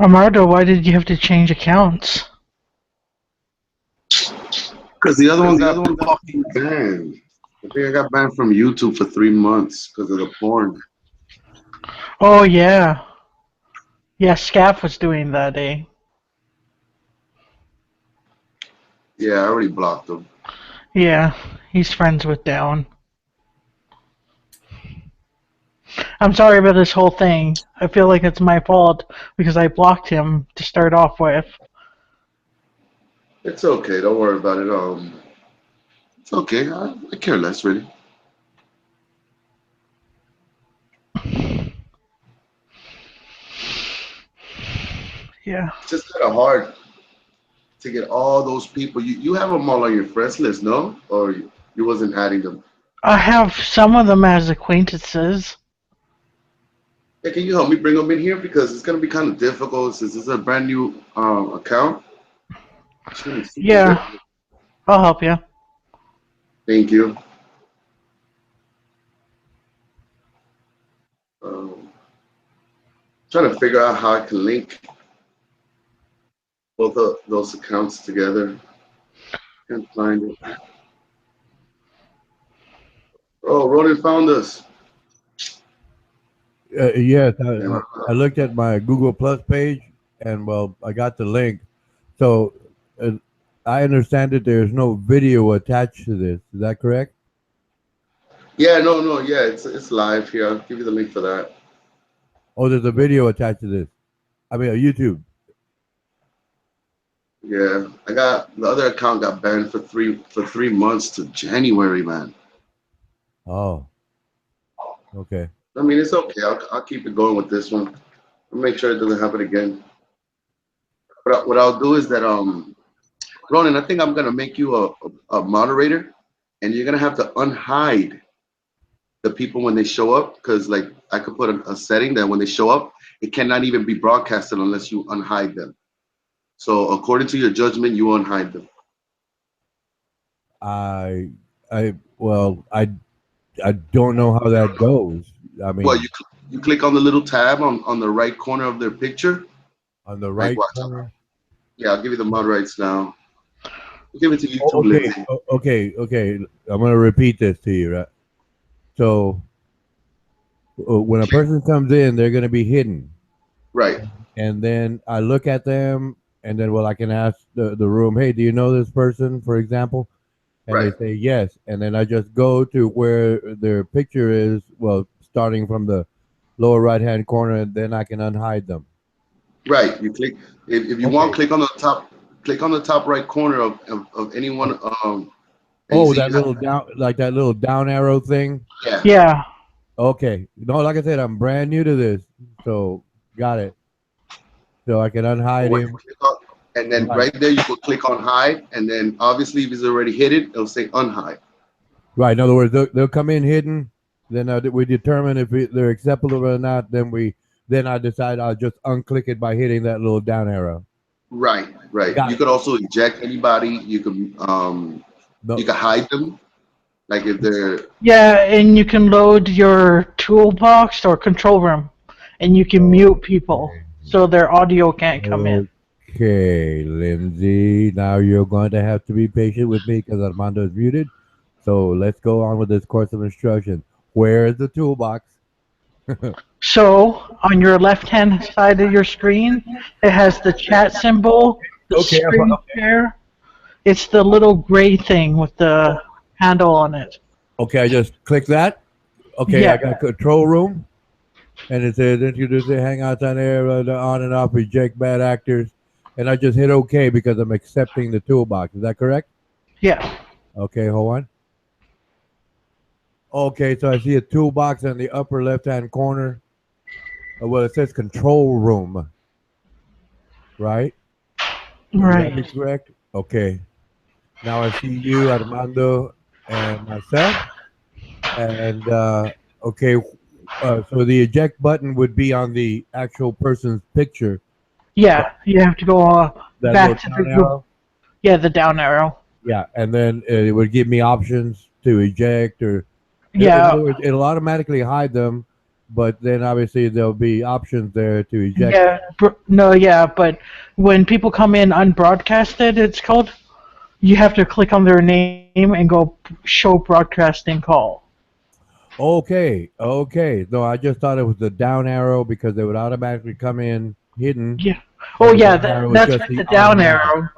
Armando, why did you have to change accounts? Because the other one got fucking banned. I think I got banned from YouTube for 3 months because of the porn. Oh yeah, yeah. Scaff was doing that, eh? Yeah, I already blocked them. Yeah, he's friends with Down. I'm sorry about this whole thing. I feel like it's my fault because I blocked him to start off with. It's okay. Don't worry about it. It's okay. I care less, really. Yeah, It's just kind of hard to get all those people. You have them all on your friends list, no? Or you wasn't adding them? I have some of them as acquaintances. Hey, can you help me bring them in here because it's gonna be kind of difficult since it's a brand new account. It's super Yeah, difficult. I'll help you. Thank you. Um, Trying to figure out how I can link both of those accounts together. Can't find it. Oh, Ronan found us. Yes, Damn, I looked at my Google Plus page, and well, I got the link. So uh, I understand that there's no video attached to this. Is that correct? yeah, no, no, yeah, it's live here. I'll give you the link for that. Oh, there's a video attached to this. I mean, YouTube. Yeah, I got the other account got banned for 3 months to January, man. Oh, okay. I mean, it's okay. I'll keep it going with this one. I'll make sure it doesn't happen again. But what I'll do is that Ronan, I think I'm gonna make you a moderator, and you're gonna have to unhide the people when they show up, because like I could put a setting that when they show up, it cannot even be broadcasted unless you unhide them. So according to your judgment, you unhide them. I, well, I don't know how that goes. I Well, mean, you click on the little tab on the right corner of their picture. on the Like right watch. corner. Yeah, I'll give you the mod rights now. I'll give it to you Oh, too, okay, Lindsay. okay. I'm gonna repeat this to you, right? So when a person comes in, they're gonna be hidden, Right, and then I look at them, and then well, I can ask the room, hey, do you know this person, for example? And they right, say yes, and then I just go to where their picture is, well, starting from the lower right hand corner, and then I can unhide them. right. You click if you want, Okay. click on the top. Click on the top right corner of any one. And you Oh, see that you have little down, like that little down arrow thing. yeah. Yeah, Okay. No, like I said, I'm brand new to this, so got it. So I can And unhide when you him. click on, and then Right. right there you could click on hide, and then obviously if it's already hidden, it'll say unhide. Right. In other words, they'll come in hidden. Then we determine if they're acceptable or not. Then I decide I'll just unclick it by hitting that little down arrow. Right, right. Got You it. could also eject anybody. You No. can hide them, like if they're yeah, and you can load your toolbox or control room, and you can mute people Okay. so their audio can't come in. Okay, Lindsay. Now you're going to have to be patient with me because Armando is muted. So let's go on with this course of instruction. Where is the toolbox? So on your left-hand side of your screen, it has the chat symbol, the Okay. screen share. It's the little gray thing with the handle on it. Okay, I just click that. Okay, I Yeah, got control room, and it says introduce the hangouts on air, the on and off, reject bad actors, and I just hit OK because I'm accepting the toolbox. Is that correct? yeah, Okay, hold on. Okay, so I see a toolbox in the upper left-hand corner. Well, it says control room, right? Would that be right. correct? Okay. Now I see you, Armando, and myself. And okay, so the eject button would be on the actual person's picture. Yeah, you have to go That little back to down the arrow. yeah the down arrow. Yeah, and then it would give me options to eject, or in Yeah, other words, it'll automatically hide them. but then obviously there'll be options there to eject. Yeah, no, yeah, but when people come in unbroadcasted, it's called, you have to click on their name and go show broadcasting call. Okay, okay. No, I just thought it was the down arrow because they would automatically come in hidden. Yeah. And Oh, the yeah, down arrow was that's just with the the down automatic. arrow.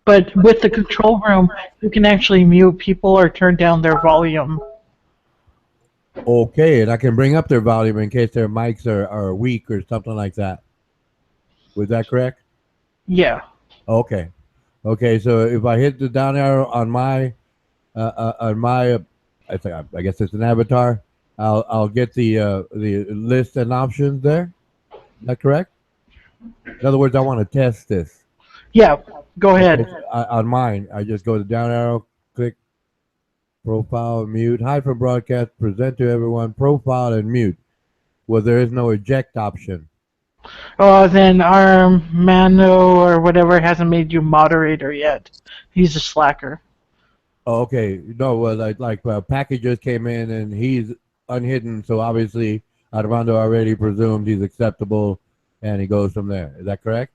But with the control room, you can actually mute people or turn down their volume. Okay, and I can bring up their volume in case their mics are weak or something like that. Was that correct? Yeah. Okay. Okay, so if I hit the down arrow on my, I guess it's an avatar. I'll get the list and options there. Is that correct? In other words, I want to test this. Yeah, go Okay, ahead. so on mine, I just go to down arrow, click profile, mute, hide from broadcast, present to everyone, profile, and mute. Well, there is no eject option. Then Armando or whatever hasn't made you moderator yet. He's a slacker. Oh, okay, no, well, packages came in and he's unhidden, so obviously Armando already presumed he's acceptable, and he goes from there. Is that correct?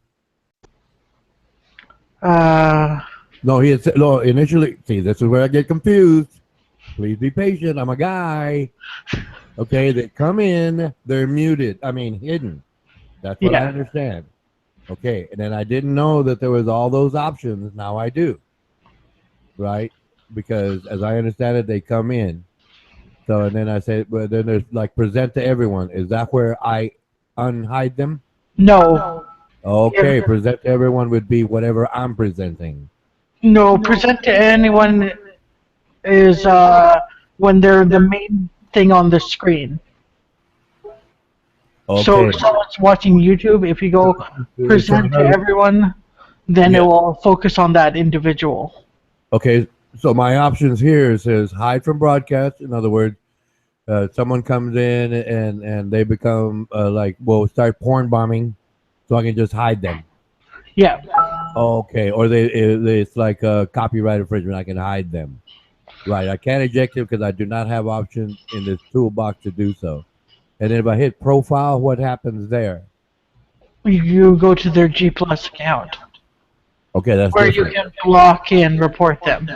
Uh, No, he had said, no, initially, see, this is where I get confused. Please be patient. I'm a guy. Okay, they come in, they're muted. I mean, hidden. That's what I yeah. understand. Okay, and then I didn't know that there was all those options. Now I do. Right? Because as I understand it, they come in. So, and then I said, well, then there's like present to everyone. Is that where I unhide them? No. Okay, present to everyone would be whatever I'm presenting. No, present to anyone is when they're the main thing on the screen. Okay. So if someone's watching YouTube, if you go present to everyone, then Yeah. it will focus on that individual. Okay, so my options here says hide from broadcast. In other words, someone comes in and they become start porn bombing, so I can just hide them. Yeah. Okay, or it's like a copyright infringement. I can hide them. Right, I can't eject them because I do not have options in this toolbox to do so. And then if I hit profile, what happens there? You go to their G Plus account Okay, that's where different. you can block and report them.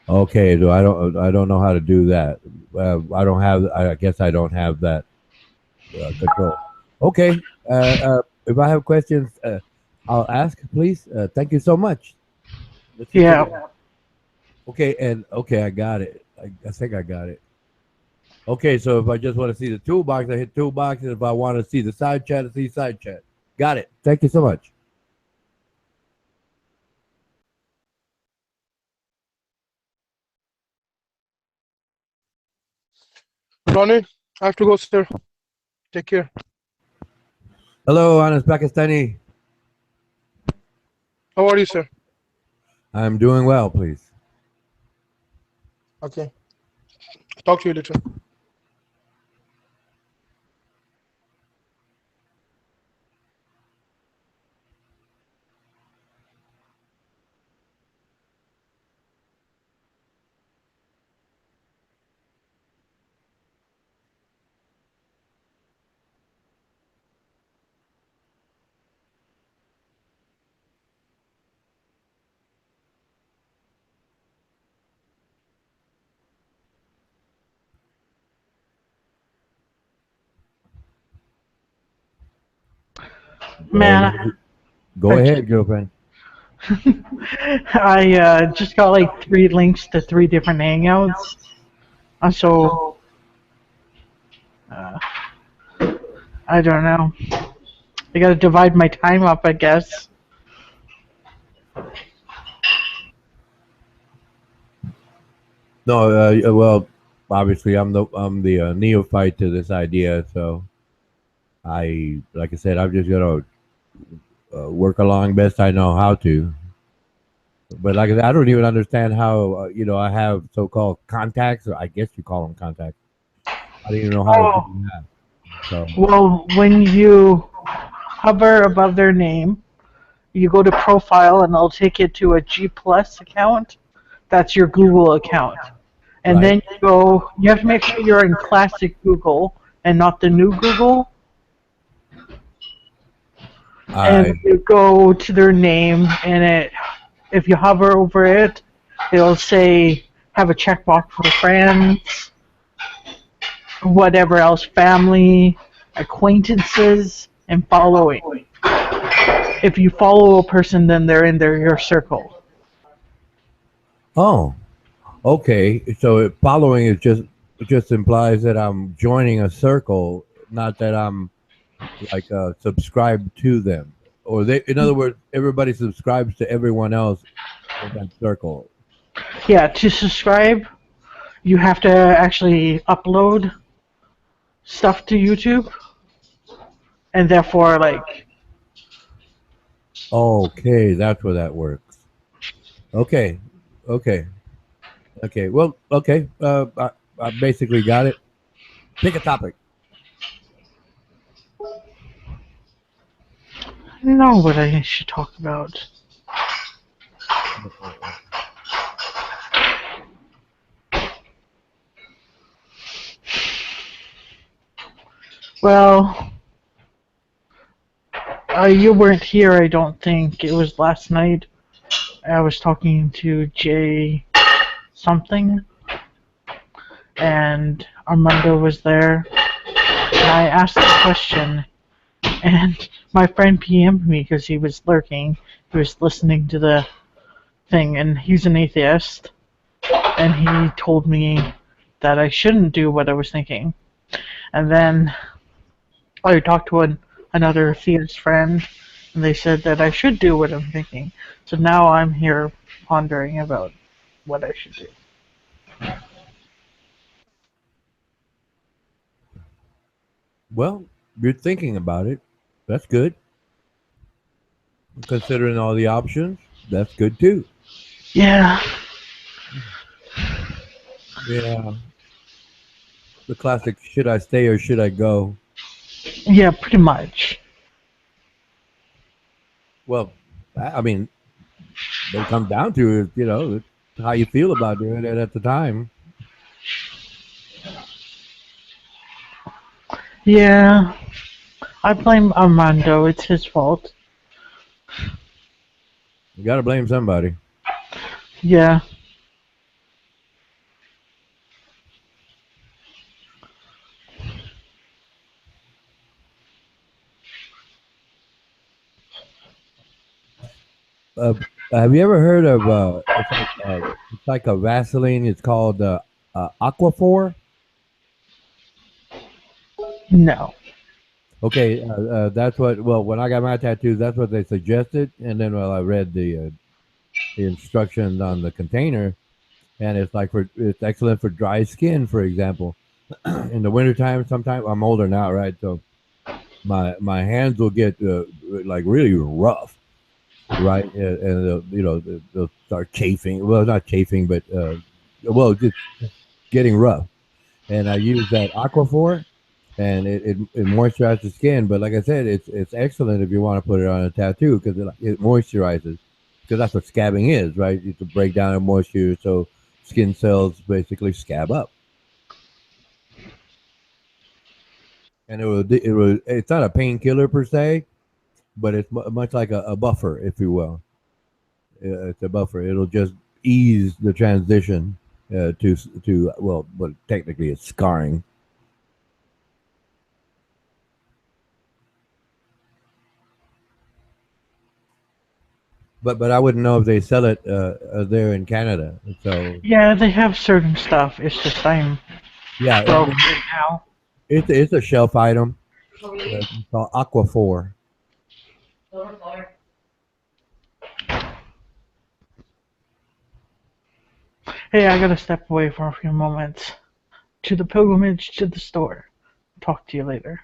Okay, so I don't know how to do that. I don't have. I guess I don't have that control. Okay, if I have questions, I'll ask, please. Thank you so much. Let's see Yeah. today. Okay, and okay, I got it. I think I got it. Okay, so if I just want to see the toolbox, I hit toolbox, and if I want to see the side chat, I see side chat. Got it. Thank you so much. Ronnie, I have to go, sir. Take care. Hello, Anas Pakistani. How are you, sir? I'm doing well, please. Okay. Talk to you later. Man, Go ahead, girlfriend. I just got like 3 links to 3 different hangouts. So I don't know. I gotta divide my time up, I guess. No, well, obviously I'm the neophyte to this idea, so like I said, I'm just gonna work along best I know how to. But like I said, I don't even understand how I have so-called contacts, or I guess you call them contacts. I don't even know how to do that. So Well, when you hover above their name, you go to profile and it'll take you to a G Plus account. That's your Google account. and Right. then you have to make sure you're in classic Google and not the new Google. And I you go to their name, and if you hover over it, it'll say have a checkbox for friends, whatever else, family, acquaintances, and following. If you follow a person, then they're in your circle. oh, okay. So following is just it just implies that I'm joining a circle, not that I'm like subscribed to them. Or they, in other words, everybody subscribes to everyone else in that circle. Yeah, to subscribe, you have to actually upload stuff to YouTube, and therefore, like, Okay, that's where that works. Okay, okay, okay. Well, okay. I basically got it. Pick a topic. I don't know what I should talk about. Well, you weren't here, I don't think. It was last night. I was talking to Jay something, and Armando was there. And I asked the question, and my friend PM'd me because he was lurking. He was listening to the thing, and he's an atheist. And he told me that I shouldn't do what I was thinking. And then I talked to another theist friend, and they said that I should do what I'm thinking. So now I'm here pondering about what I should do. Well, you're thinking about it. That's good. Considering all the options, that's good too. Yeah, Yeah. The classic should I stay or should I go? yeah, pretty much. Well, I mean, what it comes down to is, how you feel about doing it at the time. Yeah, I blame Armando. It's his fault. You got to blame somebody. Yeah. Uh, have you ever heard of, it's like a Vaseline. It's called Aquaphor. No. Okay, that's what. Well, when I got my tattoos, that's what they suggested, and then I read the instructions on the container, and it's excellent for dry skin, for example. In the wintertime, sometimes I'm older now, right? So my hands will get like really rough, right? And they'll start chafing. Well, not chafing, but well, just getting rough. And I use that Aquaphor, and it moisturizes the skin. But like I said, it's excellent if you want to put it on a tattoo because it moisturizes. Because that's what scabbing is, right? It's a breakdown of moisture, so skin cells basically scab up. And it's not a painkiller per se, but it's much like a buffer, if you will. It's a buffer. It'll just ease the transition to well, but technically it's scarring. But I wouldn't know if they sell it there in Canada. So Yeah, they have certain stuff. It's just I'm yeah, I broke mean right now. it's a shelf item. It's called Aquaphor. Hey, I gotta step away for a few moments to the pilgrimage to the store. Talk to you later.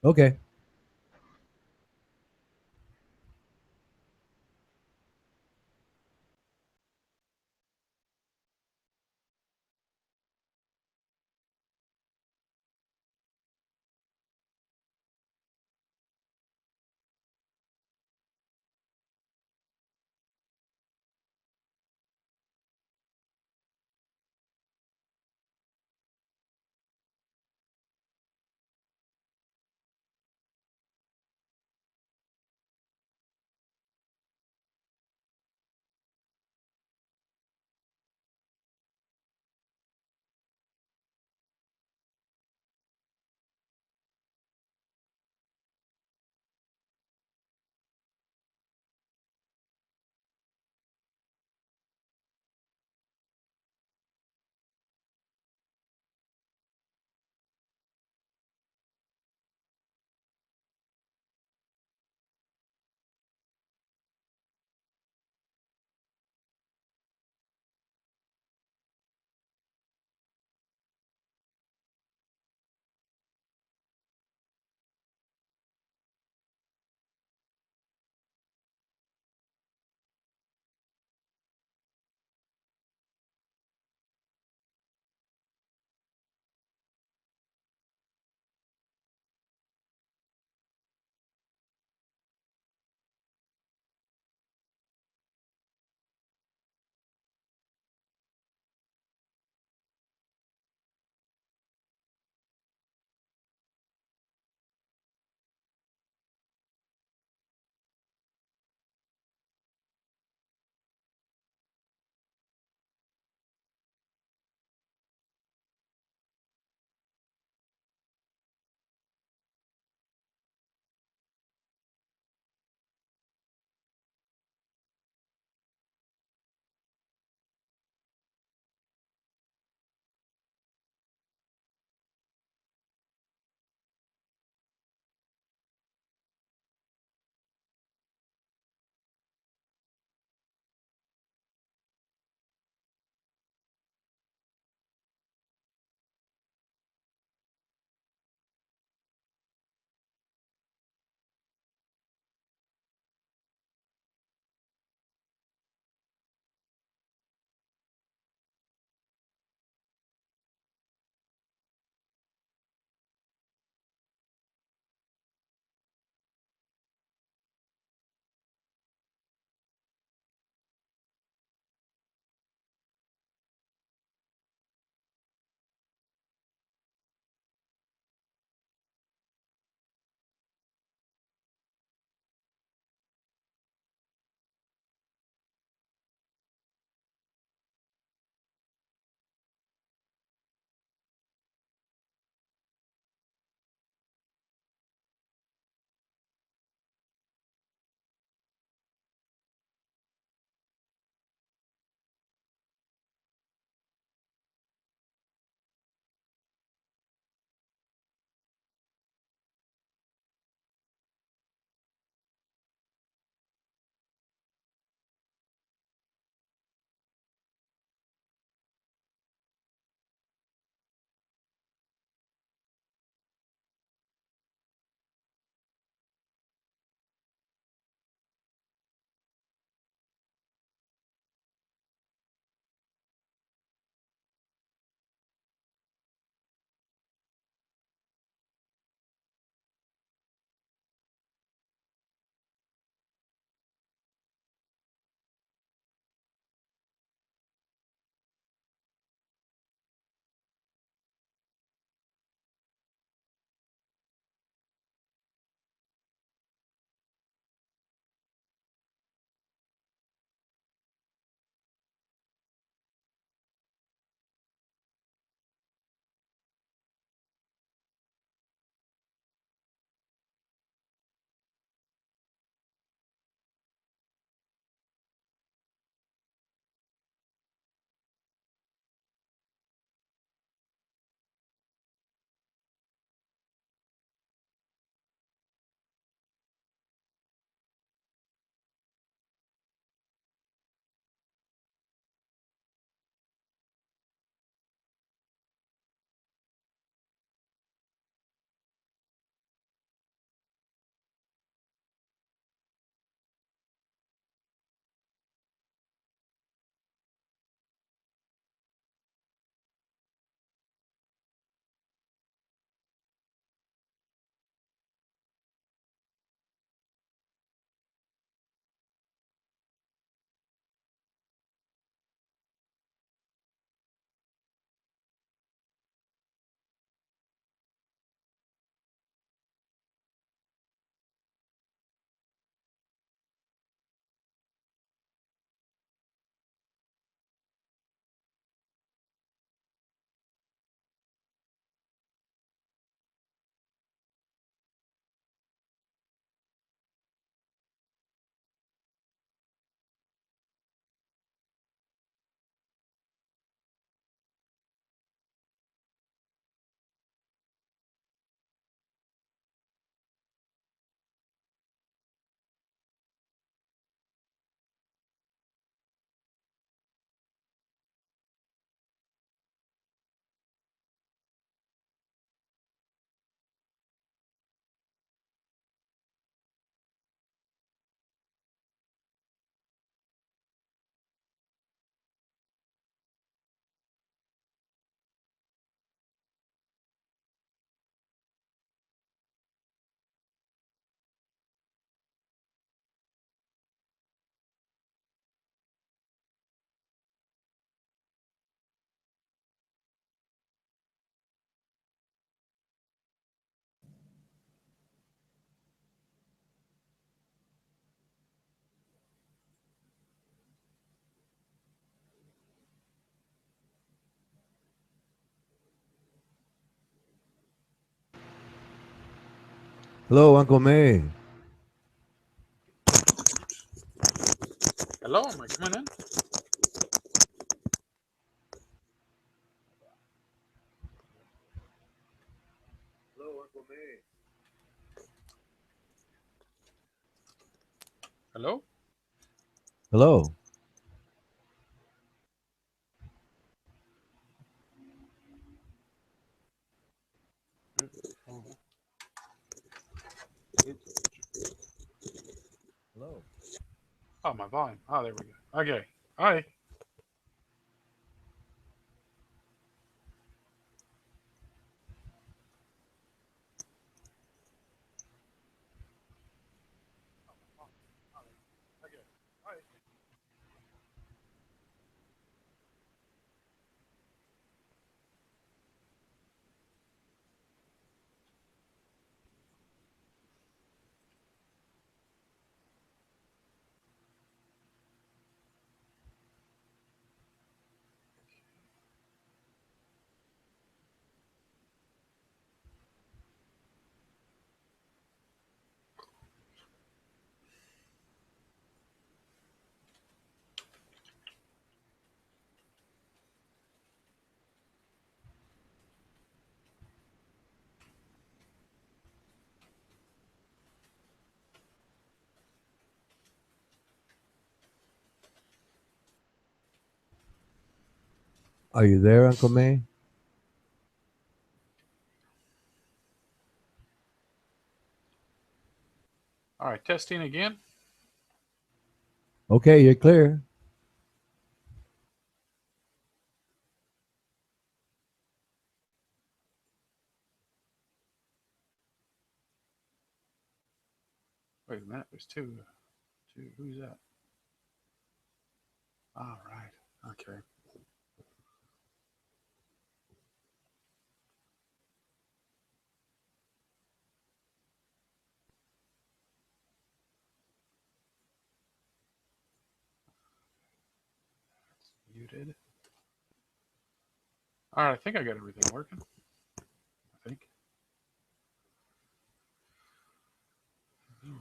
Okay. Hello, Uncle May. Hello, am I coming in? Hello, Uncle May. Hello? Hello. Hello. Oh, my volume. Oh, there we go. Okay. Hi. Okay. Hi. Are you there, Uncle May? All right, testing again. Okay, you're clear. Wait a minute. There's two. Two. Who's that? All right. Okay. Muted. All right. I think I got everything working. I think. Ooh.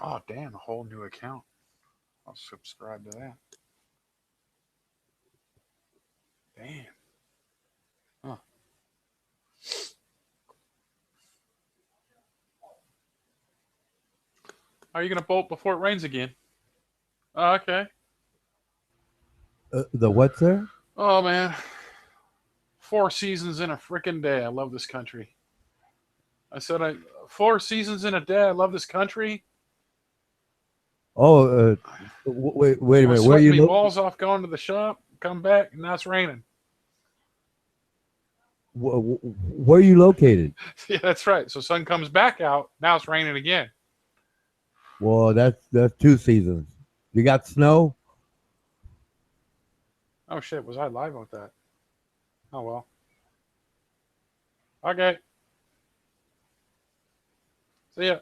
Oh, damn, a whole new account. I'll subscribe to that. Damn. Huh. How are you going to bolt before it rains again? Oh, okay. The what, sir? Oh, man. 4 seasons in a freaking day. I love this country. I said, 4 seasons in a day. I love this country. Oh, wait a I minute. Where sweat you me look? balls off going to the shop, come back, and now it's raining. Where are you located? Yeah, that's right. So sun comes back out. Now it's raining again. Well, that's 2 seasons. You got snow? Oh, shit. Was I live with that? Oh, well. Okay. See ya.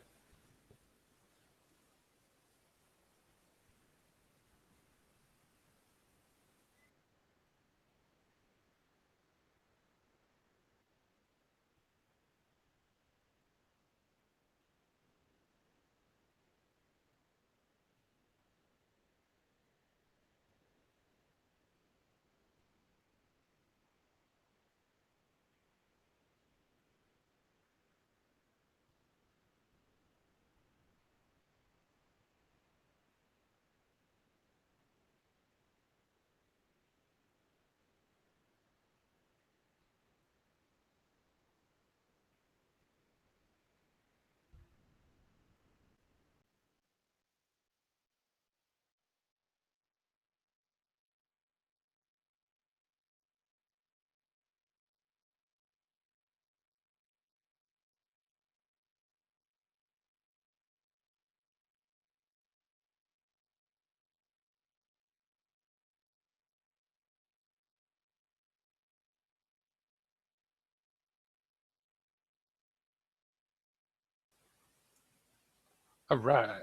All right.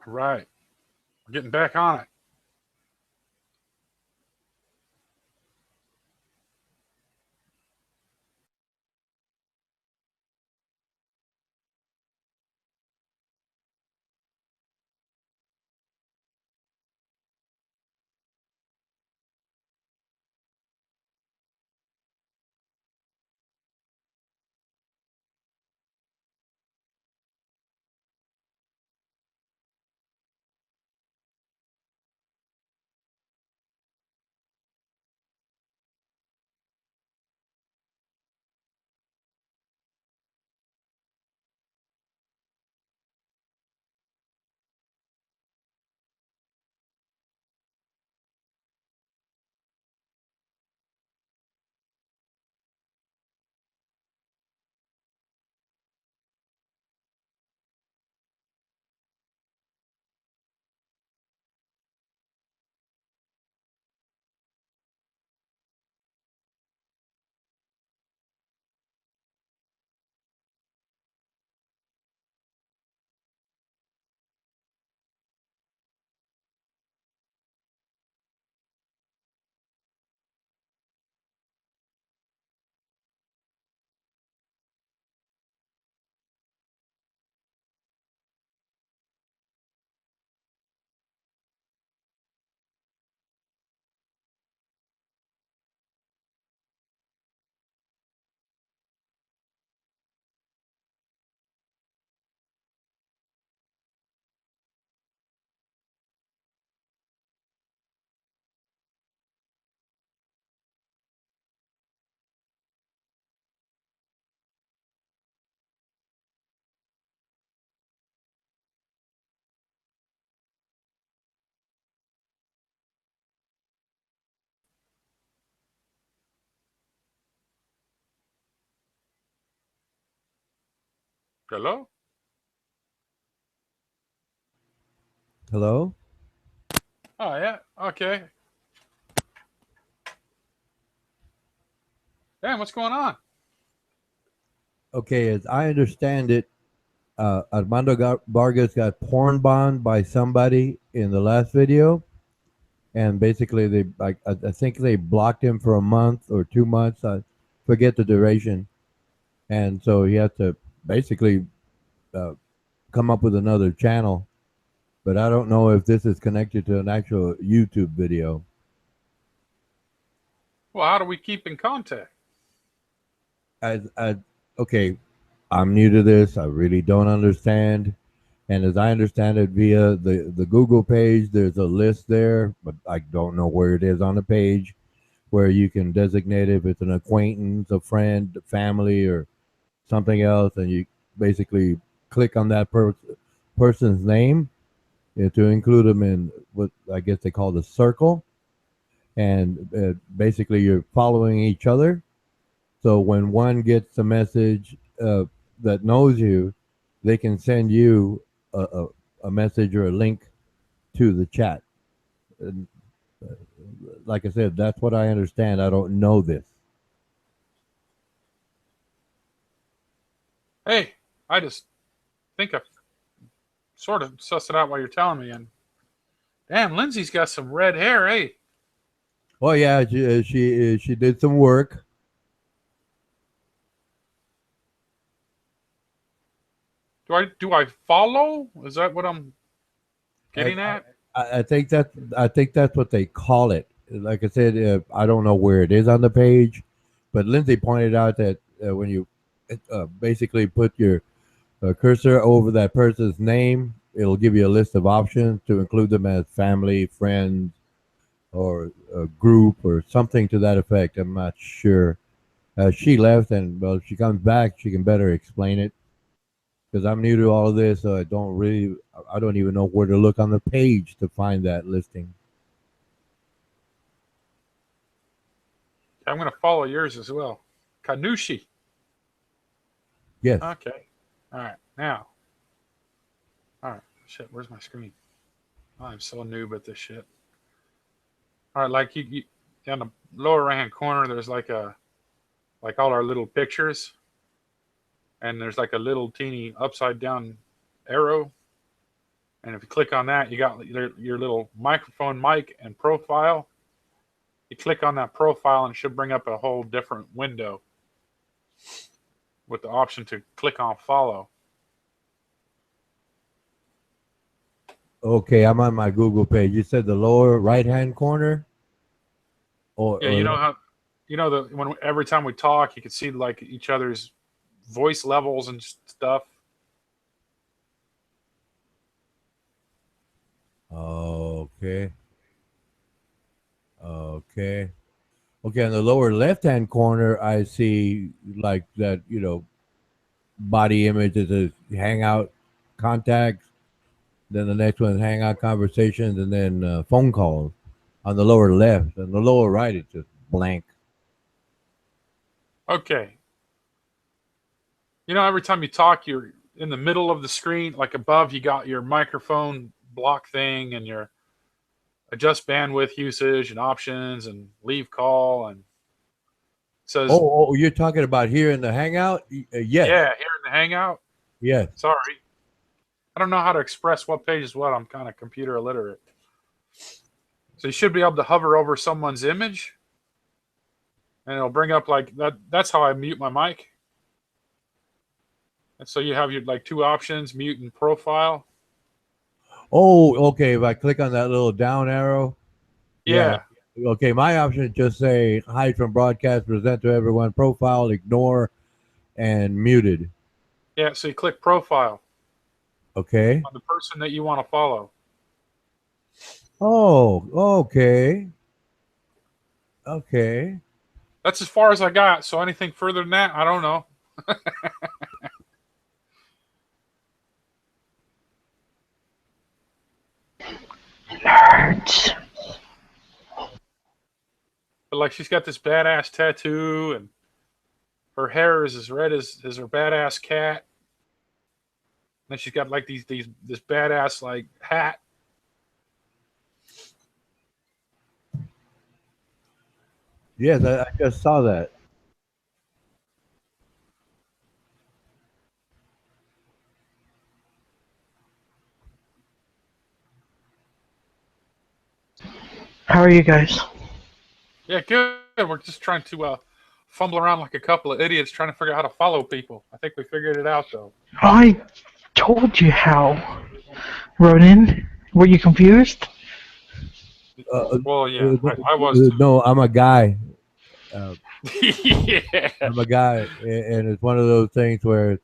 All right. We're getting back on it. Hello? Hello? Oh, yeah. Okay. Damn, what's going on? Okay, as I understand it, Vargas got porn bombed by somebody in the last video, and basically I think they blocked him for a month or 2 months. I forget the duration, and so he had to basically uh, come up with another channel, but I don't know if this is connected to an actual YouTube video. Well, how do we keep in contact? Okay, I'm new to this. I really don't understand. And as I understand it, via the Google page, there's a list there, but I don't know where it is on the page, where you can designate if it's an acquaintance, a friend, family, or something else, and you basically click on that person's name to include them in what I guess they call the circle, and basically you're following each other. So when one gets a message that knows you, they can send you a message or a link to the chat. And, like I said, that's what I understand. I don't know this. Hey, I just think I sort of sussed it out while you're telling me. And damn, Lindsay's got some red hair. Hey, Oh yeah, she did some work. do I follow? Is that what I'm getting at? I think that's what they call it. Like I said, I don't know where it is on the page, but Lindsay pointed out that when you basically put your cursor over that person's name, it'll give you a list of options to include them as family, friends, or a group, or something to that effect. I'm not sure. She left, and well, if she comes back, she can better explain it. Because I'm new to all of this, so I don't even know where to look on the page to find that listing. I'm going to follow yours as well. Kanushi. Yes. Okay. All right. Now. All right. Shit, where's my screen? I'm so noob at this shit. All right, like you down the lower right-hand corner, there's like all our little pictures. And there's like a little teeny upside down arrow. And if you click on that, you got your little microphone mic and profile. You click on that profile and it should bring up a whole different window with the option to click on follow. Okay, I'm on my Google page. You said the lower right-hand corner? Yeah, you know how, when every time we talk, you can see like each other's voice levels and stuff. Okay. Okay. Okay, in the lower left-hand corner, I see like that, body image is a hangout contacts. Then the next one is hangout conversations, and then phone calls on the lower left. And the lower right is just blank. Okay. Every time you talk, you're in the middle of the screen, like above, you got your microphone block thing and your adjust bandwidth usage and options and leave call and says. Oh, you're talking about here in the Hangout? Yes. Yeah, here in the Hangout. Yes. Sorry, I don't know how to express what page is what. I'm kind of computer illiterate. So you should be able to hover over someone's image, and it'll bring up like that. That's how I mute my mic. And so you have your like two options, mute and profile. Oh, okay. If I click on that little down arrow. Yeah. Okay, my option just say hide from broadcast, present to everyone, profile, ignore, and muted. Yeah, so you click profile. Okay. On the person that you want to follow. Oh, okay. Okay. That's as far as I got. So anything further than that, I don't know. Nerds. But like she's got this badass tattoo and her hair is as red as her badass cat. And then she's got like this badass like hat. Yes, I just saw that. How are you guys? Yeah, good. We're just trying to fumble around like a couple of idiots trying to figure out how to follow people. I think we figured it out though. I told you how. Ronan, were you confused? Well, yeah, I was too. No, I'm a guy. Uh, Yeah. I'm a guy, and it's one of those things where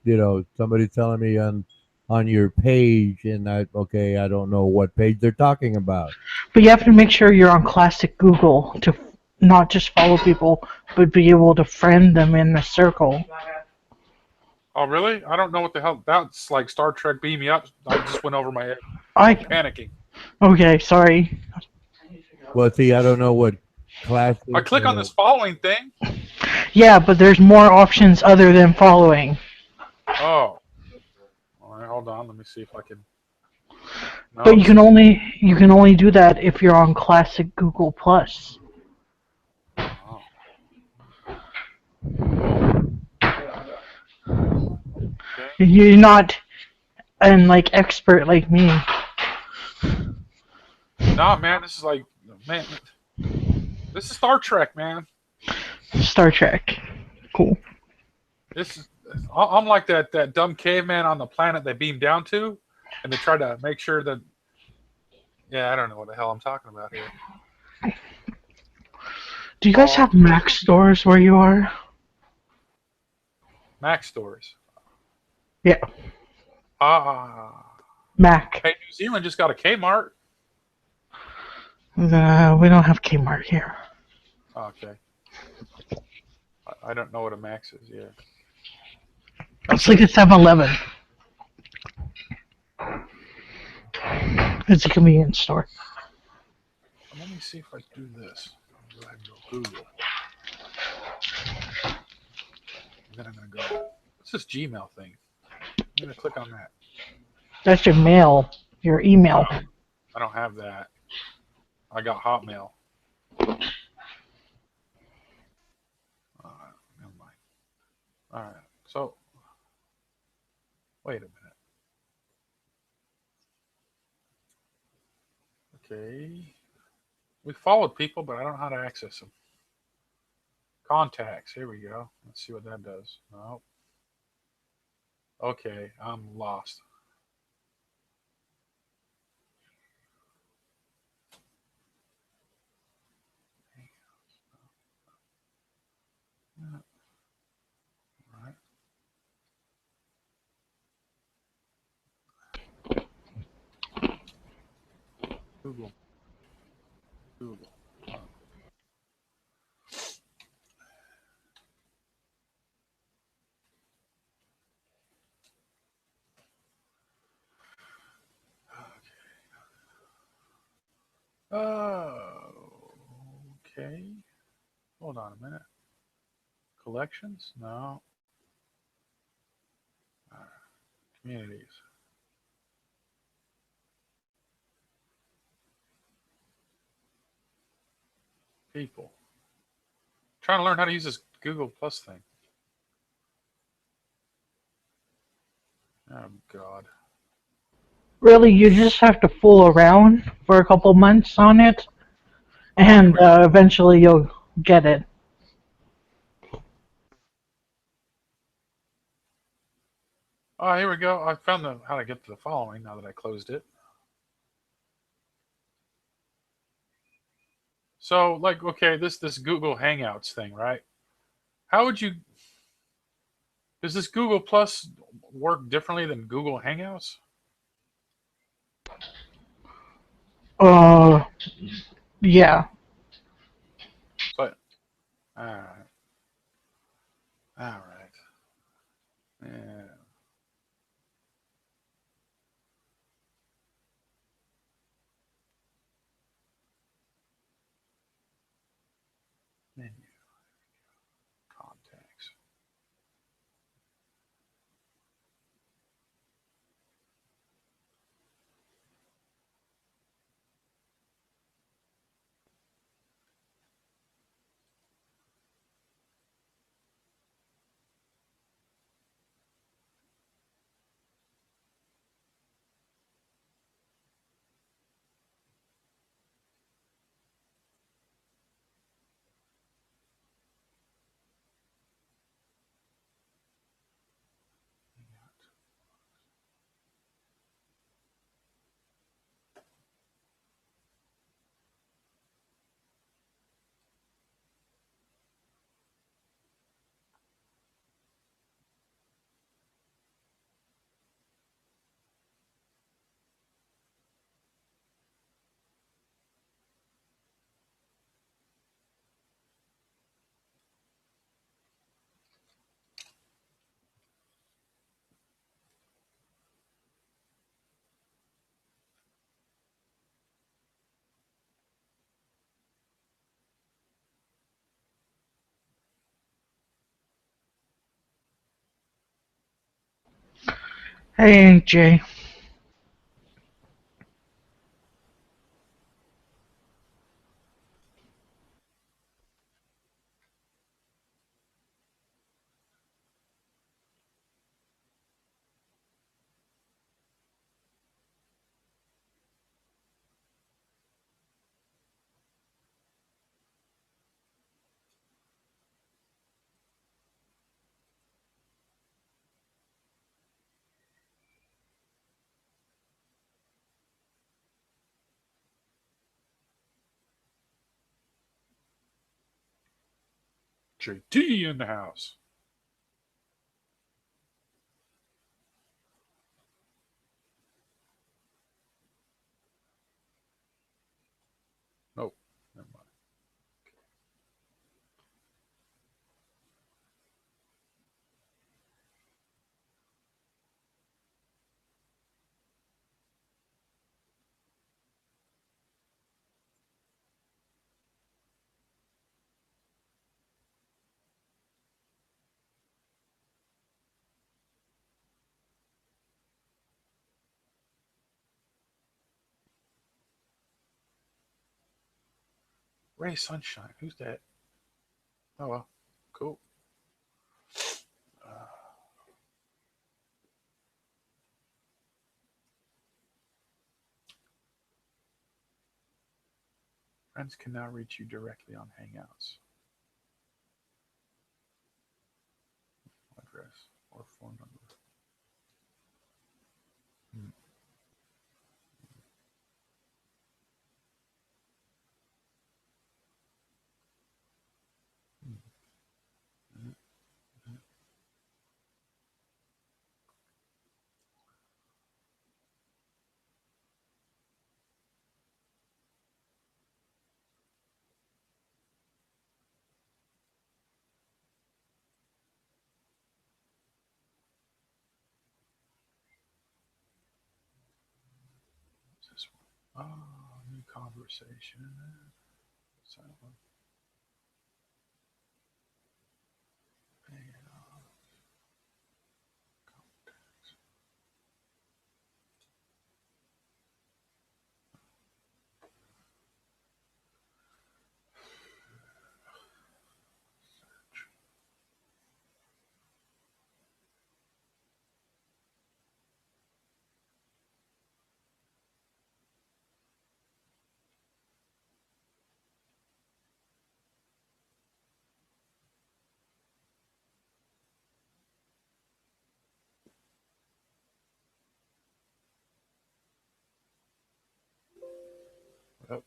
somebody's telling me on your page, and I don't know what page they're talking about. But you have to make sure you're on Classic Google to not just follow people, but be able to friend them in a circle. Oh, really? I don't know what the hell. That's like Star Trek beam me up. I just went over my head. I'm I panicking. okay, sorry. Well, see, I don't know what classic. I click on this following thing. Yeah, but there's more options other than following. Oh. All right, hold on. Let me see if I can. No, But you can only do that if you're on Classic Google Plus. Oh. Okay. You're not an expert like me. Nah, man, this is like, man, this is Star Trek, man. Star Trek. Cool. This is. I'm like that dumb caveman on the planet they beam down to, and they try to make sure that. Yeah, I don't know what the hell I'm talking about here. Do you guys have Mac stores where you are? Mac stores. Yeah, Ah. Mac. Hey, New Zealand just got a Kmart. We don't have Kmart here. Okay. I don't know what a Max is. Yeah. It's like a 7-Eleven. It's a convenience store. Let me see if I do this. I'll go ahead and go Google. And then I'm going to go. What's this Gmail thing? I'm going to click on that. That's your mail, your email. I don't have that. I got Hotmail. Never mind. All right. So, wait a minute. Okay. We followed people, but I don't know how to access them. Contacts. Here we go. Let's see what that does. No. Okay. I'm lost. All right. Google. Google. Oh, okay. Hold on a minute. Collections? No. Communities. People. Trying to learn how to use this Google Plus thing. Oh, God. Really, you just have to fool around for a couple months on it, and eventually you'll get it. Oh, here we go. I found how to get to the following now that I closed it. So, like, okay, this Google Hangouts thing, right? How would you? Does this Google Plus work differently than Google Hangouts? Yeah. So, all right, all right, yeah. Menu, contacts. Hey, Jay. JT in the house. Oh, never mind. Ray Sunshine. Who's that? Oh well, cool. Uh, friends can now reach you directly on Hangouts. Address or phone number. Hmm. Hmm. Hmm. Hmm. What's this one? Oh, new conversation. Silent. Hang on. Oh,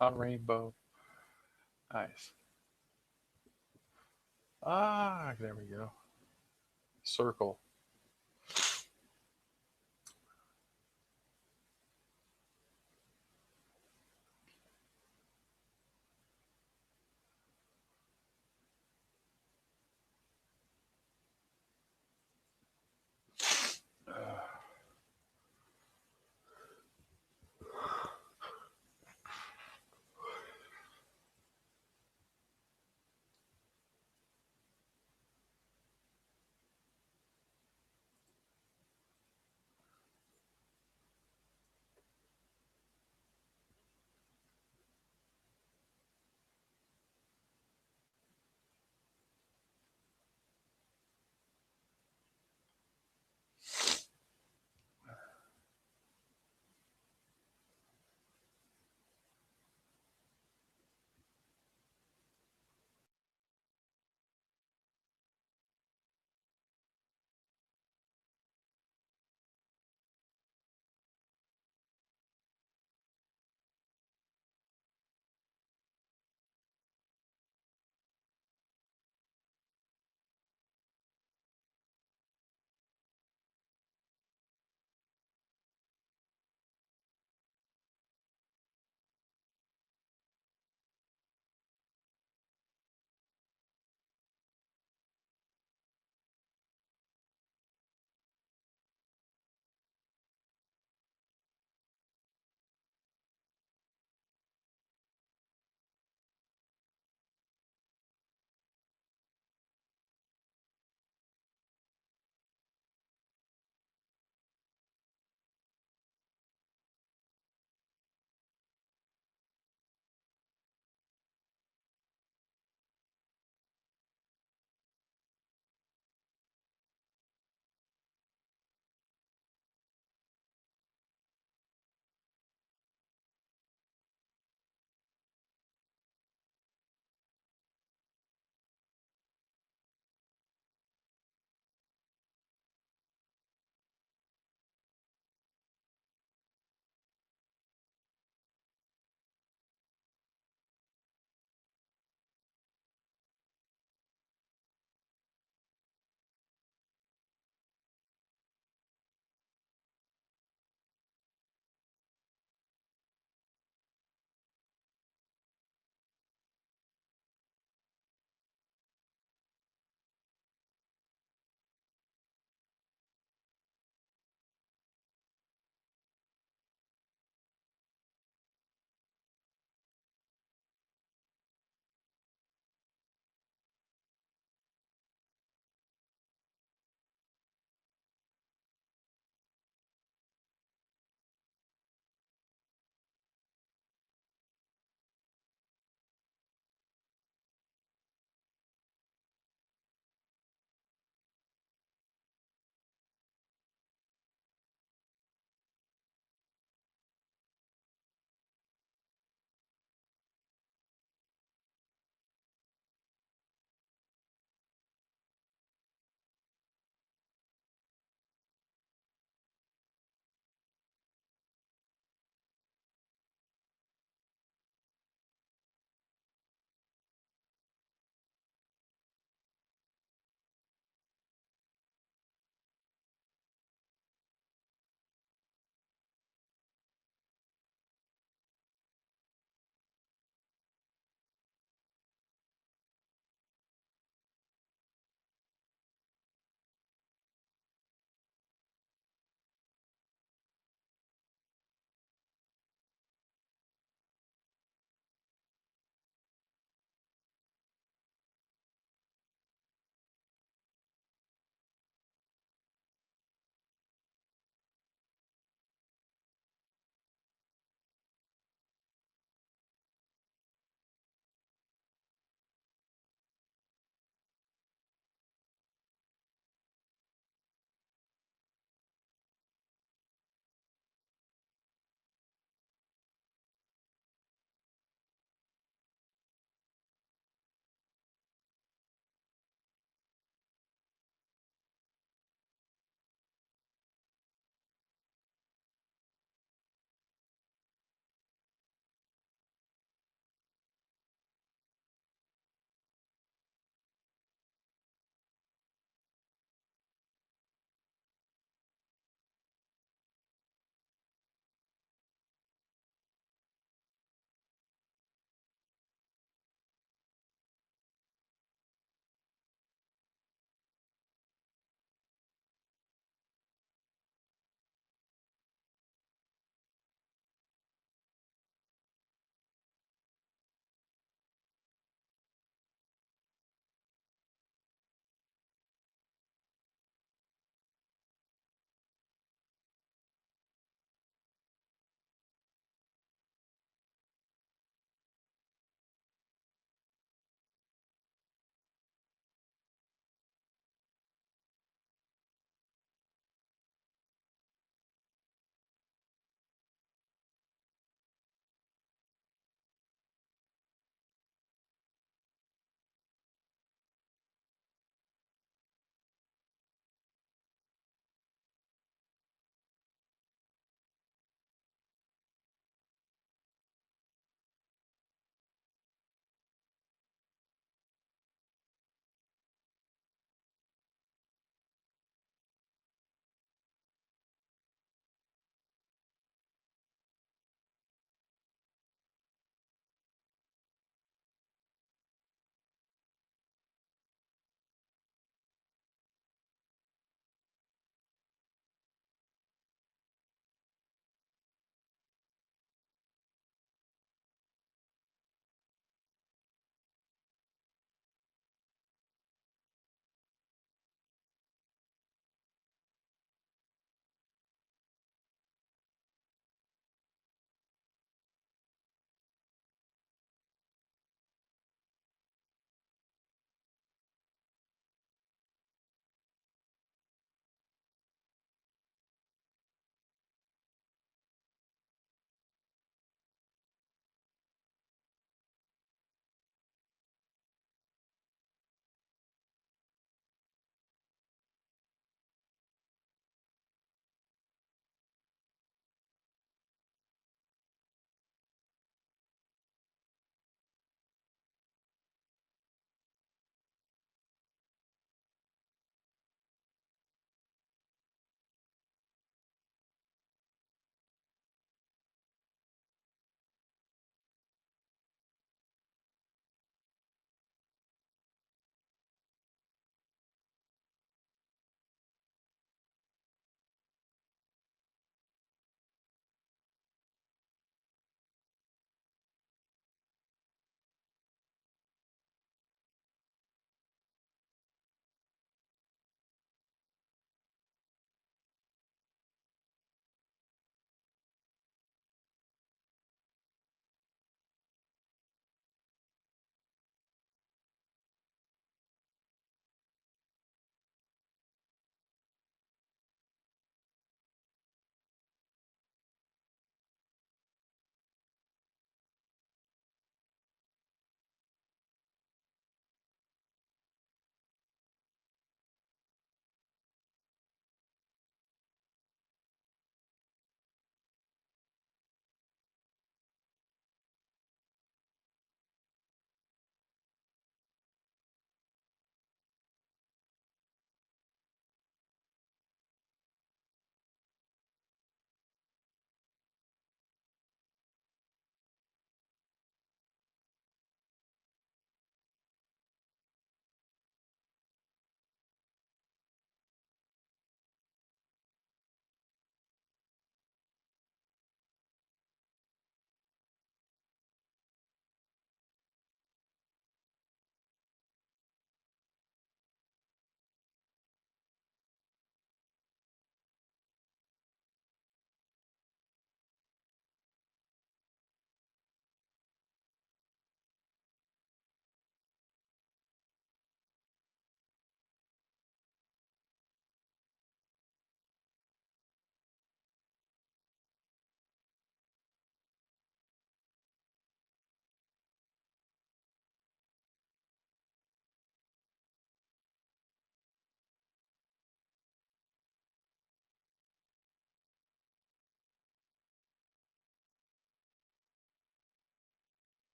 a rainbow. Nice. Ah, there we go. Circle.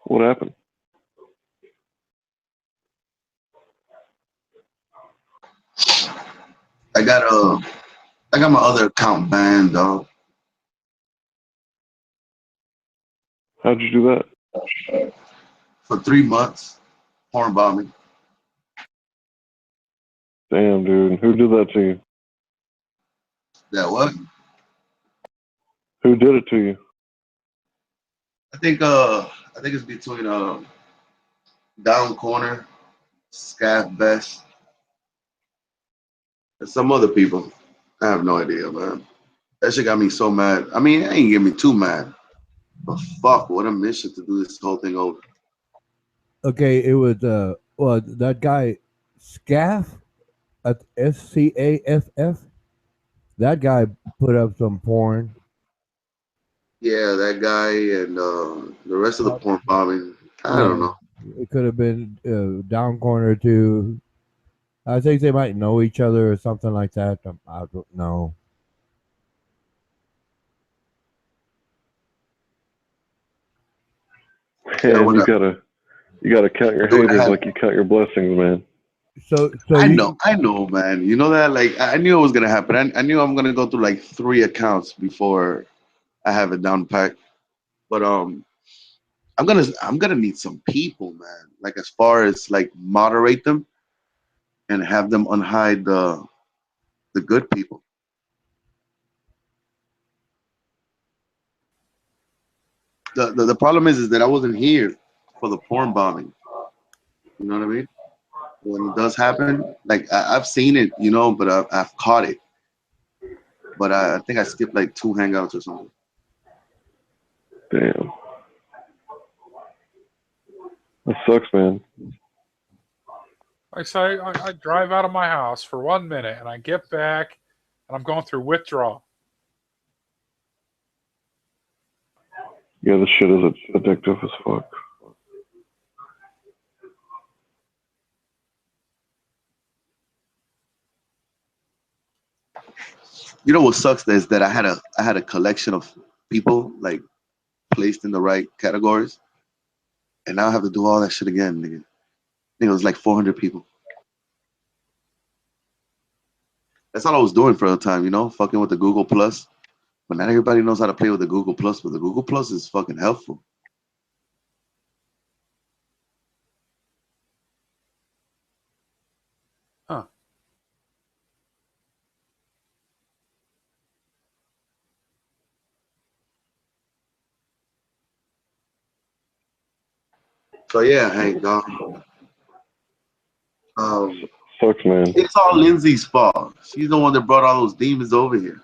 What happened? I got my other account banned, dog. How'd you do that? For 3 months. Porn bombing. Damn, dude. Who did that to you? That what? Who did it to you? I think it's between Down Corner, Scaff Best, and some other people. I have no idea, man. That shit got me so mad. I mean, it ain't get me too mad. But fuck, what a mission to do this whole thing over. Okay, it was well, that guy Scaff at SCAFF. That guy put up some porn. Yeah, that guy and the rest of the porn bombing. I don't know. It could have been Down Corner too. I think they might know each other or something like that. I don't know. Man, you gotta count your haters like you count your blessings, man. So I know, man. You know that, like, I knew it was gonna happen. I knew I'm gonna go through like 3 accounts before I have it down packed. But I'm gonna need some people, man. Like, as far as like moderate them and have them unhide the good people. The problem is that I wasn't here for the porn bombing. You know what I mean? When it does happen, like I've seen it, you know, but I've caught it. But I think I skipped like 2 hangouts or something. Damn. That sucks, man. Like I say, I drive out of my house for 1 minute and I get back and I'm going through withdrawal. Yeah, this shit is addictive as fuck. You know what sucks is that I had a collection of people like placed in the right categories, and now I have to do all that shit again, nigga. I think it was like 400 people. That's all I was doing for a time, you know, fucking with the Google Plus. But not everybody knows how to play with the Google Plus, but the Google Plus is fucking helpful. Huh. So yeah, Hank, dog. Sucks, man. It's all Lindsay's fault. She's the one that brought all those demons over here.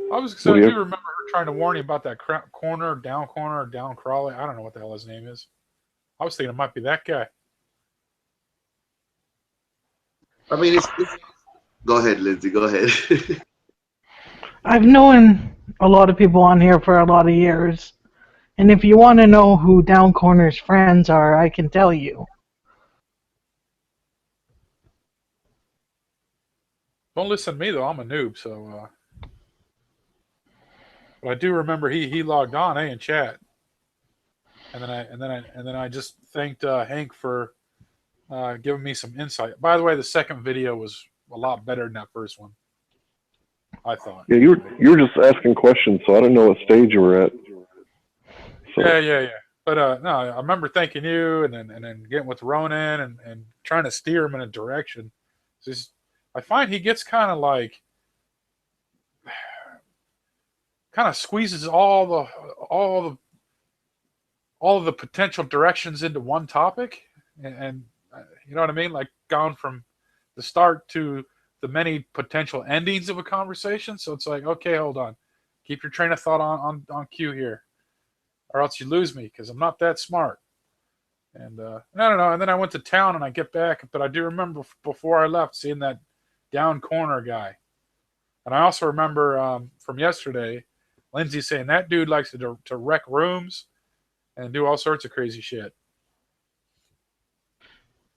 I do remember her trying to warn you about that corner, down crawley. I don't know what the hell his name is. I was thinking it might be that guy. I mean, it's go ahead, Lindsay. Go ahead. I've known a lot of people on here for a lot of years. And if you want to know who Down Corner's friends are, I can tell you. Don't listen to me though. I'm a noob, so. But I do remember he logged on, in chat, and then I just thanked Hank for giving me some insight. By the way, the second video was a lot better than that first one, I thought. Yeah, you were just asking questions, so I didn't know what stage you were at. So. Yeah. But no, I remember thanking you, and then getting with Ronan and trying to steer him in a direction. Just, I find he gets kind of squeezes all of the potential directions into one topic, and you know what I mean, like gone from the start to the many potential endings of a conversation. So it's like, okay, hold on, keep your train of thought on cue here, or else you lose me because I'm not that smart. And I don't know. And then I went to town and I get back, but I do remember before I left seeing that Down Corner guy, and I also remember from yesterday, Lindsay saying that dude likes to wreck rooms and do all sorts of crazy shit.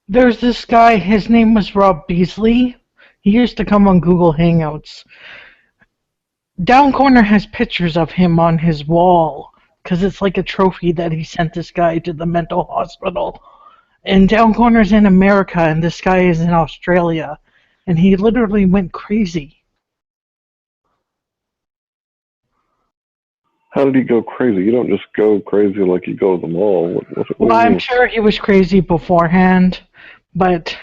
There's this guy, his name was Rob Beasley. He used to come on Google Hangouts. Down Corner has pictures of him on his wall because it's like a trophy that he sent this guy to the mental hospital. And Down Corner's in America, and this guy is in Australia, and he literally went crazy. How did he go crazy? You don't just go crazy like you go to the mall. What do Well, you I'm mean? sure he was crazy beforehand, but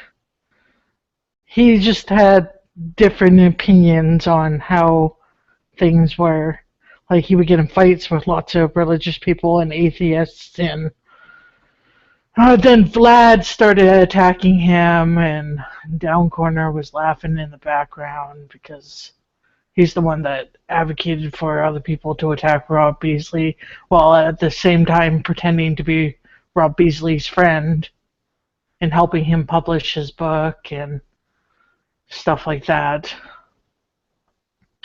he just had different opinions on how things were. Like, he would get in fights with lots of religious people and atheists, and then Vlad started attacking him, and Down Corner was laughing in the background because he's the one that advocated for other people to attack Rob Beasley, while at the same time pretending to be Rob Beasley's friend and helping him publish his book and stuff like that.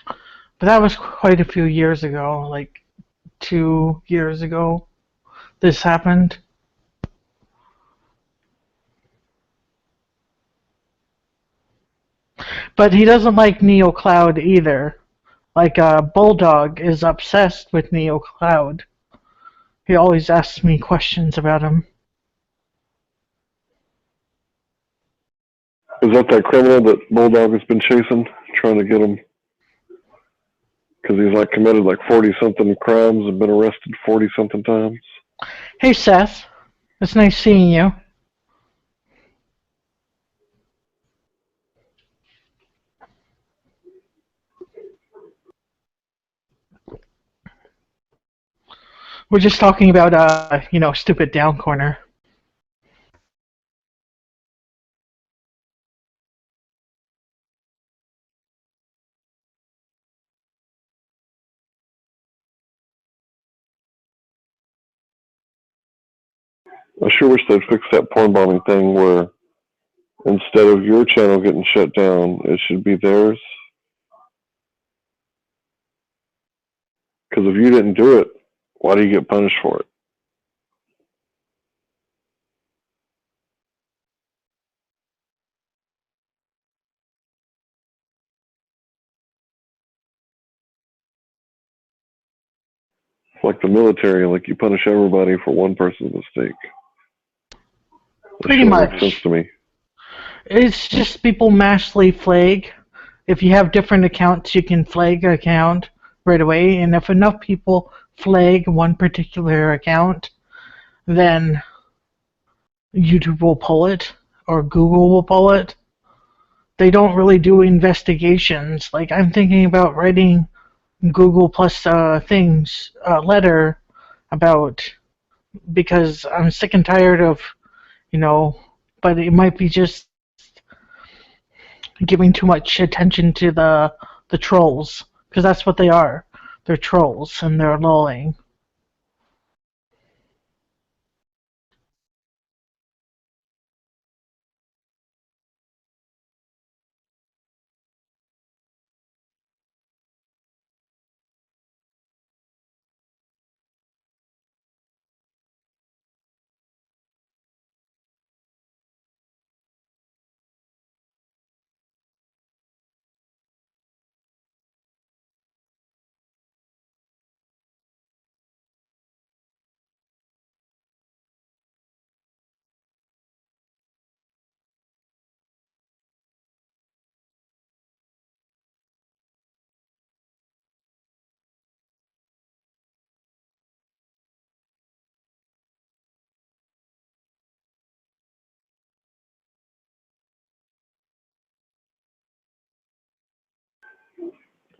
But that was quite a few years ago, like 2 years ago, this happened. But he doesn't like Neo Cloud either. Like, Bulldog is obsessed with Neo Cloud. He always asks me questions about him. Is that criminal that Bulldog has been chasing, trying to get him? Because he's like committed like 40-something crimes and been arrested 40-something times. Hey, Seth. It's nice seeing you. We're just talking about, stupid Down Corner. I sure wish they'd fix that porn bombing thing where instead of your channel getting shut down, it should be theirs. Because if you didn't do it, why do you get punished for it? It's like the military, like you punish everybody for one person's mistake. Pretty That much. makes sense to me. It's just people massively flag. If you have different accounts, you can flag an account right away. And if enough people flag one particular account, then YouTube will pull it, or Google will pull it. They don't really do investigations. Like, I'm thinking about writing Google Plus things, letter about, because I'm sick and tired of, but it might be just giving too much attention to the trolls, because that's what they are. They're trolls, and they're lolling.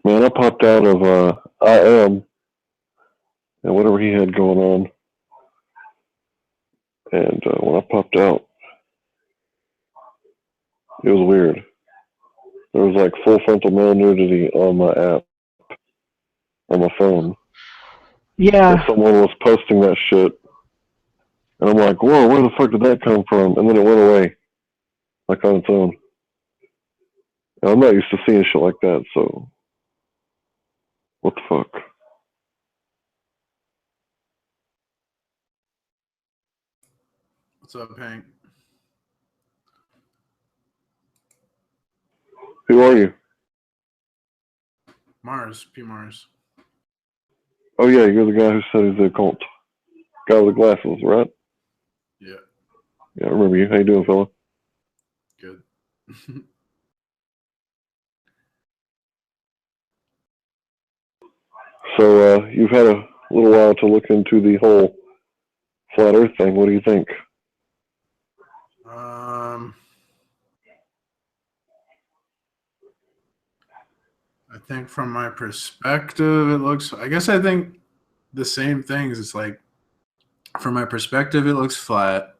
Man, I popped out of I Am and whatever he had going on. And when I popped out, it was weird. There was like full frontal male nudity on my app, on my phone. Yeah. And someone was posting that shit. And I'm like, whoa, where the fuck did that come from? And then it went away, like on its own. And I'm not used to seeing shit like that, so what the fuck? What's up, Hank? Who are you? Mars, P. Mars. Oh yeah, you're the guy who studies the occult. Guy with the glasses, right? Yeah, Yeah, I remember you. How you doing, fella? good. So you've had a little while to look into the whole flat Earth thing. What do you think? I think from my perspective, it looks. I guess I think the same things. It's like, from my perspective, it looks flat.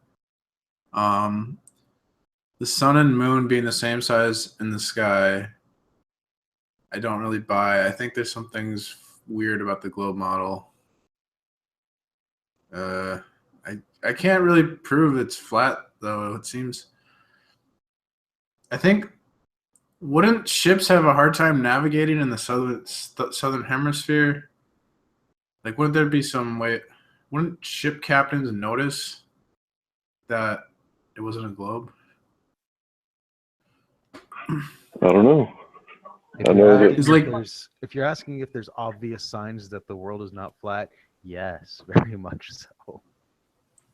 The sun and moon being the same size in the sky, I don't really buy. I think there's some things weird about the globe model. I can't really prove it's flat though. It seems. I think, wouldn't ships have a hard time navigating in the southern hemisphere? Like, wouldn't there be some way? Wouldn't ship captains notice that it wasn't a globe? I don't know. If I you're know that- asking It's if like- there's- if you're asking if there's obvious signs that the world is not flat, yes, very much so.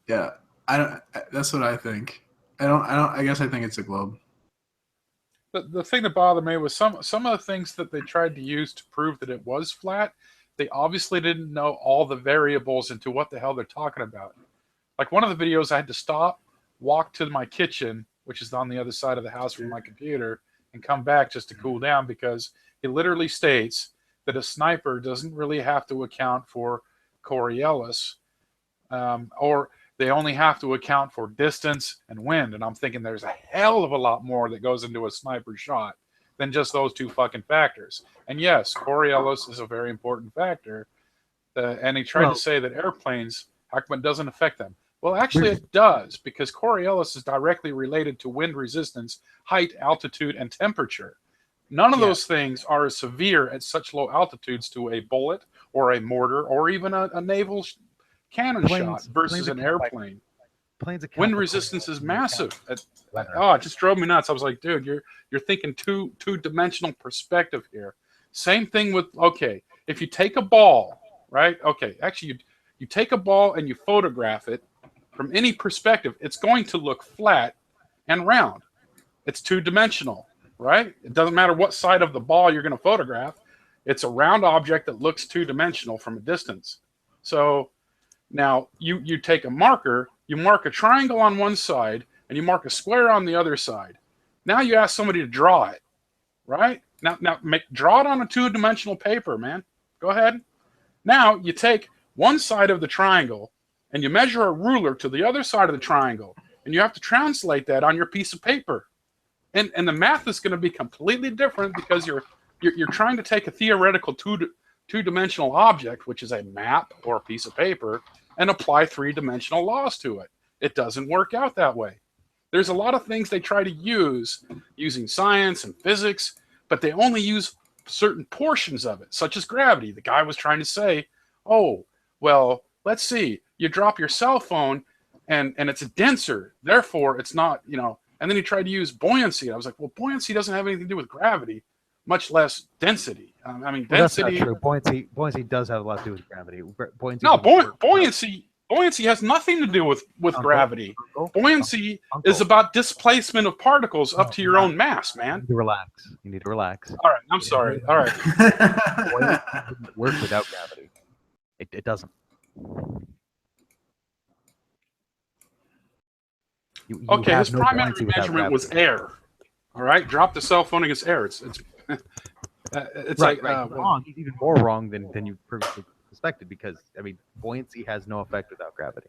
Yeah, I don't. That's what I think. I don't. I guess I think it's a globe. The thing that bothered me was some of the things that they tried to use to prove that it was flat. They obviously didn't know all the variables into what the hell they're talking about. Like one of the videos, I had to stop, walk to my kitchen, which is on the other side of the house from my computer, and come back just to cool down because it literally states that a sniper doesn't really have to account for Coriolis, or they only have to account for distance and wind. And I'm thinking there's a hell of a lot more that goes into a sniper shot than just those two fucking factors. And yes, Coriolis is a very important factor. And he tried to say that airplanes, how come it doesn't affect them? Well, actually it does, because Coriolis is directly related to wind resistance, height, altitude, and temperature. None of those things are as severe at such low altitudes to a bullet or a mortar or even a naval cannon shot versus an airplane. Wind resistance is massive. It just drove me nuts. I was like, dude, you're thinking two-dimensional perspective here. Same thing with, okay, if you take a ball, right? Okay, actually, you take a ball and you photograph it from any perspective, it's going to look flat and round. It's two-dimensional, right? It doesn't matter what side of the ball you're going to photograph. It's a round object that looks two-dimensional from a distance. So now you take a marker, you mark a triangle on one side, and you mark a square on the other side. Now you ask somebody to draw it, right? Now draw it on a two-dimensional paper, man. Go ahead. Now you take one side of the triangle and you measure a ruler to the other side of the triangle, and you have to translate that on your piece of paper. And the math is going to be completely different because you're trying to take a theoretical two-dimensional object, which is a map or a piece of paper, and apply three-dimensional laws to it. It doesn't work out that way. There's a lot of things they try to use using science and physics, but they only use certain portions of it, such as gravity. The guy was trying to say, oh, well, let's see, you drop your cell phone and it's denser, therefore it's not, and then he tried to use buoyancy. I was like, well, buoyancy doesn't have anything to do with gravity, much less density. Density. That's not true. Buoyancy does have a lot to do with gravity. Buoyancy has nothing to do with gravity. Buoyancy is about displacement of particles up to your own mass, man. You need to relax. All right, I'm sorry. All right. Buoyancy doesn't work without gravity. It doesn't. Okay, his primary measurement was air. All right, drop the cell phone against air. It's right. Wrong. He's even more wrong than you previously suspected, because buoyancy has no effect without gravity.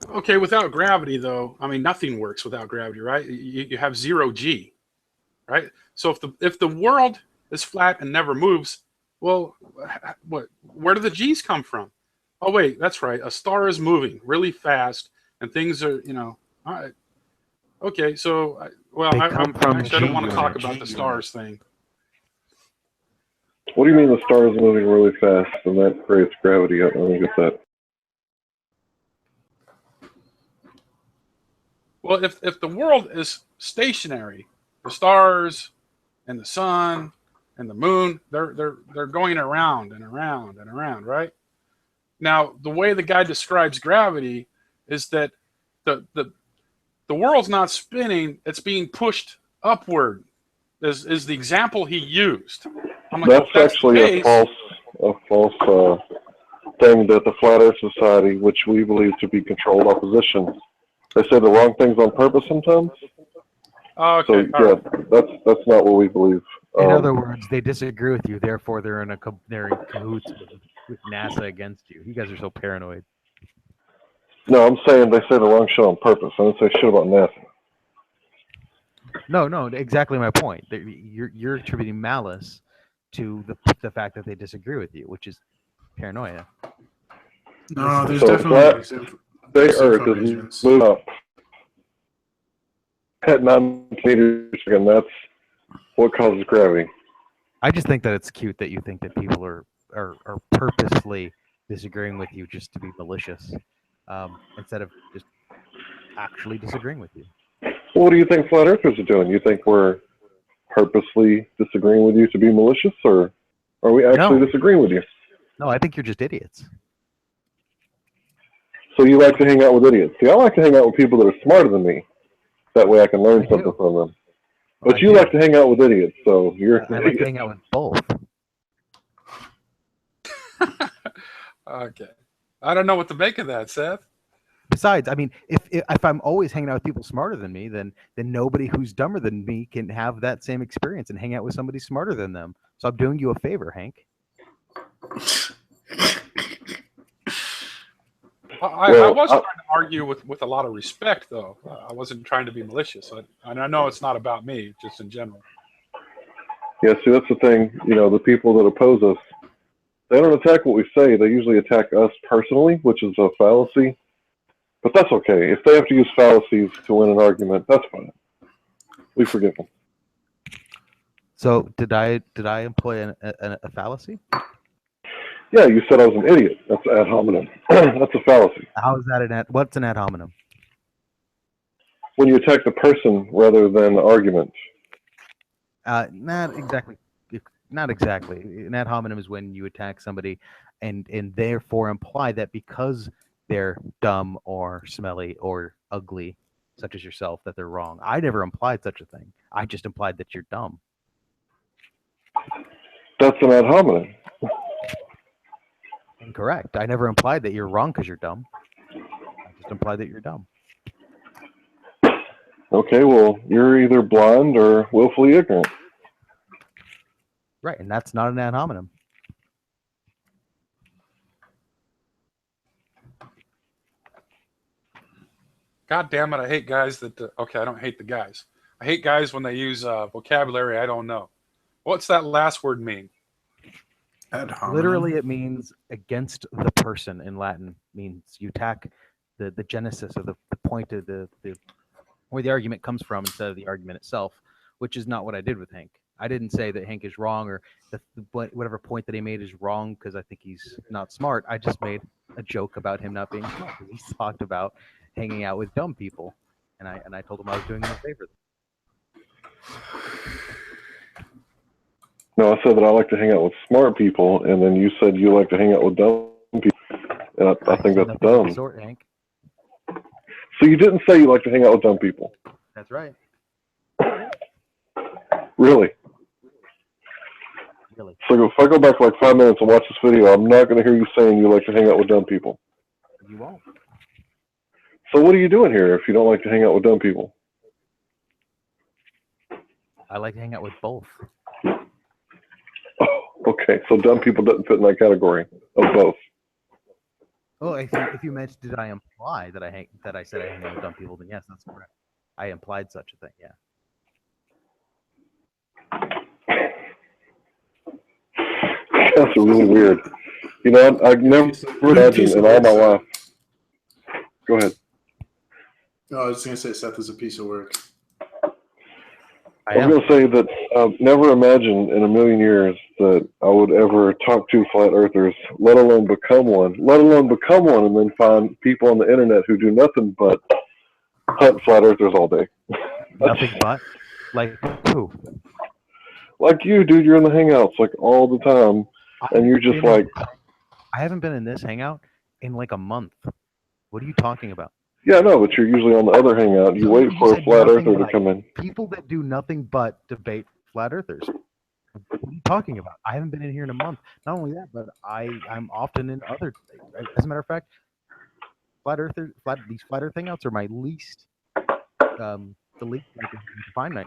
Okay, without gravity, though, nothing works without gravity, right? You have zero G, right? So if the world is flat and never moves, Well, what? Where do the G's come from? Oh wait, that's right. A star is moving really fast, and things are, All right. Okay, so, They come from actually, I don't want to G talk units. about the stars thing. What do you mean the star is moving really fast and that creates gravity? I don't get that. Well, if the world is stationary, the stars and the sun and the moon, they're going around and around and around, right? Now, the way the guy describes gravity is that the world's not spinning; it's being pushed upward. Is the example he used? I'm like, That's if that's actually the case, a false thing that the Flat Earth Society, which we believe to be controlled opposition, they say the wrong things on purpose sometimes. okay, So all yeah, right. that's not what we believe. In other words, they disagree with you. Therefore, they're in cahoots with NASA against you. You guys are so paranoid. No, I'm saying they say the wrong shit on purpose. I don't say shit about NASA. No, exactly my point. You're attributing malice to the fact that they disagree with you, which is paranoia. No, there's So definitely Flat Earth info is agents. moved up at 9 meters per second. That's what causes gravity. I just think that it's cute that you think that people are purposely disagreeing with you just to be malicious, instead of just actually disagreeing with you. Well, what do you think Flat Earthers are doing? You think we're purposely disagreeing with you to be malicious, or are we actually No. disagreeing with you? No, I think you're just idiots. So you like to hang out with idiots. See, I like to hang out with people that are smarter than me. That way I can learn something from them. But you like to hang out with idiots, so you're an I like idiot. to hang out with both. Okay. I don't know what to make of that, Seth. Besides, I mean, if I'm always hanging out with people smarter than me, then nobody who's dumber than me can have that same experience and hang out with somebody smarter than them. So I'm doing you a favor, Hank. I wasn't trying to argue with a lot of respect, though. I wasn't trying to be malicious. And I know it's not about me, just in general. Yeah, see, that's the thing. You know, the people that oppose us, they don't attack what we say. They usually attack us personally, which is a fallacy. But that's okay. If they have to use fallacies to win an argument, that's fine. We forgive them. So did I employ a fallacy? Yeah, you said I was an idiot. That's ad hominem. That's a fallacy. How is that what's an ad hominem? When you attack the person rather than the argument. Not exactly. Not exactly. An ad hominem is when you attack somebody and therefore imply that because they're dumb or smelly or ugly, such as yourself, that they're wrong. I never implied such a thing. I just implied that you're dumb. That's an ad hominem. Incorrect. I never implied that you're wrong because you're dumb. I just implied that you're dumb. Okay, well, you're either blind or willfully ignorant. Right, and that's not an ad hominem. God damn it, I hate guys that... okay, I don't hate the guys. I hate guys when they use vocabulary I don't know. What's that last word mean? Ad hominem. Literally, it means against the person in Latin. Means you attack the genesis of the point of the where the argument comes from instead of the argument itself, which is not what I did with Hank. I didn't say that Hank is wrong or whatever point that he made is wrong because I think he's not smart. I just made a joke about him not being smart. He talked about hanging out with dumb people, and I told him I was doing him a favor. No, I said that I like to hang out with smart people, and then you said you like to hang out with dumb people. And I think that's dumb. Sort, Hank. So you didn't say you like to hang out with dumb people. That's right. Really? Really. So if I go back like 5 minutes and watch this video, I'm not going to hear you saying you like to hang out with dumb people. You won't. So what are you doing here if you don't like to hang out with dumb people? I like to hang out with both. Oh, okay. So dumb people doesn't fit in that category of both. Oh, if you meant did I imply that I said I hang out with dumb people, then yes, that's correct. I implied such a thing, yeah. That's really weird. You know, I never imagined in all my life. Go ahead. No, I was going to say Seth is a piece of work. I was going to say that I've never imagined in a million years that I would ever talk to flat earthers, let alone become one, and then find people on the internet who do nothing but hunt flat earthers all day. Nothing but? Like who? Like you, dude, you're in the Hangouts like all the time, and you're just like... I haven't been in this Hangout in like a month. What are you talking about? Yeah, no, but you're usually on the other Hangout. You wait for a flat earther to come in. People that do nothing but debate flat earthers. What are you talking about? I haven't been in here in a month. Not only that, but I'm often in other. As a matter of fact, these flat earth Hangouts are my least. The least to find me.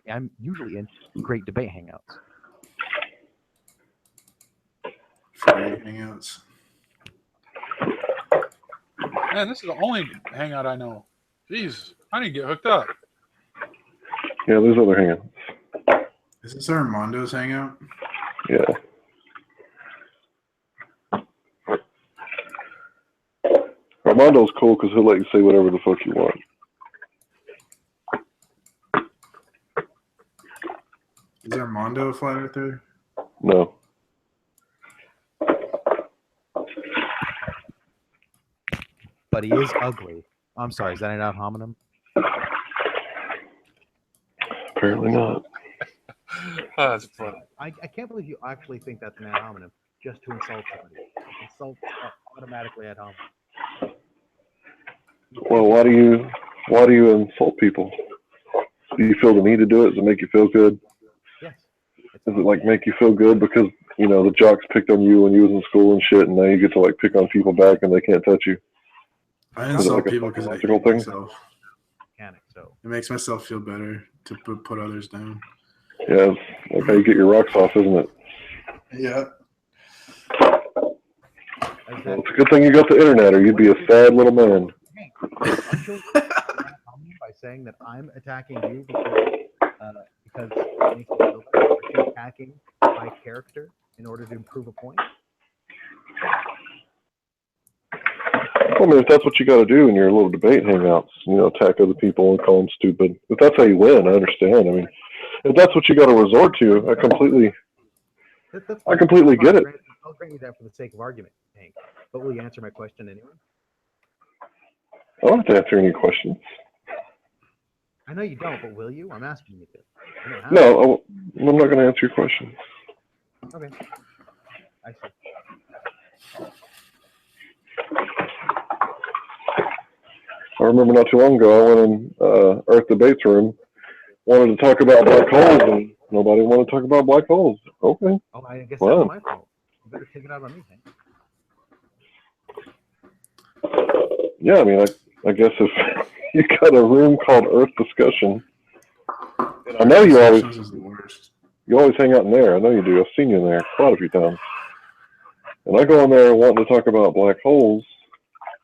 I'm usually in great debate Hangouts. Hangouts. Man, this is the only Hangout I know. Jeez, I need to get hooked up. Yeah, there's other Hangouts. Is this Armando's Hangout? Yeah. Armando's cool because he'll let you say whatever the fuck you want. Is Armando a flat earther? No. But he is ugly. I'm sorry, is that an ad hominem? Apparently not. Oh, that's funny. I can't believe you actually think that's an ad hominem just to insult somebody. Insult automatically ad hominem. Well, why do you insult people? Do you feel the need to do it? Does it make you feel good? Yes. Does it like make you feel good because, you know, the jocks picked on you when you was in school and shit, and now you get to like pick on people back and they can't touch you? I insult people because I hate myself. So it makes myself feel better to put others down. Yeah, it's like how you get your rocks off, isn't it? Yeah. Well, it's a good thing you got the internet, or you'd be a sad little man. By saying that I'm attacking you because it makes me feel better, or you're attacking my character in order to prove a point. I mean, if that's what you got to do in your little debate hangouts, you know, attack other people and call them stupid. If that's how you win, I understand. I mean, if that's what you got to resort to, I completely get it. I'll grant you that for the sake of argument, Hank. But will you answer my question anyway? I don't have to answer any questions. I know you don't, but will you? I'm asking you to. No, I'm not going to answer your questions. Okay. I see. I remember not too long ago, I went in Earth Debates room, wanted to talk about black holes, and nobody wanted to talk about black holes. Okay. Oh, I guess wow. That's my fault. You better take it out on me, Hank. Yeah, I mean, I guess if you got a room called Earth Discussion, and I know you always hang out in there. I know you do. I've seen you in there quite a few times. And I go in there wanting to talk about black holes,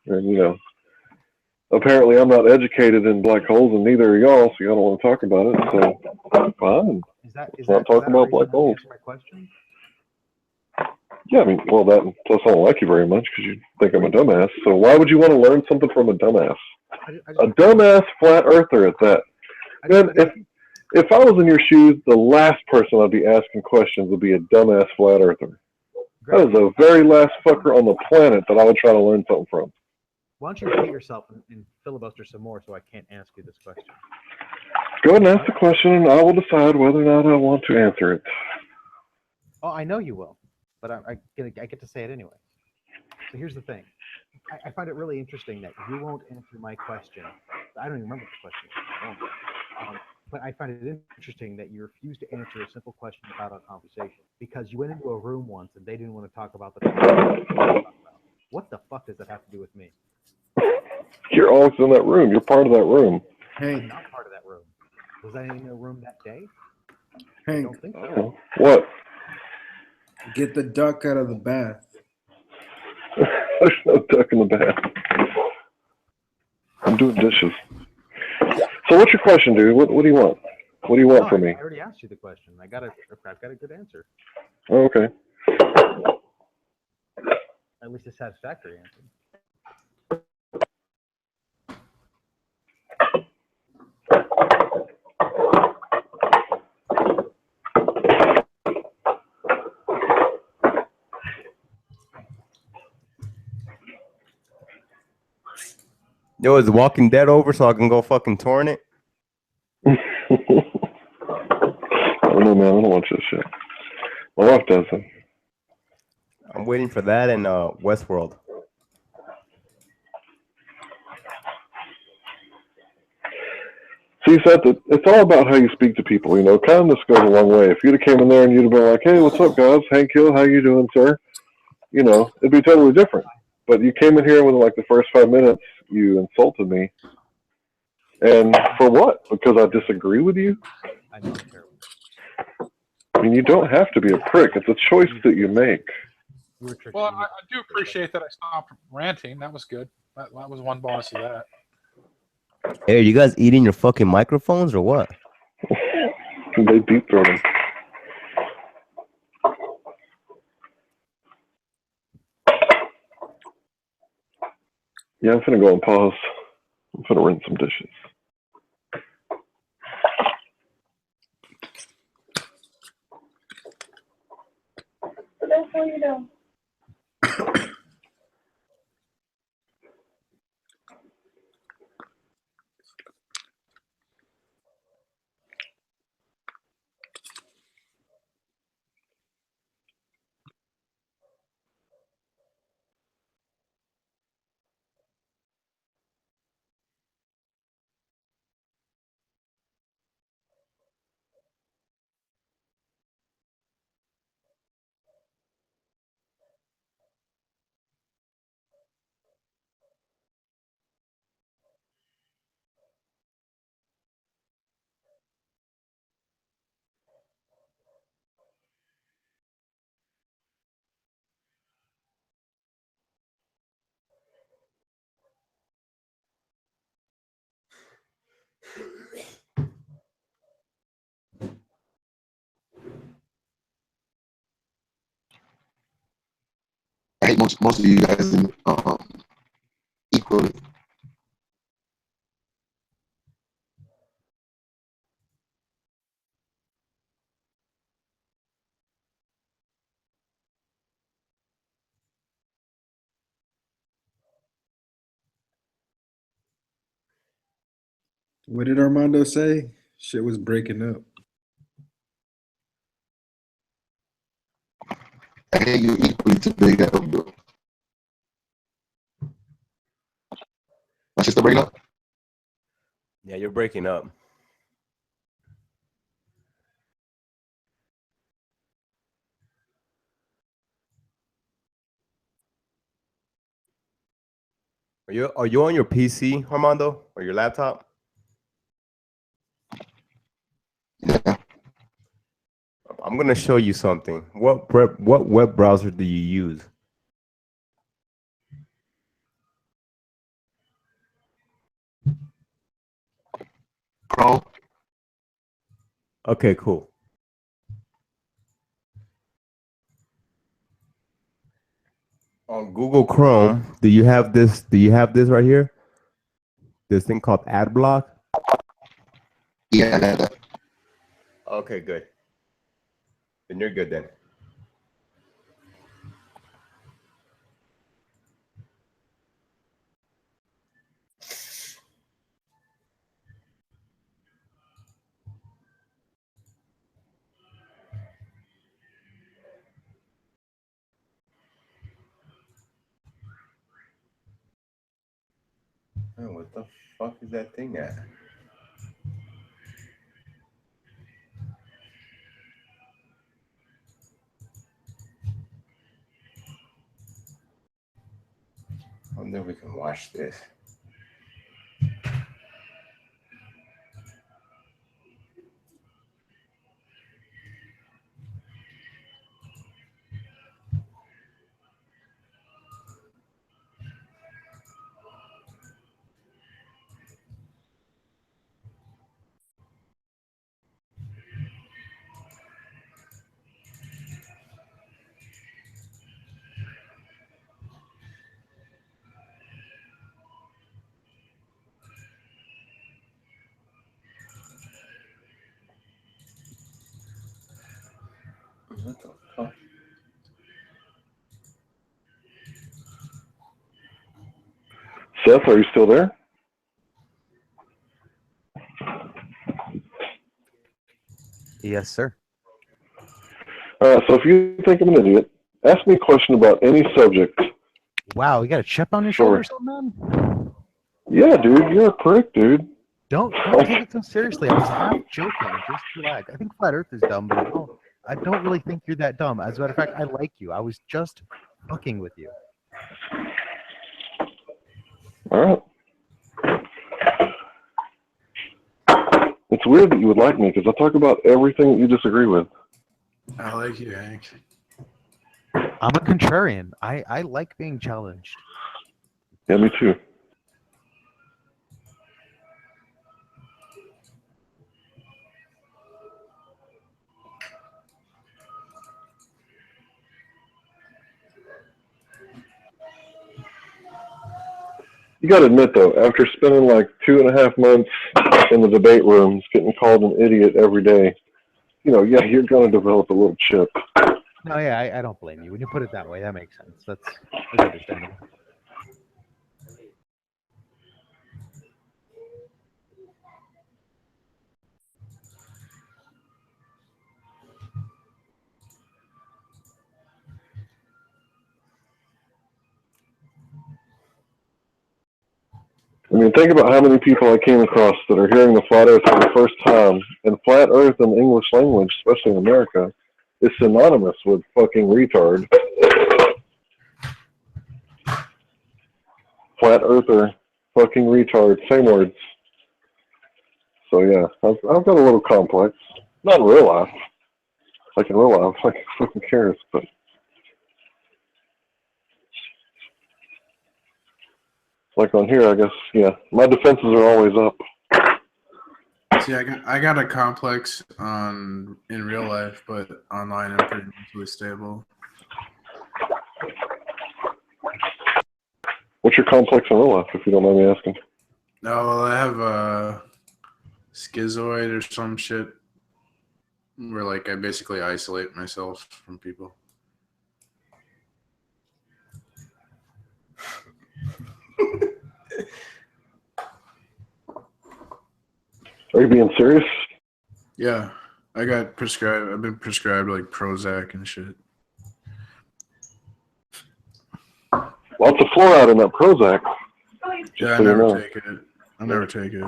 and, you know, apparently I'm not educated in black holes, and neither are y'all, so y'all don't want to talk about it, so fine. Is not talking about black holes. My question? Yeah, I mean, well, that, plus I don't like you very much because you think I'm a dumbass, so why would you want to learn something from a dumbass? A dumbass flat earther at that. Man, if I was in your shoes, the last person I'd be asking questions would be a dumbass flat earther. That is the very last fucker on the planet that I would try to learn something from. Why don't you repeat yourself and filibuster some more so I can't ask you this question? Go ahead and ask the question, and I will decide whether or not I want to answer it. Oh, I know you will, but I get to say it anyway. So here's the thing. I find it really interesting that you won't answer my question. I don't even remember the question. But I find it interesting that you refuse to answer a simple question about a conversation because you went into a room once and they didn't want to talk about the topic. What the fuck does that have to do with me? You're always in that room. You're part of that room. Hey. I'm not part of that room. Was I in the room that day? Hey. I don't think so. Oh, what? Get the duck out of the bath. There's no duck in the bath. I'm doing dishes. So what's your question, dude? What do you want? What do you want from me? I already asked you the question. I've got a good answer. Oh, okay. At least a satisfactory answer. Yo, is The Walking Dead over so I can go fucking torrent it? I don't know, man. I don't watch this shit. My wife does it. I'm waiting for that and Westworld. See, Seth, it's all about how you speak to people. You know, kindness goes a long way. If you'd have came in there and you'd have been like, "Hey, what's up, guys? Hank Hill, how you doing, sir?" You know, it'd be totally different. But you came in here with like the first 5 minutes, you insulted me, and for what? Because I disagree with you? I know I'm terrible. I mean, you don't have to be a prick. It's a choice that you make. You were tricky. Well, I do appreciate that I stopped ranting. That was good. That was one bonus of that. Hey, are you guys eating your fucking microphones or what? They deep throat them. Yeah, I'm finna go and pause. I'm finna rinse some dishes. What the hell are you doing? I hate most of you guys equally. What did Armando say? Shit was breaking up. I hate you equally to big up. My sister breaking up? Yeah, you're breaking up. Are you on your PC, Armando, or your laptop? Yeah. I'm gonna show you something. What web browser do you use? Chrome. Okay, cool. On Google Chrome, do you have this? Do you have this right here? This thing called AdBlock. Yeah, I got that. Okay, good. Then you're good then. Oh, what the fuck is that thing at? I wonder if we can watch this. Seth, are you still there? Yes, sir. All right, so if you think I'm an idiot, ask me a question about any subject. Wow, you got a chip on your Sure. shoulder, or something, man? Yeah, dude, you're a prick, dude. Don't take it so seriously. I was half joking. Just relax. I think flat Earth is dumb, but I don't really think you're that dumb. As a matter of fact, I like you. I was just fucking with you. All right. It's weird that you would like me because I talk about everything that you disagree with. I like you, Hank. I'm a contrarian. I like being challenged. Yeah, me too. You got to admit, though, after spending like 2.5 months in the debate rooms, getting called an idiot every day, yeah, you're going to develop a little chip. No, yeah, I don't blame you. When you put it that way, that makes sense. That's understandable. I mean, think about how many people I came across that are hearing the flat earth for the first time. And flat earth in the English language, especially in America, is synonymous with fucking retard. Flat earther, fucking retard, same words. So yeah, I've got a little complex. Not in real life. Like in real life, like who fucking cares? But like on here, I guess, yeah, my defenses are always up. See, I got a complex in real life, but online I'm pretty mentally stable. What's your complex in real life, if you don't mind me asking? No, well, I have a schizoid or some shit where like I basically isolate myself from people. Are you being serious? Yeah, I got prescribed. I've been prescribed like Prozac and shit. Lots of fluoride in that Prozac. Yeah, I so never you know. take it. I never take it.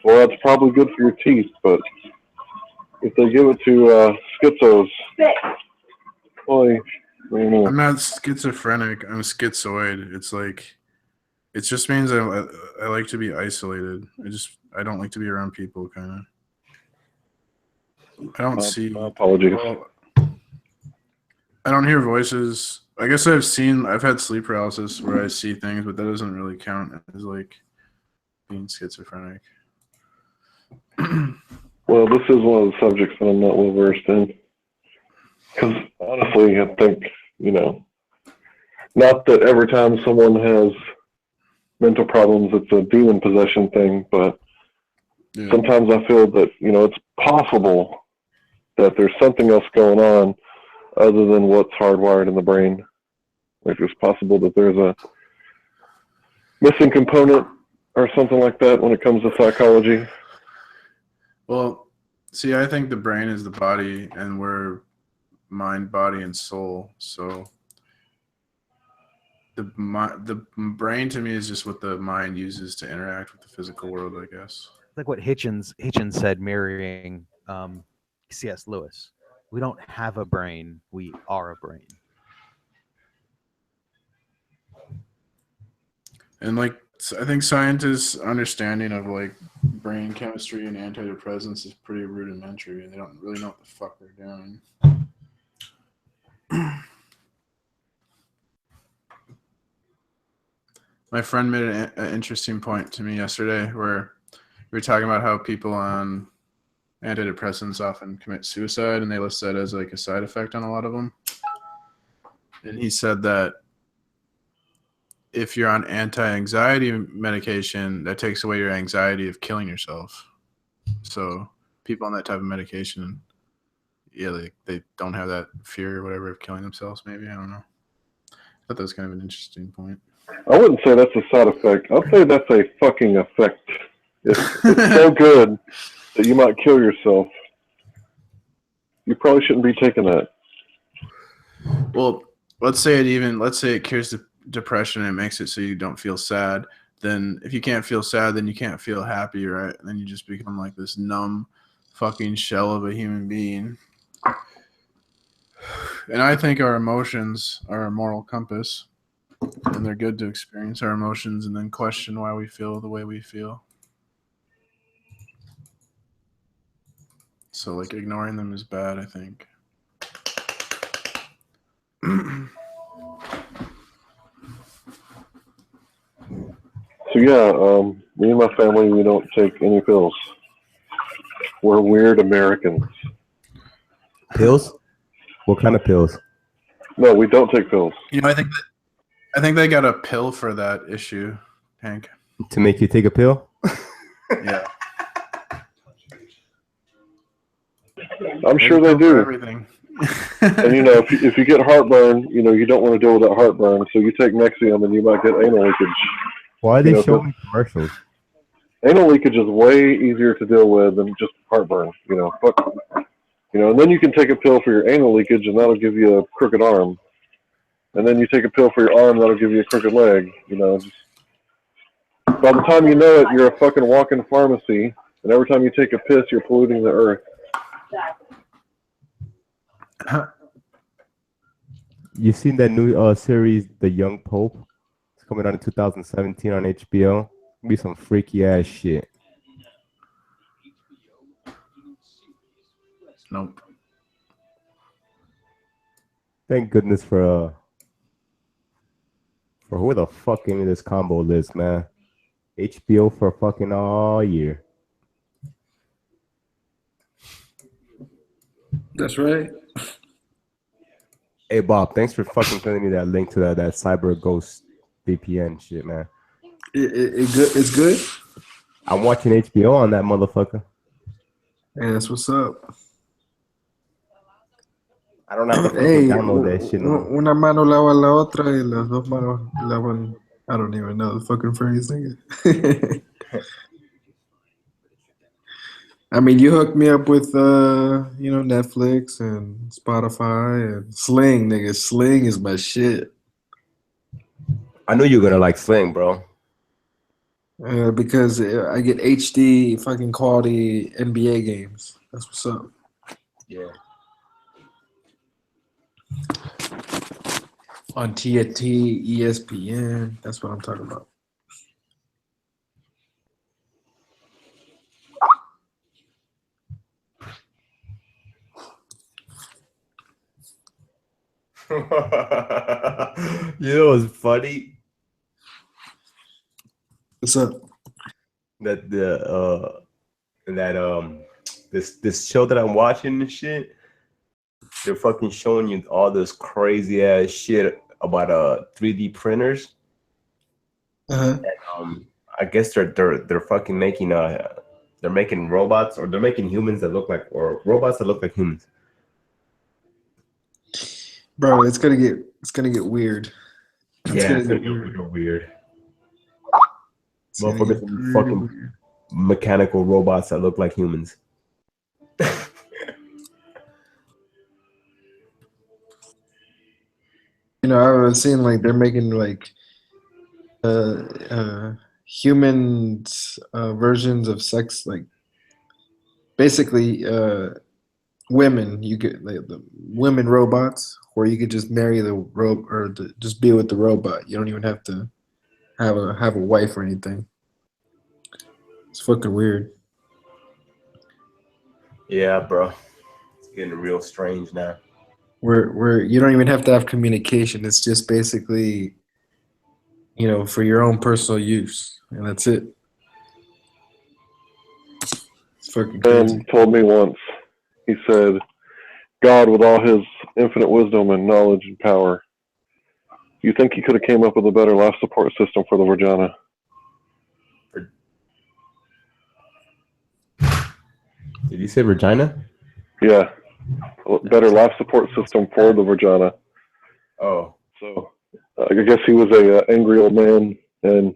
Well, that's probably good for your teeth, but if they give it to schizos, boy, I'm not schizophrenic. I'm schizoid. It's like, it just means I like to be isolated. I don't like to be around people, kind of. I don't see. Apologies. Well, I don't hear voices. I guess I've had sleep paralysis where I see things, but that doesn't really count as like being schizophrenic. Well, this is one of the subjects that I'm not well versed in. Because honestly, I think, not that every time someone has mental problems, it's a demon possession thing, but sometimes I feel that, it's possible that there's something else going on other than what's hardwired in the brain. Like it's possible that there's a missing component or something like that when it comes to psychology. Well, see, I think the brain is the body, and we're mind, body, and soul. So the brain to me is just what the mind uses to interact with the physical world, I guess. Like what Hitchens said, mirroring C.S. Lewis. We don't have a brain. We are a brain. And like, I think scientists' understanding of like brain chemistry and antidepressants is pretty rudimentary. They don't really know what the fuck they're doing. My friend made an interesting point to me yesterday where we were talking about how people on antidepressants often commit suicide, and they list that as like a side effect on a lot of them. And he said that if you're on anti-anxiety medication, that takes away your anxiety of killing yourself. So people on that type of medication, they don't have that fear or whatever of killing themselves. Maybe I don't know. I thought that was kind of an interesting point. I wouldn't say that's a side effect. I'd say that's a fucking effect. It's so good that you might kill yourself. You probably shouldn't be taking that. Well, let's say it cures depression and it makes it so you don't feel sad. Then if you can't feel sad, then you can't feel happy, right? And then you just become like this numb fucking shell of a human being. And I think our emotions are a moral compass, and they're good to experience our emotions and then question why we feel the way we feel. So like ignoring them is bad, I think. So yeah, me and my family, we don't take any pills. We're weird Americans. Pills? What kind of pills? No, we don't take pills. You know, I think they got a pill for that issue, Hank. To make you take a pill? Yeah. I'm sure they do. Everything. And you know, if you get heartburn, you know, you don't want to deal with that heartburn, so you take Nexium and you might get anal leakage. Why are they showing commercials? Anal leakage is way easier to deal with than just heartburn. You know, and then you can take a pill for your anal leakage, and that'll give you a crooked arm. And then you take a pill for your arm, that'll give you a crooked leg. You know, by the time you know it, you're a fucking walking pharmacy, and every time you take a piss, you're polluting the earth. You seen that new series, The Young Pope? It's coming out in 2017 on HBO. It'll be some freaky ass shit. Nope. Thank goodness for who the fuck gave me this combo list, man. HBO for fucking all year. That's right. Hey Bob, thanks for fucking sending me that link to that Cyber Ghost VPN shit, man. It's good. I'm watching HBO on that motherfucker. Hey, that's what's up. I don't have to fucking Hey, download that shit. No. una mano lava la otra y las dos manos lavan. I don't even know the fucking phrase, nigga. I mean, you hooked me up with, Netflix and Spotify and Sling, nigga. Sling is my shit. I knew you were gonna like Sling, bro. Because I get HD fucking quality NBA games. That's what's up. Yeah. On TNT, ESPN. That's what I'm talking about. You know what's funny? What's up? That this show that I'm watching and shit, they're fucking showing you all this crazy ass shit about 3D printers. Uh-huh. And, I guess they're fucking making they're making robots, or they're making humans that look like, or robots that look like humans. Bro, it's gonna get weird. It's gonna get real weird. Motherfuckers are fucking mechanical robots that look like humans. You know, I was seeing like they're making like human versions of sex, like basically women. You get like the women robots, where you could just marry the just be with the robot. You don't even have to have a wife or anything. It's fucking weird. Yeah, bro. It's getting real strange now. Where you don't even have to have communication. It's just basically, for your own personal use, and that's it. It's fucking crazy. Ben told me once, he said, God, with all his infinite wisdom and knowledge and power, you think he could have came up with a better life support system for the vagina? Did you say Regina? Yeah. better life support system for the Virginia. Oh. So I guess he was a angry old man, and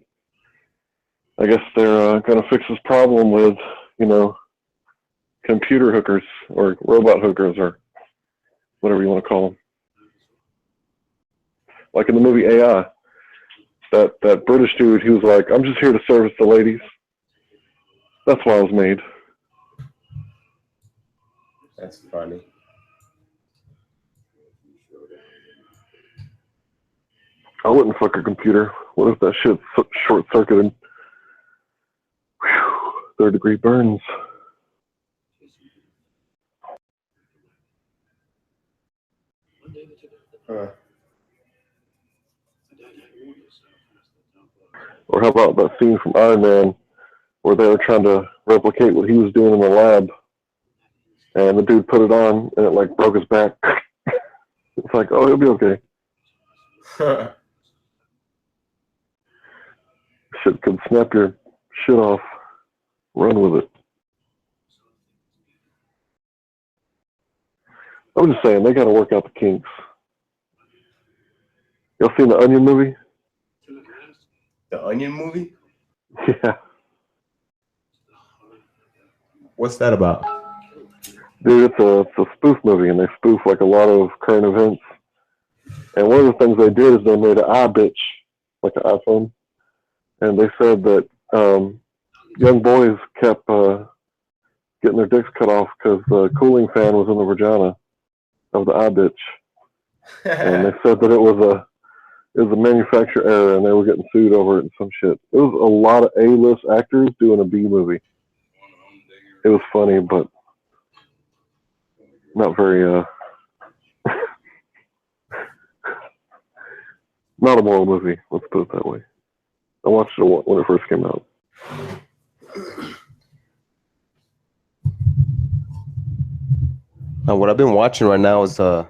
I guess they're going to fix his problem with, computer hookers or robot hookers or whatever you want to call them. Like in the movie AI, that British dude, he was like, I'm just here to service the ladies. That's why I was made. That's funny. I wouldn't fuck a computer. What if that shit's short-circuited? Whew, 3rd-degree burns. Or how about that scene from Iron Man where they were trying to replicate what he was doing in the lab, and the dude put it on and it like broke his back. It's like, oh, he'll be okay. Shit could snap your shit off. Run with it. I'm just saying, they got to work out the kinks. Y'all seen the Onion movie? The Onion movie? Yeah. What's that about? Dude, it's a spoof movie, and they spoof like a lot of current events. And one of the things they did is they made an iBitch, like an iPhone, and they said that young boys kept getting their dicks cut off because the cooling fan was in the vagina of the iBitch, and they said that it was a manufacturer error, and they were getting sued over it and some shit. It was a lot of A-list actors doing a B movie. It was funny, but not very not a moral movie. Let's put it that way. I watched it when it first came out. Now, what I've been watching right now is I'm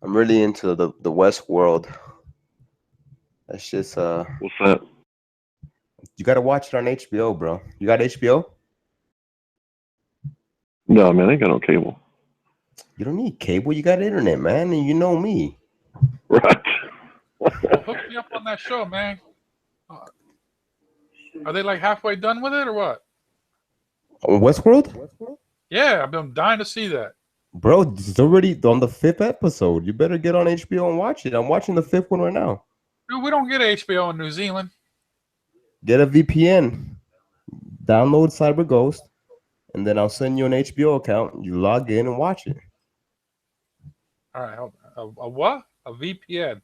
really into the Westworld. That's just What's that? You gotta watch it on HBO, bro. You got HBO? No, man, I ain't got no cable. You don't need cable. You got internet, man, and you know me. Right. Well, hook me up on that show, man. Are they like halfway done with it or what? On Westworld? Yeah, I've been dying to see that. Bro, it's already on the 5th episode. You better get on HBO and watch it. I'm watching the 5th one right now. Dude, we don't get HBO in New Zealand. Get a VPN. Download CyberGhost, and then I'll send you an HBO account. You log in and watch it. All right, hold on. A what? A VPN.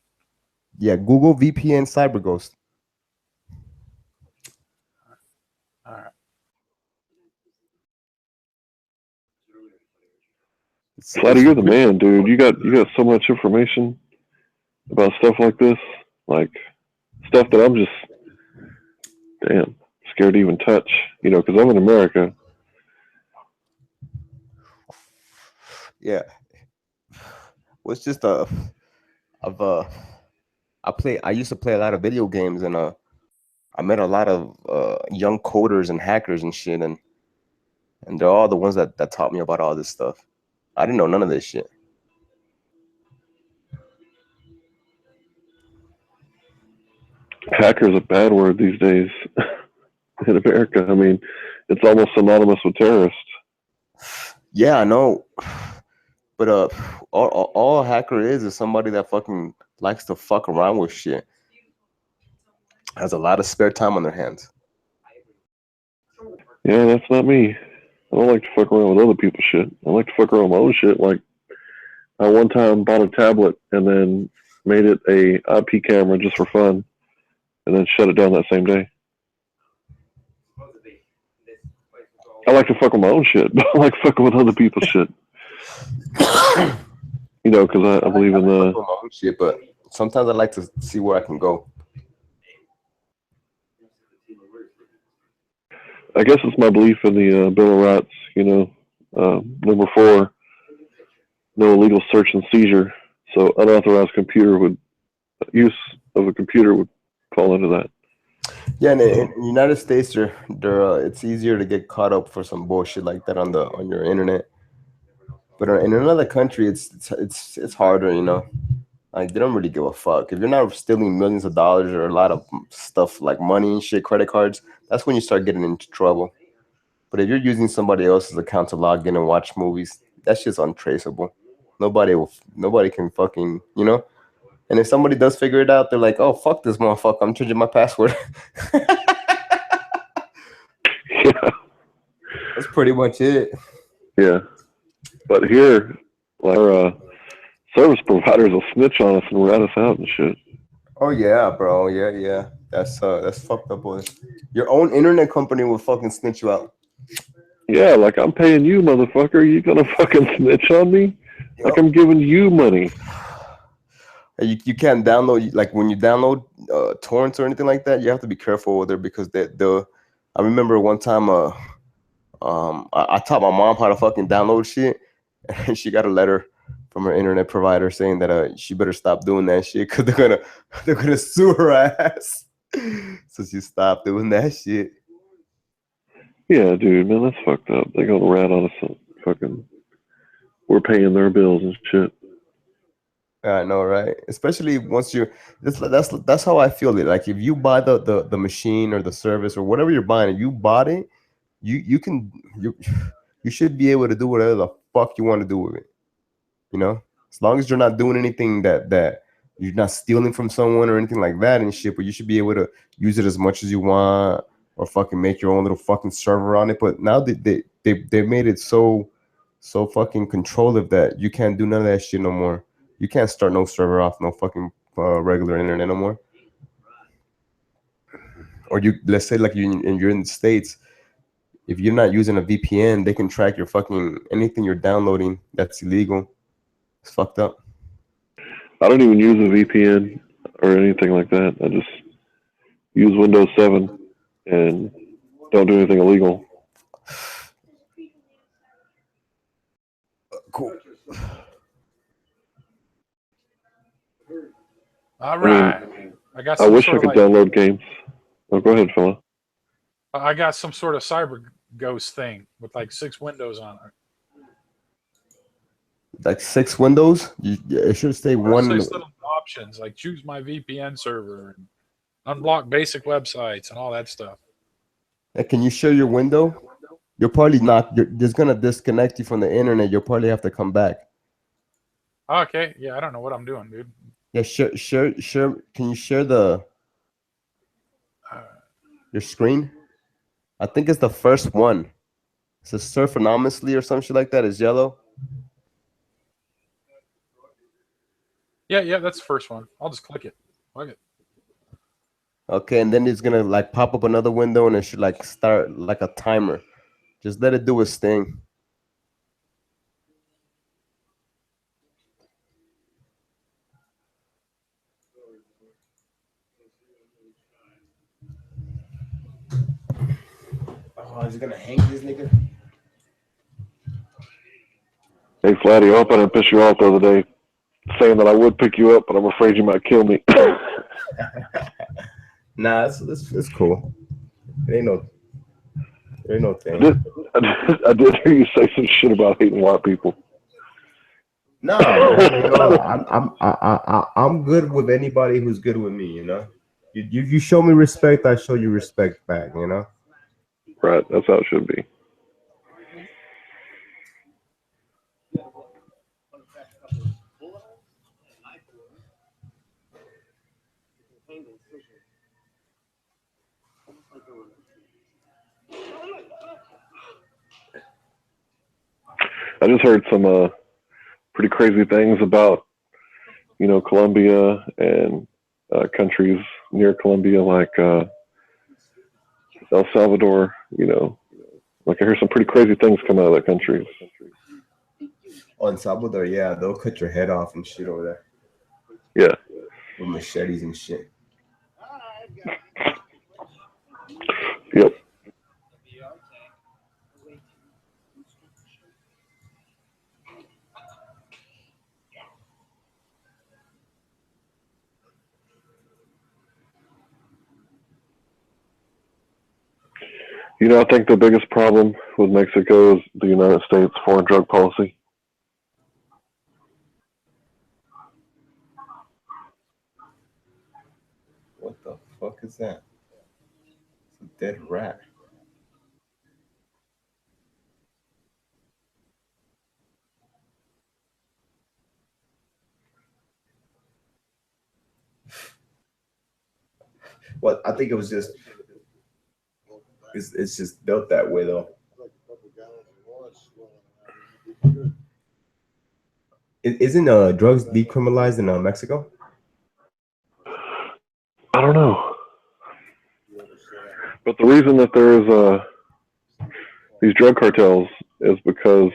Yeah, Google VPN CyberGhost. All right. Slatty, you're the man, dude. You got so much information about stuff like this, like stuff that I'm just scared to even touch. Because I'm in America. Yeah. Well, it's just I used to play a lot of video games, and I met a lot of young coders and hackers and shit, and they're all the ones that taught me about all this stuff. I didn't know none of this shit. Hacker's a bad word these days in America. I mean, it's almost synonymous with terrorist. Yeah, I know. But all a hacker is somebody that fucking likes to fuck around with shit. Has a lot of spare time on their hands. Yeah, that's not me. I don't like to fuck around with other people's shit. I like to fuck around with my own shit. Like, I one time bought a tablet and then made it a IP camera just for fun, and then shut it down that same day. I like to fuck with my own shit, but I like fucking with other people's shit. Because I believe in the my own shit, but sometimes I like to see where I can go. I guess it's my belief in the Bill of Rights, number 4, no illegal search and seizure. So unauthorized use of a computer would fall into that. Yeah, and in the United States, it's easier to get caught up for some bullshit like that on your internet. But in another country, it's harder, you know. Like they don't really give a fuck if you're not stealing millions of dollars or a lot of stuff like money and shit, credit cards. That's when you start getting into trouble. But if you're using somebody else's account to log in and watch movies, that shit's untraceable. Nobody can fucking, you know. And if somebody does figure it out, they're like, "Oh fuck this motherfucker! I'm changing my password." Yeah. That's pretty much it. Yeah. But here, our service providers will snitch on us and rat us out and shit. Oh yeah, bro. Yeah. That's fucked up, boys. Your own internet company will fucking snitch you out. Yeah, like I'm paying you, motherfucker. You gonna fucking snitch on me? Yep. Like I'm giving you money. You can't download, like when you download torrents or anything like that. You have to be careful with it because I remember one time I taught my mom how to fucking download shit, and she got a letter from her internet provider saying that she better stop doing that shit because they're gonna sue her ass. So she stopped doing that shit. Yeah, dude, man, that's fucked up. They're gonna rat on us. Fucking, we're paying their bills and shit. I know, right? Especially once you're that's how I feel it. Like if you buy the machine or the service or whatever you're buying, and you bought it, you should be able to do whatever the fuck you want to do with it. You know, as long as you're not doing anything that you're not stealing from someone or anything like that and shit, but you should be able to use it as much as you want or fucking make your own little fucking server on it. But now they made it so fucking controlling that you can't do none of that shit no more. You can't start no server off no fucking regular internet no more. Or let's say like you're in the States, if you're not using a VPN, they can track your fucking anything you're downloading that's illegal. It's fucked up. I don't even use a VPN or anything like that. I just use Windows 7 and don't do anything illegal. Cool. All right. I wish I could download games. Oh, go ahead, fella. I got some sort of cyber ghost thing with like 6 windows on it. Like 6 windows? It should stay one. 6 little options like choose my VPN server and unblock basic websites and all that stuff. Can you share your window? You're probably not. It's gonna disconnect you from the internet. You'll probably have to come back. Okay, yeah, I don't know what I'm doing, dude. Yeah, share. Can you share your screen? I think it's the first one. It says surf anonymously or some shit like that. It's yellow. Yeah, that's the first one. I'll just click it. Click it. Okay, and then it's gonna like pop up another window and it should like start like a timer. Just let it do its thing. Oh, is it gonna hang this nigga? Hey, Flatty, I hope I didn't piss you off the other day saying that I would pick you up, but I'm afraid you might kill me. Nah, it's cool. There ain't no thing. I did hear you say some shit about hating white people. No, I'm good with anybody who's good with me. You know, you show me respect, I show you respect back. You know. Right, that's how it should be. I just heard some pretty crazy things about, Colombia and countries near Colombia like El Salvador, like I hear some pretty crazy things come out of that country. Oh, in Salvador, yeah, they'll cut your head off and shit over there. Yeah. With machetes and shit. Yep. I think the biggest problem with Mexico is the United States foreign drug policy. is that? It's a dead rat. Well, I think it was just it's just built that way though. Isn't drugs decriminalized in Mexico? I don't know. But the reason that there is these drug cartels is because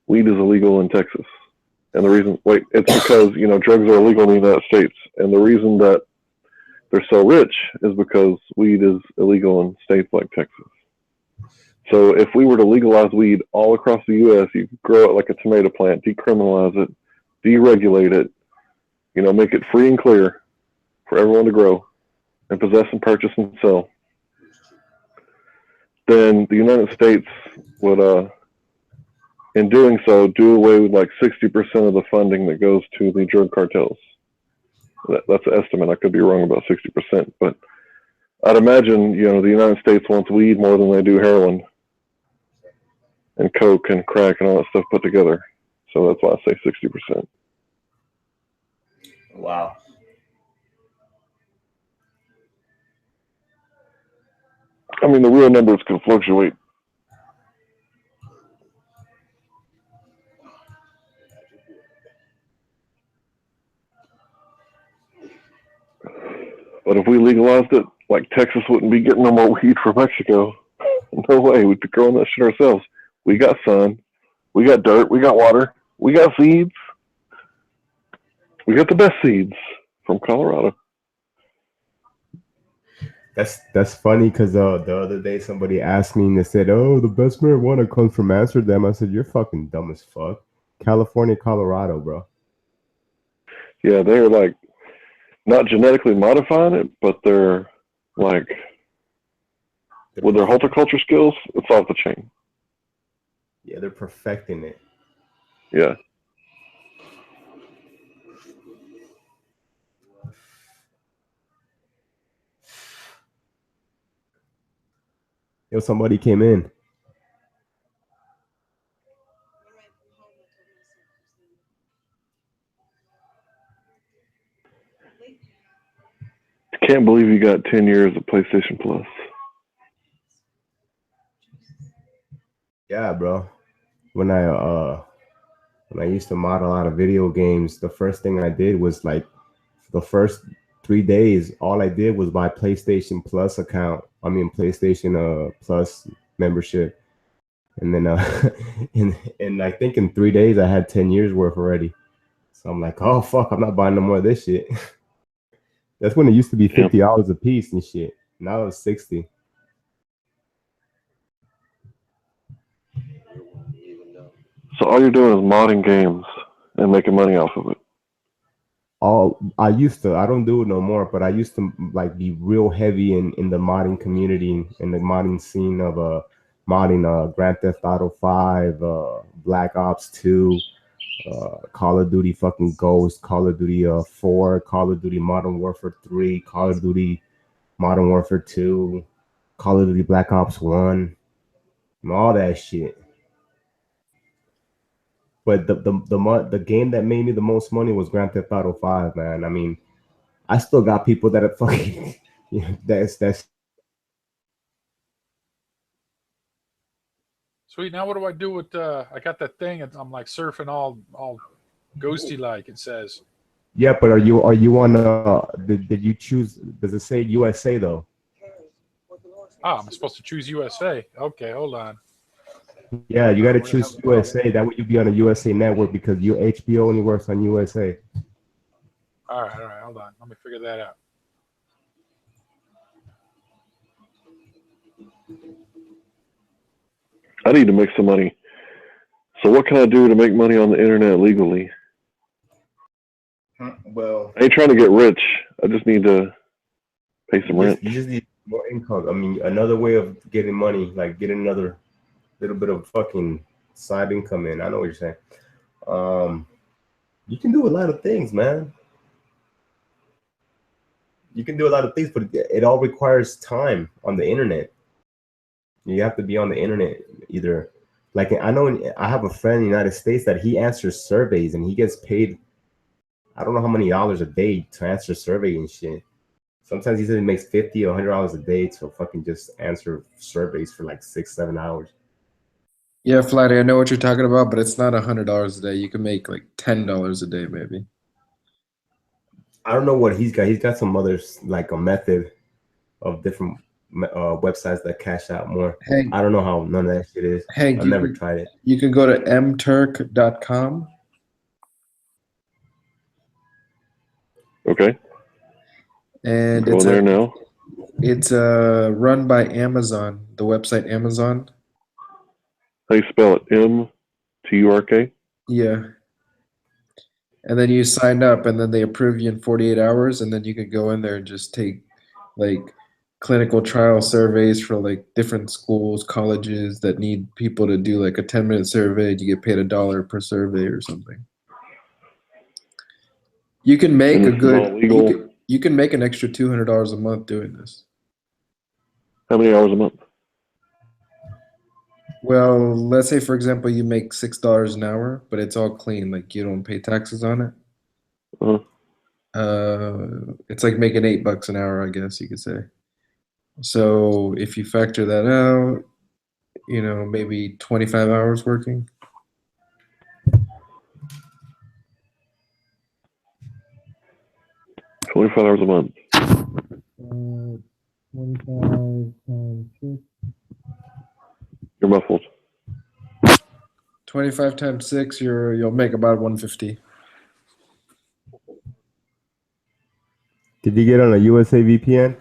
weed is illegal in Texas. And the reason, it's because, drugs are illegal in the United States. And the reason that they're so rich is because weed is illegal in states like Texas. So if we were to legalize weed all across the U.S., you could grow it like a tomato plant, decriminalize it, deregulate it, make it free and clear for everyone to grow and possess and purchase and sell. Then the United States would, in doing so, do away with like 60% of the funding that goes to the drug cartels. That's an estimate. I could be wrong about 60%, but I'd imagine, the United States wants weed more than they do heroin and coke and crack and all that stuff put together. So that's why I say 60%. Wow. I mean, the real numbers can fluctuate. But if we legalized it, like Texas wouldn't be getting no more weed from Mexico. No way. We'd be growing that shit ourselves. We got sun. We got dirt. We got water. We got seeds. We got the best seeds from Colorado. That's funny because the other day somebody asked me and they said, "Oh, the best marijuana comes from Amsterdam." I said, "You're fucking dumb as fuck. California, Colorado, bro." Yeah, they're like not genetically modifying it, but they're like with their horticulture skills, it's off the chain. Yeah, they're perfecting it. Yeah. Yo, somebody came in. I can't believe you got 10 years of PlayStation Plus. Yeah, bro. When I used to mod a lot of video games, the first thing I did was like the first 3 days, all I did was buy PlayStation Plus account. I mean PlayStation Plus membership. And then and I think in 3 days I had 10 years worth already. So I'm like, oh fuck, I'm not buying no more of this shit. That's when it used to be $50 a piece and shit. Now it's 60. So all you're doing is modding games and making money off of it. I used to. I don't do it no more, but I used to like be real heavy in the modding community, in the modding scene of modding Grand Theft Auto 5, Black Ops 2, Call of Duty fucking Ghost, Call of Duty 4, Call of Duty Modern Warfare 3, Call of Duty Modern Warfare 2, Call of Duty Black Ops 1, and all that shit. But the game that made me the most money was Grand Theft Auto 5, man. I mean, I still got people that are fucking that's Sweet. Now what do I do with I got that thing and I'm like surfing all ghosty like it says. Yeah, but are you on did you choose, does it say USA though? Ah, I'm supposed to choose USA. Okay, hold on. Yeah, you got to choose USA. That way you'll be on a USA network because your HBO only works on USA. All right, hold on. Let me figure that out. I need to make some money. So what can I do to make money on the internet legally? Well, I ain't trying to get rich. I just need to pay some rent. You just need more income. I mean, another way of getting money, like getting another little bit of fucking side income in. I know what you're saying. You can do a lot of things, man. You can do a lot of things, but it all requires time on the internet. You have to be on the internet either. Like I know I have a friend in the United States that he answers surveys and he gets paid, I don't know how many dollars a day to answer survey and shit. Sometimes he said he makes $50 or $100 a day to fucking just answer surveys for like 6-7 hours. Yeah, Flatty, I know what you're talking about, but it's not $100 a day. You can make like $10 a day, maybe. I don't know what he's got. He's got some others, like a method of different websites that cash out more. Hank, I don't know how none of that shit is. Hank, I've never tried it. You can go to mturk.com. Okay. And Go there now. It's run by Amazon, the website Amazon. How you spell it? MTURK? Yeah. And then you sign up, and then they approve you in 48 hours, and then you can go in there and just take like clinical trial surveys for like different schools, colleges that need people to do like a 10-minute survey. You get paid $1 per survey or something. You can make a good. You can make an extra $200 a month doing this. How many hours a month? Well, let's say for example you make $6 an hour, but it's all clean, like you don't pay taxes on it. It's like making $8 an hour, I guess you could say. So if you factor that out, you know, maybe 25 hours working. $25 a month. 25 times 6. You're muffled. 25 times 6, you'll make about 150. Did you get on a USA VPN?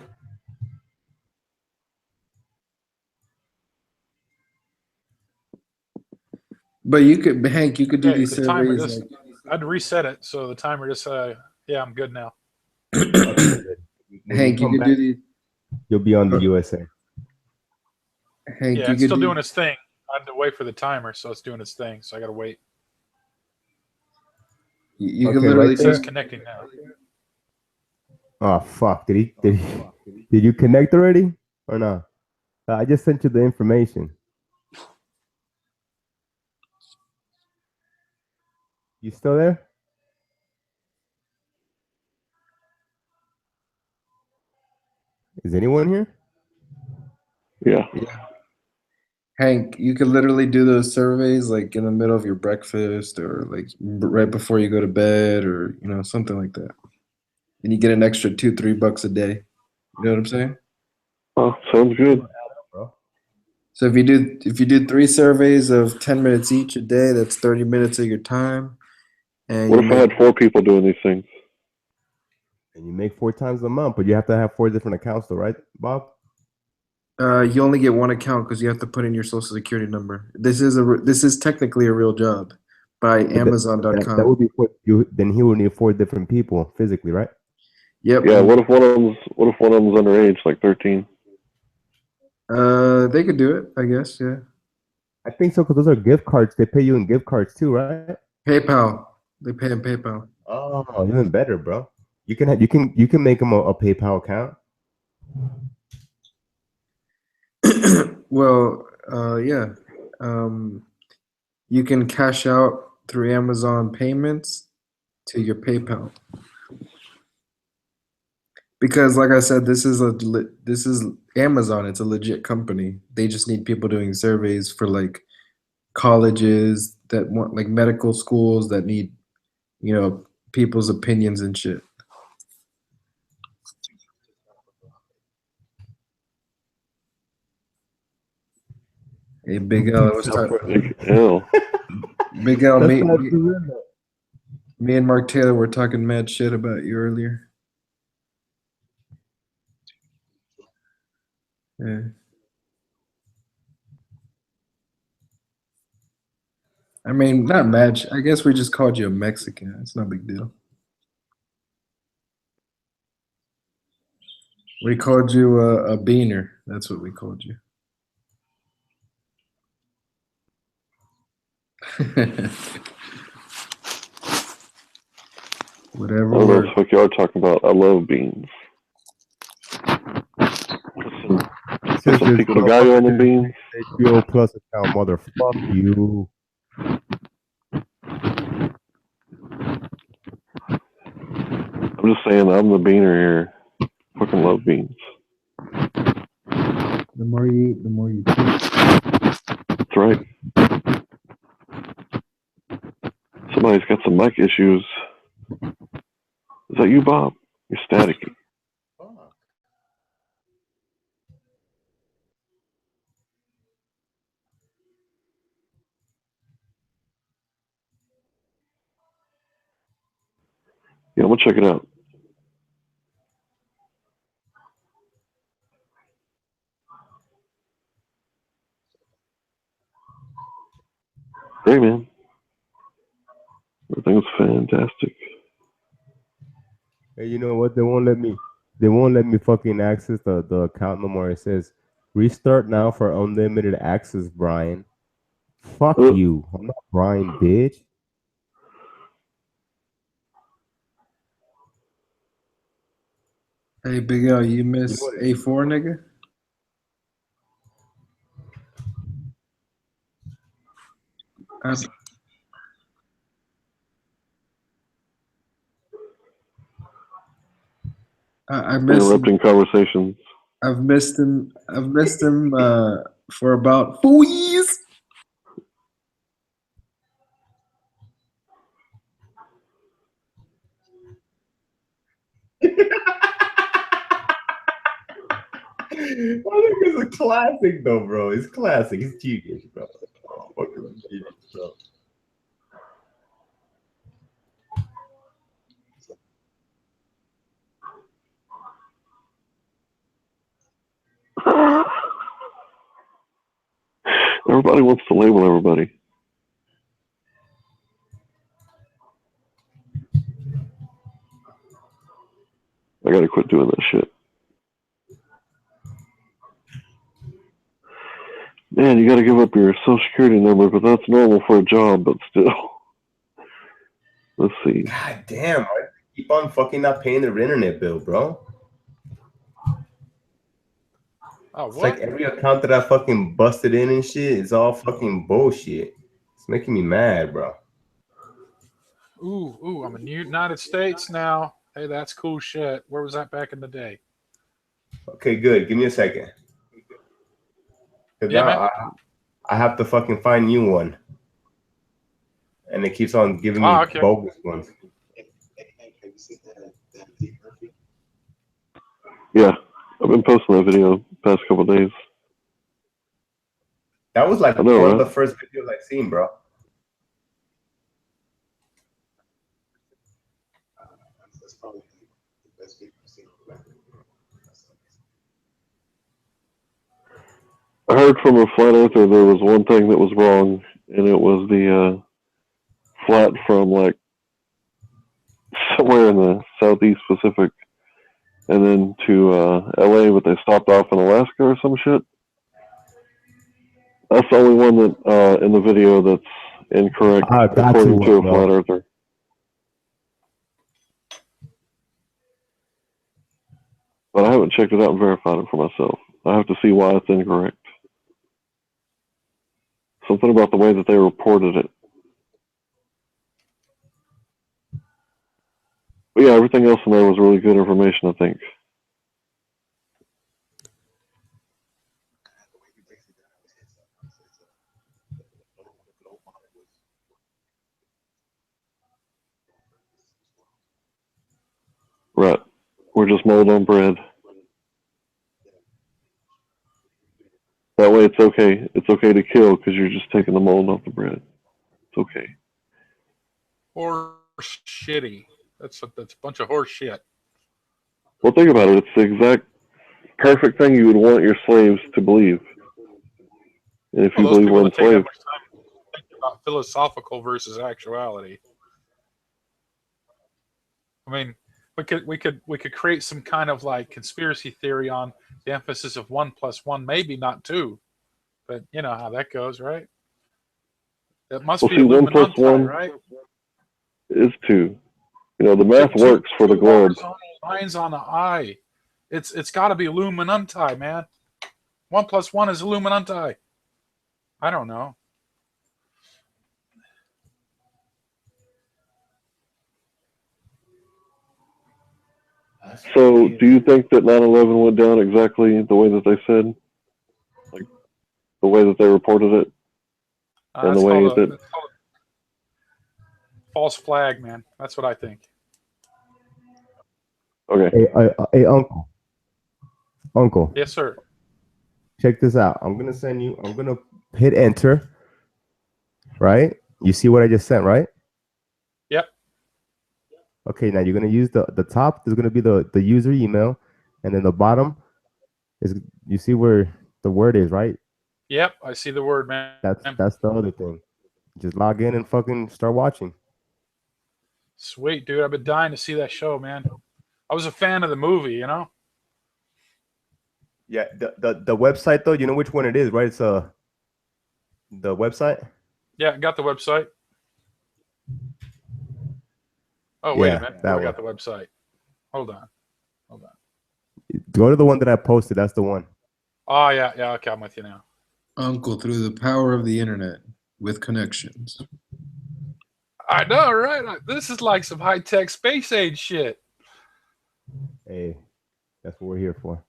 But you could, Hank, you could do Okay, these the timer surveys. just, I'd reset it so the timer just yeah, I'm good now. Hank, you could do these. You'll be on the USA. Hank, Yeah, you it's could still do, doing its thing. I had to wait for the timer, so it's doing its thing. So I got to wait. You can literally It says connecting now. Oh fuck! Did you connect already or not? I just sent you the information. You still there? Is anyone here? Yeah. Hank, you could literally do those surveys like in the middle of your breakfast or like right before you go to bed or you know something like that, and you get an extra $2-3 a day. You know what I'm saying? Oh, sounds good. So if you do 3 surveys of 10 minutes each a day, that's 30 minutes of your time. And What if I had 4 people doing these things? And you make 4 times a month, but you have to have 4 different accounts, though, right, Bob? You only get one account because you have to put in your social security number. This is technically a real job by Amazon.com. That would be for you. Then he would need 4 different people physically, right? Yep. Yeah. What if one of them's underage, like 13? They could do it, I guess. Yeah. I think so, because those are gift cards. They pay you in gift cards too, right? PayPal. They pay in PayPal. Oh, even better, bro. You can make them a PayPal account. Well, yeah. You can cash out through Amazon payments to your PayPal. Because, like I said, this is Amazon. It's a legit company. They just need people doing surveys for like colleges that want like medical schools that need, you know, people's opinions and shit. Hey, Big L, I was talking. Big L, me and Mark Taylor were talking mad shit about you earlier. Yeah. I mean, not mad. I guess we just called you a Mexican. It's no big deal. We called you a beaner. That's what we called you. Whatever. I don't know what the fuck y'all are talking about. I love beans. says Some this pico de gallo on the beans. HBO Plus account, motherfuck you. I'm just saying, I'm the beaner here. Fucking love beans. The more you eat, the more you cheat. That's right. Somebody's got some mic issues. Is that you, Bob? You're staticky. Yeah, I'm gonna check it out. Great, man. Everything's fantastic. Hey, you know what? They won't let me fucking access the account no more. It says restart now for unlimited access, Brian. Fuck you. I'm not Brian, bitch. Hey, Big L, you miss A4, nigga? I miss Interrupting conversations. I've missed him for about 4 years. It's a classic though, bro. It's classic. It's genius, bro. Oh, fucking genius, bro. Everybody wants to label everybody. I gotta quit doing that shit. Man, you gotta give up your social security number, but that's normal for a job, but still. Let's see. God damn, I keep on fucking not paying their internet bill, bro. Oh, It's what? like every account that I fucking busted in and shit is all fucking bullshit. It's making me mad, bro. Ooh, I'm in the United States now. Hey, that's cool shit. Where was that back in the day? Okay, good. Give me a second. Cause Yeah, now I have to fucking find you one. And it keeps on giving me bogus ones. Yeah, I've been posting that video the past couple of days. That was like I know, one of right? the first videos I've seen, bro. I heard from a flat earther there was one thing that was wrong, and it was the flat from like somewhere in the Southeast Pacific and then to LA, but they stopped off in Alaska or some shit. That's the only one that in the video that's incorrect according to a flat earther. But I haven't checked it out and verified it for myself. I have to see why it's incorrect. Something about the way that they reported it. But yeah, everything else in there was really good information, I think. Right. We're just mold on bread. That way it's okay. It's okay to kill because you're just taking the mold off the bread. It's okay. Horse shitty. That's a bunch of horse shit. Well, think about it. It's the exact perfect thing you would want your slaves to believe. And if you Those believe people we're that take that enslaved, much time to think about philosophical versus actuality. I mean, we could create some kind of like conspiracy theory on the emphasis of 1 + 1, maybe not 2, but you know how that goes, right? It must well, be see, 1 + Illuminati, 1 right? is 2. You know, the math works for the globe. Lines on an eye. It's got to be Illuminati, man. 1 + 1 is Illuminati. I don't know. So, do you think that 9/11 went down exactly the way that they said? Like, the way that they reported it? And the That's way called that... that's called a false flag, man. That's what I think. Okay. Hey, Uncle. Uncle. Yes, sir. Check this out. I'm gonna hit enter. Right? You see what I just sent, right? Yep. Okay, now you're gonna use the top. There's gonna be the user email, and then the bottom is, you see where the word is, right? Yep. I see the word, man. That's the other thing. Just log in and fucking start watching. Sweet, dude. I've been dying to see that show, man. I was a fan of the movie, you know? Yeah, the website though, you know which one it is, right? It's the website. Yeah, I got the website. Oh, wait Yeah, a minute. that I one. got the website. Hold on. Go to the one that I posted. That's the one. Oh, yeah. Yeah, okay. I'm with you now. Uncle, through the power of the internet with connections. I know, right? This is like some high-tech space age shit. Hey, that's what we're here for.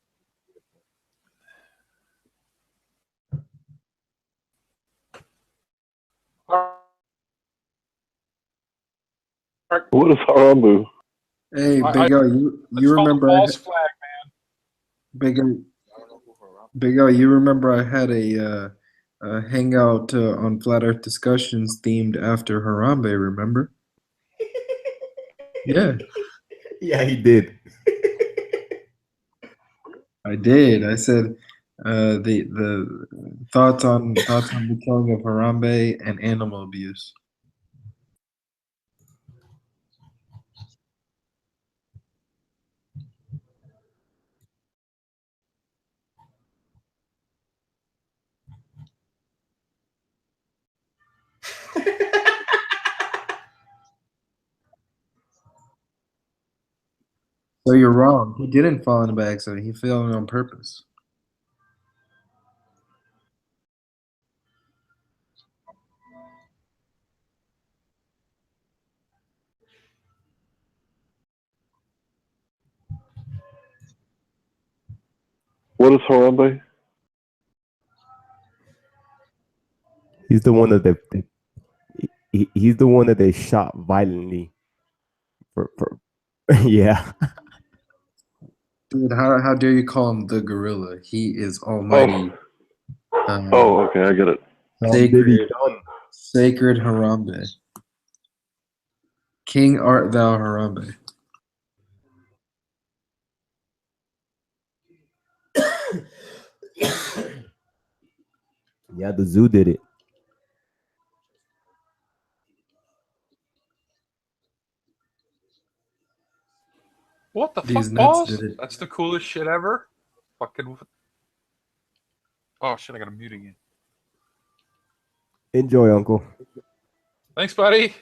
What is Harambu? Hey, Big O, you remember false flag, man. Big O, you remember I had a hangout on Flat Earth Discussions themed after Harambe, remember? Yeah. Yeah, he did. I did. I said the thoughts on the killing of Harambe and animal abuse. So you're wrong. He didn't fall in by accident. He fell in on purpose. What is Harambe? He's the one that he's the one that they shot violently. For yeah. Dude, how dare you call him the gorilla? He is almighty. Okay, I get it. Sacred Harambe. King art thou, Harambe. Yeah, the zoo did it. What the These fuck, nuts boss? did it. That's the coolest shit ever. Fucking. Oh, shit. I got to mute again. Enjoy, Uncle. Thanks, buddy.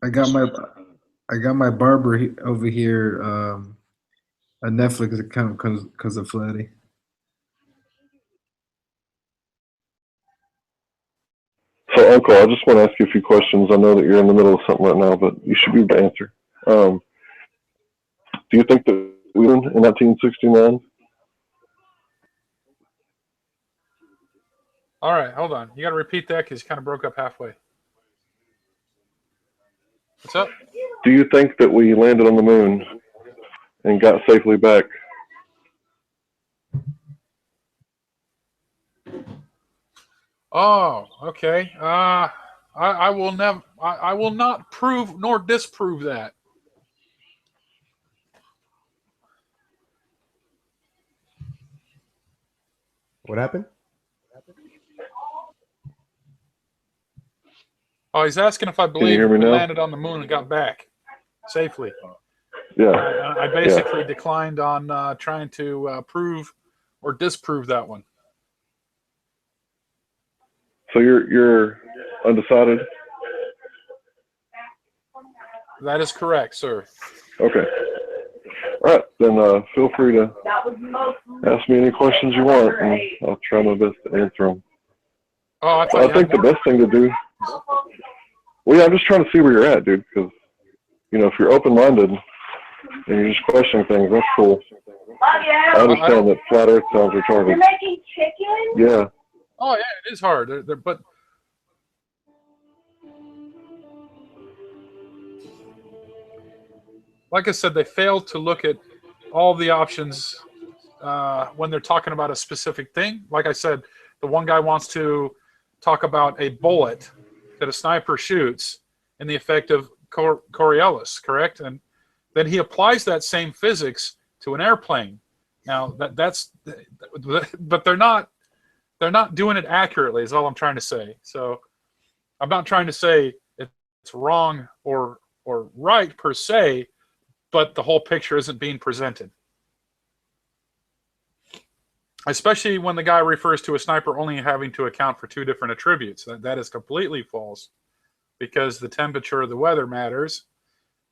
I got my barber over here, a Netflix account because of Flatty. So, Uncle, I just want to ask you a few questions. I know that you're in the middle of something right now, but you should be able to answer. Do you think that we won in 1969? All right, hold on. You got to repeat that because you kind of broke up halfway. What's up? Do you think that we landed on the moon and got safely back? Oh, okay. I will never. I will not prove nor disprove that. What happened? Oh, he's asking if I you believe hear me we now? landed on the moon and got back safely. Yeah. I basically declined on trying to prove or disprove that one. So you're undecided? That is correct, sir. Okay. All right, then feel free to ask me any questions you want, and I'll try my best to answer them. Oh, I think the best thing to do. Well, yeah, I'm just trying to see where you're at, dude. Because if you're open-minded and you're just questioning things, that's cool. I understand that flat Earth sounds retarded. You're making chicken? Yeah. Oh yeah, it is hard. But like I said, they failed to look at all the options when they're talking about a specific thing. Like I said, the one guy wants to talk about a bullet that a sniper shoots and the effect of Coriolis, correct? And then he applies that same physics to an airplane. Now but they're not doing it accurately, is all I'm trying to say. So I'm not trying to say it's wrong or right per se, but the whole picture isn't being presented. Especially when the guy refers to a sniper only having to account for 2 different attributes. That is completely false, because the temperature of the weather matters.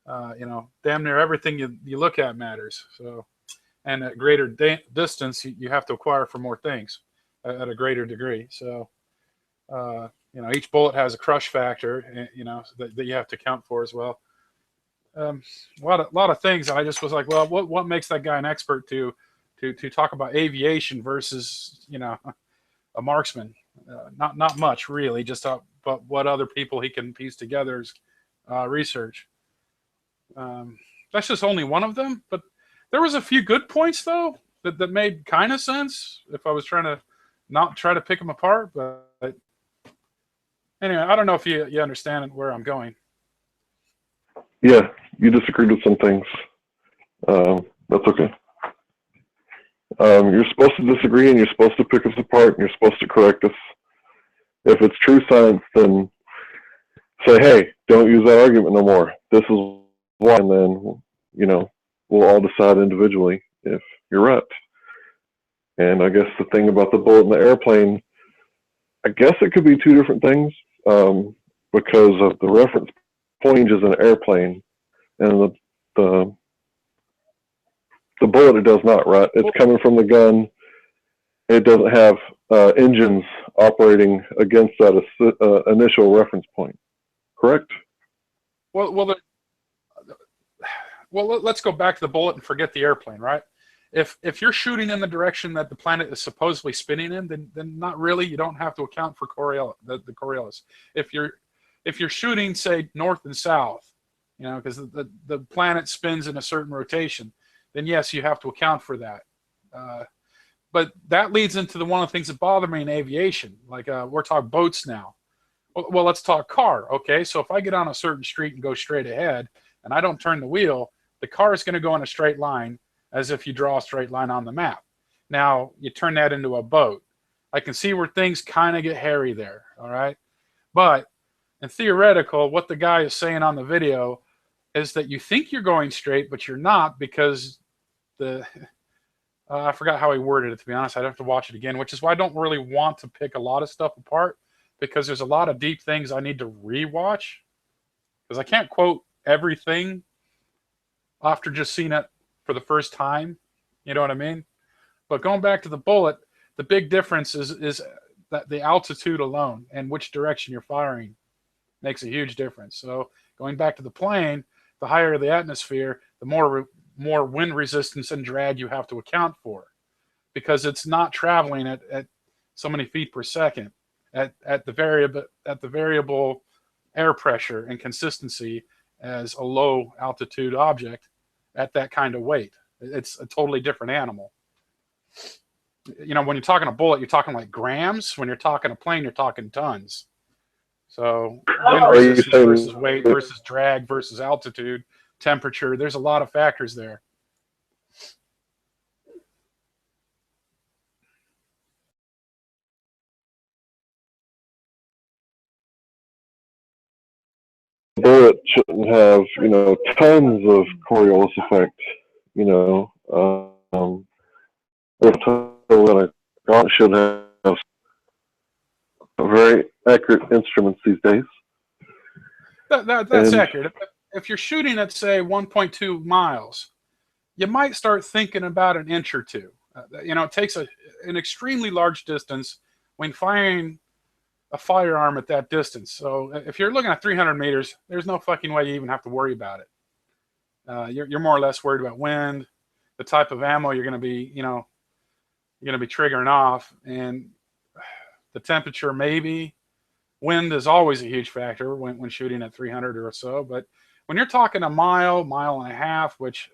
Damn near everything you look at matters. So, and at greater distance, you have to acquire for more things at a greater degree. So, each bullet has a crush factor, that you have to account for as well. A lot of things. And I just was like, well, what makes that guy an expert to talk about aviation versus a marksman? Not much really, just but what other people he can piece together is research. That's just only one of them, but there was a few good points though that made kind of sense if I was trying to not try to pick them apart. But anyway, I don't know if you understand where I'm going. Yeah, you disagreed with some things. That's okay. You're supposed to disagree, and you're supposed to pick us apart, and you're supposed to correct us. If it's true science, then say, hey, don't use that argument no more. This is why, and then, we'll all decide individually if you're right. And I guess the thing about the bullet in the airplane, I guess it could be 2 different things, because of the reference point is an airplane, and the bullet, it does not, right? It's coming from the gun. It doesn't have engines operating against that initial reference point, correct? Well, let's go back to the bullet and forget the airplane, right? If you're shooting in the direction that the planet is supposedly spinning in, then not really. You don't have to account for the Coriolis. If you're shooting, say, north and south, because the planet spins in a certain rotation, then yes, you have to account for that. But that leads into one of the things that bother me in aviation. Like we're talking boats now. Well, let's talk car. Okay, so if I get on a certain street and go straight ahead and I don't turn the wheel, the car is going to go in a straight line as if you draw a straight line on the map. Now, you turn that into a boat. I can see where things kind of get hairy there, all right? But in theoretical, what the guy is saying on the video is that you think you're going straight, but you're not, because I forgot how he worded it, to be honest. I'd have to watch it again, which is why I don't really want to pick a lot of stuff apart, because there's a lot of deep things I need to rewatch, because I can't quote everything after just seeing it for the first time. You know what I mean? But going back to the bullet, the big difference is that the altitude alone and which direction you're firing makes a huge difference. So going back to the plane, the higher the atmosphere, the more wind resistance and drag you have to account for, because it's not traveling at so many feet per second at the variable air pressure and consistency as a low altitude object at that kind of weight. It's a totally different animal. When you're talking a bullet, you're talking like grams. When you're talking a plane, you're talking tons. So wind resistance versus weight versus drag versus altitude, temperature, there's a lot of factors there. Bullet shouldn't doesn't have, you know, tons of Coriolis effect, you know. The total that I got should have very accurate instruments these days. That's And- accurate. If you're shooting at, say, 1.2 miles, you might start thinking about an inch or two. You know, it takes an extremely large distance when firing a firearm at that distance. So if you're looking at 300 meters, there's no fucking way you even have to worry about it. You're more or less worried about wind, the type of ammo you're going to be, you know, you're going to be triggering off, and the temperature maybe. Wind is always a huge factor when shooting at 300 or so. But when you're talking a mile, mile and a half, which,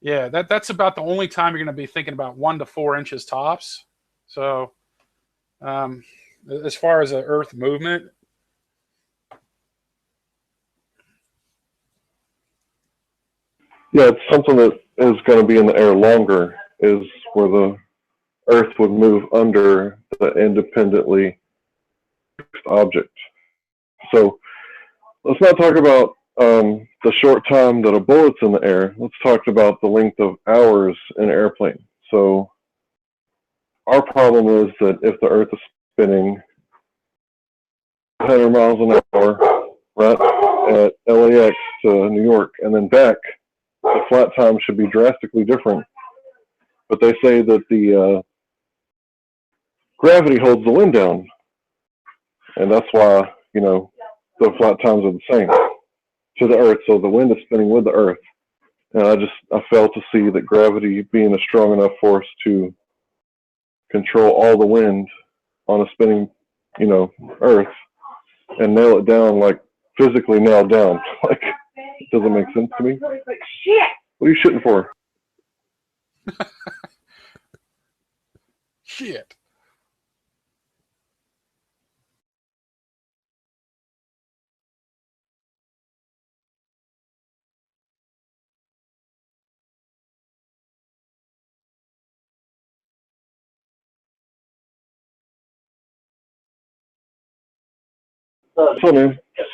yeah, that's about the only time you're going to be thinking about 1 to 4 inches tops. So as far as the Earth movement, yeah, it's something that is going to be in the air longer, is where the Earth would move under the independently fixed object. So let's not talk about the short time that a bullet's in the air. Let's talk about the length of hours in an airplane. So our problem is that if the Earth is spinning 100 miles an hour, right, at LAX to New York and then back, the flat time should be drastically different. But they say that the gravity holds the wind down, and that's why, you know, the flat times are the same to the Earth. So the wind is spinning with the Earth, and I fail to see that gravity being a strong enough force to control all the wind on a spinning, you know, Earth and nail it down, like physically nailed down. Like, it doesn't make sense to me. What are you shitting for? shit.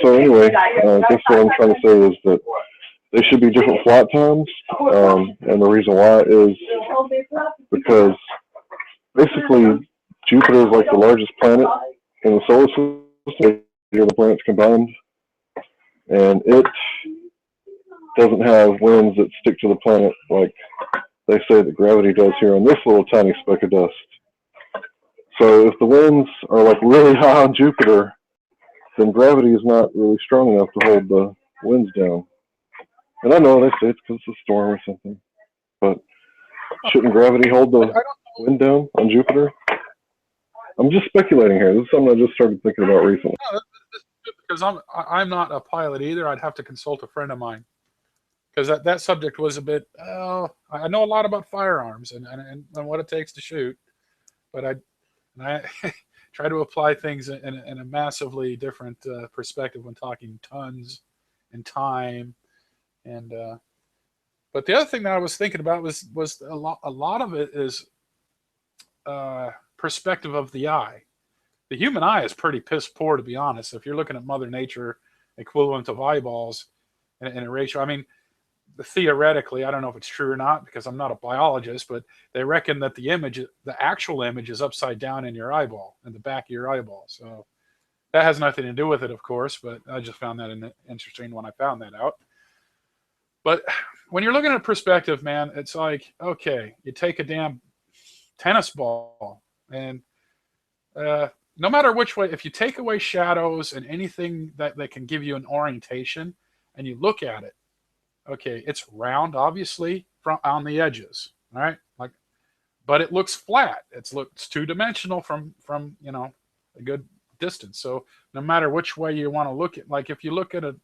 So anyway, I guess what I'm trying to say is that they should be different flight times, and the reason why is because basically Jupiter is like the largest planet in the solar system, the other planets combined, and it doesn't have winds that stick to the planet like they say that gravity does here on this little tiny speck of dust. So if the winds are like really high on Jupiter, then gravity is not really strong enough to hold the winds down. And I know they say it's because it's a storm or something, but shouldn't gravity hold the wind down on Jupiter? I'm just speculating here. This is something I just started thinking about recently. No, because I'm not a pilot either. I'd have to consult a friend of mine, because that subject was a bit. I know a lot about firearms and what it takes to shoot, but I try to apply things in a massively different perspective when talking tons and time, and but the other thing that I was thinking about was a lot of it is perspective of the eye. The human eye is pretty piss poor, to be honest. If you're looking at Mother Nature equivalent of eyeballs in a ratio, I mean, theoretically, I don't know if it's true or not because I'm not a biologist, but they reckon that the actual image is upside down in your eyeball, in the back of your eyeball. So that has nothing to do with it, of course, but I just found that interesting when I found that out. But when you're looking at perspective, man, it's like, okay, you take a damn tennis ball and no matter which way, if you take away shadows and anything that can give you an orientation and you look at it, okay, it's round, obviously, from on the edges, all right? Like, but it looks flat. It's two-dimensional from you know, a good distance. So no matter which way you want to look at, like if you look at a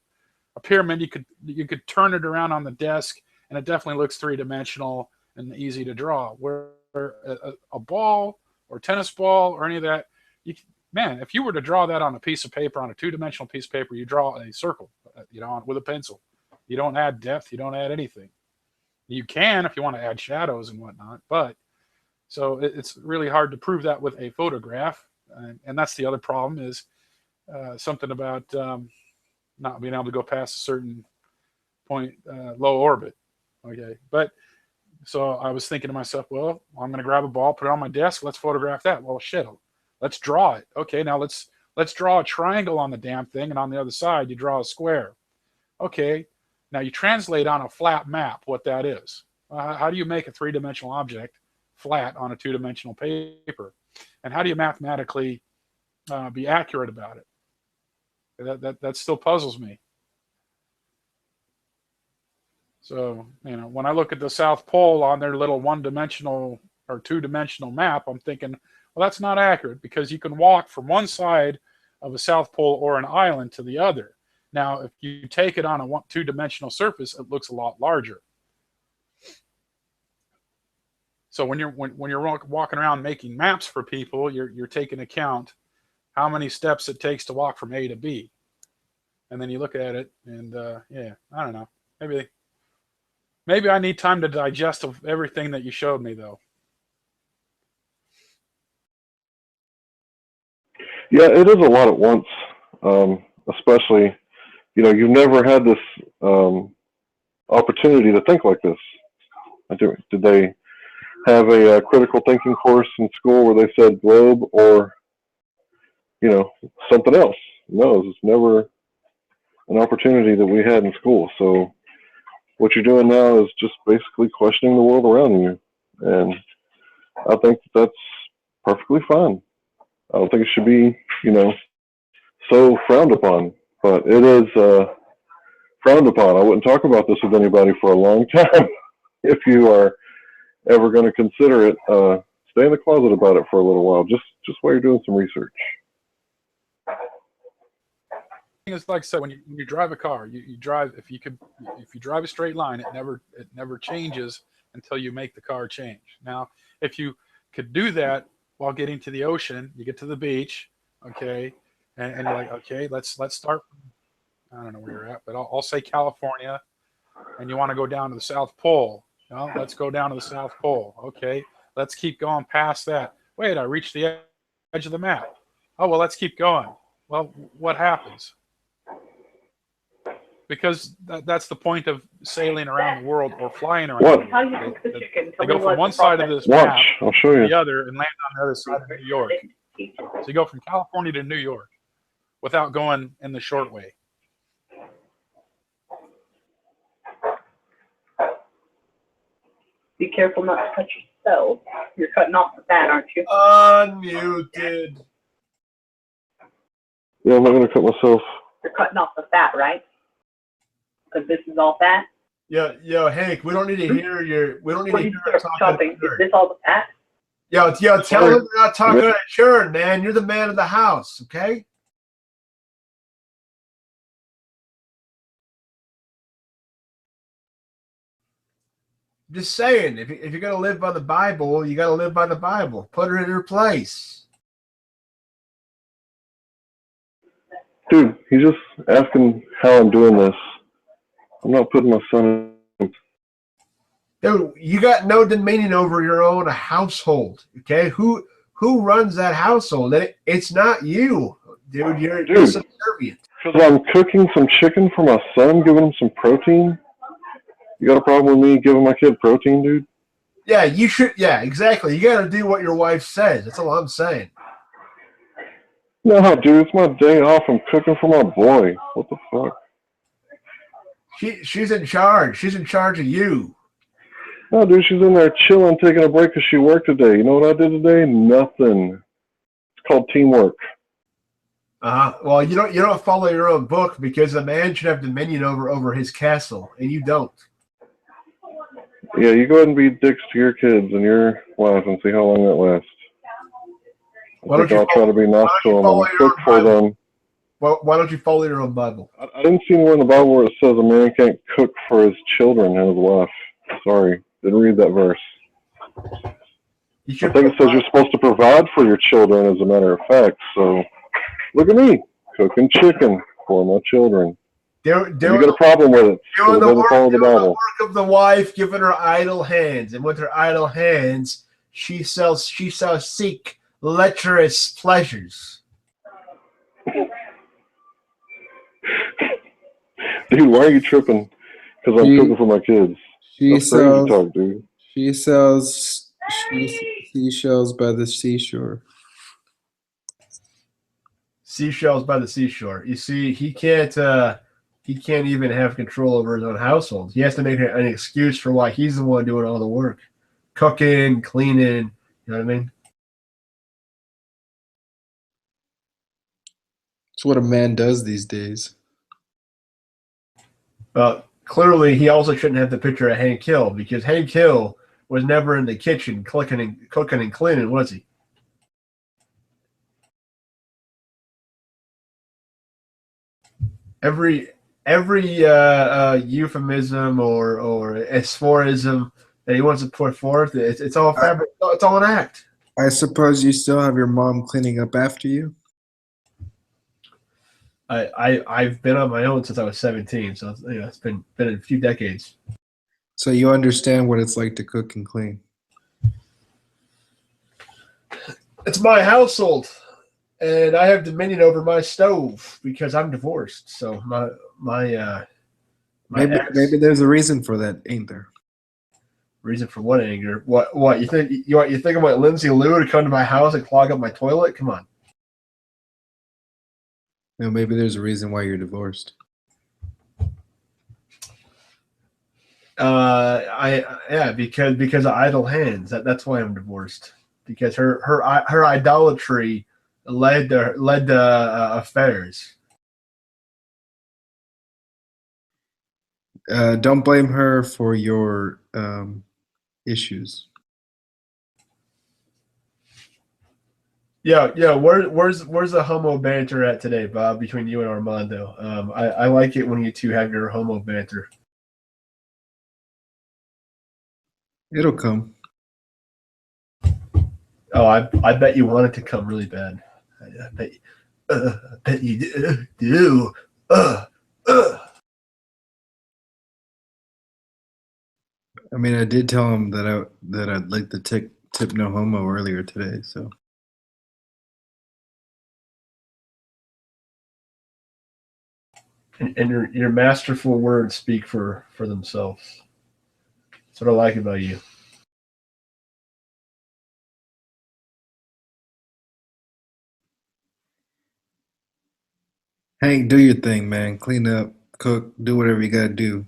pyramid, you could turn it around on the desk, and it definitely looks three-dimensional and easy to draw. Where a ball or tennis ball or any of that, man, if you were to draw that on a piece of paper, on a two-dimensional piece of paper, you draw a circle, you know, with a pencil. You don't add depth. You don't add anything. You can if you want to add shadows and whatnot, but so it's really hard to prove that with a photograph. And that's the other problem is something about, not being able to go past a certain point, low orbit. Okay, but so I was thinking to myself, well, I'm going to grab a ball, put it on my desk. Let's photograph that. Well, shit, let's draw it. Okay, now let's draw a triangle on the damn thing, and on the other side you draw a square. Okay, now you translate on a flat map what that is. How do you make a three-dimensional object flat on a two-dimensional paper? And how do you mathematically be accurate about it? That still puzzles me. So, when I look at the South Pole on their little one-dimensional or two-dimensional map, I'm thinking, well, that's not accurate, because you can walk from one side of a South Pole or an island to the other. Now, if you take it on a two-dimensional surface, it looks a lot larger. So when you're walking around making maps for people, you're taking account how many steps it takes to walk from A to B, and then you look at it, and yeah, I don't know. Maybe I need time to digest of everything that you showed me, though. Yeah, it is a lot at once, especially, you've never had this opportunity to think like this. Did they have a critical thinking course in school where they said globe or, something else? No, it's never an opportunity that we had in school. So what you're doing now is just basically questioning the world around you. And I think that's perfectly fine. I don't think it should be, so frowned upon, but it is frowned upon. I wouldn't talk about this with anybody for a long time. If you are ever going to consider it, stay in the closet about it for a little while, just while you're doing some research. It's like I said, when you drive a car, you drive, if you drive a straight line, it never changes until you make the car change. Now, if you could do that while getting to the ocean, you get to the beach, okay, and you're like, okay, let's start from, I don't know where you're at, but I'll say California, and you want to go down to the South Pole. Let's go down to the South Pole. Okay, let's keep going past that. Wait, I reached the edge of the map. Oh, well, let's keep going. Well, what happens? Because that's the point of sailing around the world or flying around the world. How you cook the chicken? They go from one side of this Watch, map I'll show to you. the other and land on the other side of New York. So you go from California to New York without going in the short way. Be careful not to cut yourself. You're cutting off the fat, aren't you? Unmuted. Yeah, I'm not going to cut myself. You're cutting off the fat, right? Because this is all fat. Yo, Hank, we don't need to hear your. We don't need What to are hear you her talk chopping? Is this all the fat? Yo, tell him you're not talking at churn, man. You're the man of the house, okay? Just saying, if you're gonna live by the Bible, you gotta live by the Bible. Put her in her place. Dude, he's just asking how I'm doing this. I'm not putting my son in. Dude, you got no dominion over your own household, okay? Who runs that household? It's not you, dude. You're subservient. Because I'm cooking some chicken for my son, giving him some protein. You got a problem with me giving my kid protein, dude? Yeah, you should. Yeah, exactly. You got to do what your wife says. That's all I'm saying. No, dude, it's my day off. I'm cooking for my boy. What the fuck? She's in charge. She's in charge of you. No, dude, she's in there chilling, taking a break because she worked today. You know what I did today? Nothing. It's called teamwork. Well, you don't follow your own book because a man should have dominion over his castle, and you don't. Yeah, you go ahead and be dicks to your kids and your wife and see how long that lasts. I'll try to be nice to them and cook for them. Well, why don't you follow your own Bible? I didn't see anywhere in the Bible where it says a man can't cook for his children and his wife. Sorry, didn't read that verse. I think it says you're supposed to provide for your children, as a matter of fact. So, look at me, cooking chicken for my children. You got a problem with it. So it doesn't follow the Bible. Work of the wife, giving her idle hands, and with her idle hands, she shall seek lecherous pleasures. Dude, why are you tripping? Because I'm She- cooking for my kids. She That's crazy sells. talk, dude. She sells seashells by the seashore. Seashells by the seashore. You see, he can't even have control over his own household. He has to make an excuse for why he's the one doing all the work. Cooking, cleaning, you know what I mean? It's what a man does these days. Clearly, he also shouldn't have the picture of Hank Hill because Hank Hill was never in the kitchen cooking and cleaning, was he? Every euphemism or asphorism that he wants to put forth, it's all fabric. It's all an act. I suppose you still have your mom cleaning up after you? I've been on my own since I was 17, so it's been a few decades. So you understand what it's like to cook and clean. It's my household, and I have dominion over my stove because I'm divorced. So Maybe there's a reason for that, ain't there? Reason for what anger? What you think? You think I want Lindsay Lou to come to my house and clog up my toilet? Come on. Maybe there's a reason why you're divorced. Because of idle hands. That's why I'm divorced. Because her idolatry led to affairs. Don't blame her for your issues. Yeah. Where's the homo banter at today, Bob? Between you and Armando, I like it when you two have your homo banter. It'll come. Oh, I bet you want it to come really bad. I bet you do. I mean, I did tell him that I'd like to tip no homo earlier today. So and your masterful words speak for themselves. That's what I like about you. Hank, do your thing, man. Clean up, cook, do whatever you gotta do.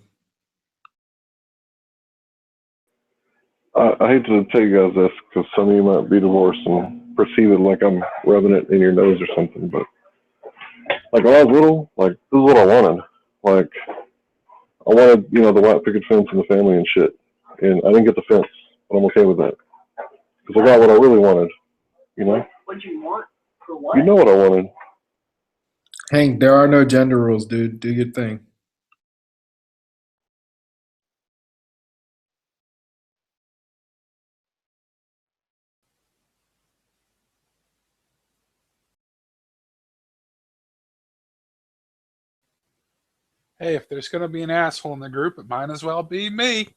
I hate to tell you guys this because some of you might be divorced and perceive it like I'm rubbing it in your nose or something, but like when I was little, like this is what I wanted. Like I wanted, the white picket fence in the family and shit, and I didn't get the fence, but I'm okay with that because I got what I really wanted. What you want? For what? You know what I wanted. Hank, there are no gender rules, dude. Do your thing. Hey, if there's going to be an asshole in the group, it might as well be me.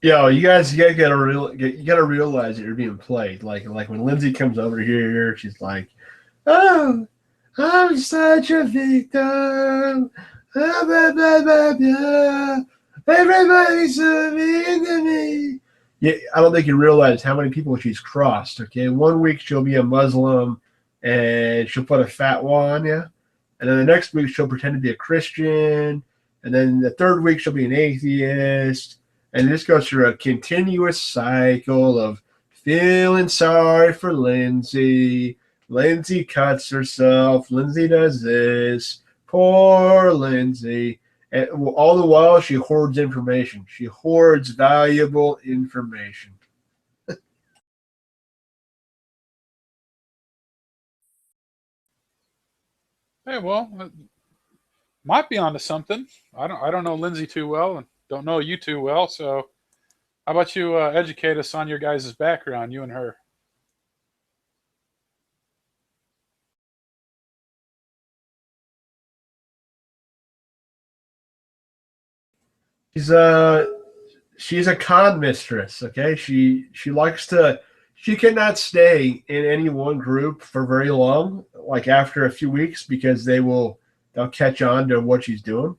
Yo, you gotta realize that you're being played. Like when Lindsay comes over here, she's like, "Oh, I'm such a victim. Blah, blah, blah, blah, blah. Everybody's so mean to me." Yeah, I don't think you realize how many people she's crossed. Okay, 1 week she'll be a Muslim and she'll put a fatwa on you, and then the next week she'll pretend to be a Christian, and then the third week she'll be an atheist. And this goes through a continuous cycle of feeling sorry for Lindsay. Lindsay cuts herself. Lindsay does this. Poor Lindsay. And all the while, she hoards information. She hoards valuable information. Hey, well, might be onto something. I don't know Lindsay too well and don't know you too well, so how about you educate us on your guys' background, you and her? She's a con mistress. Okay, she likes to. She cannot stay in any one group for very long. Like after a few weeks, because they'll catch on to what she's doing.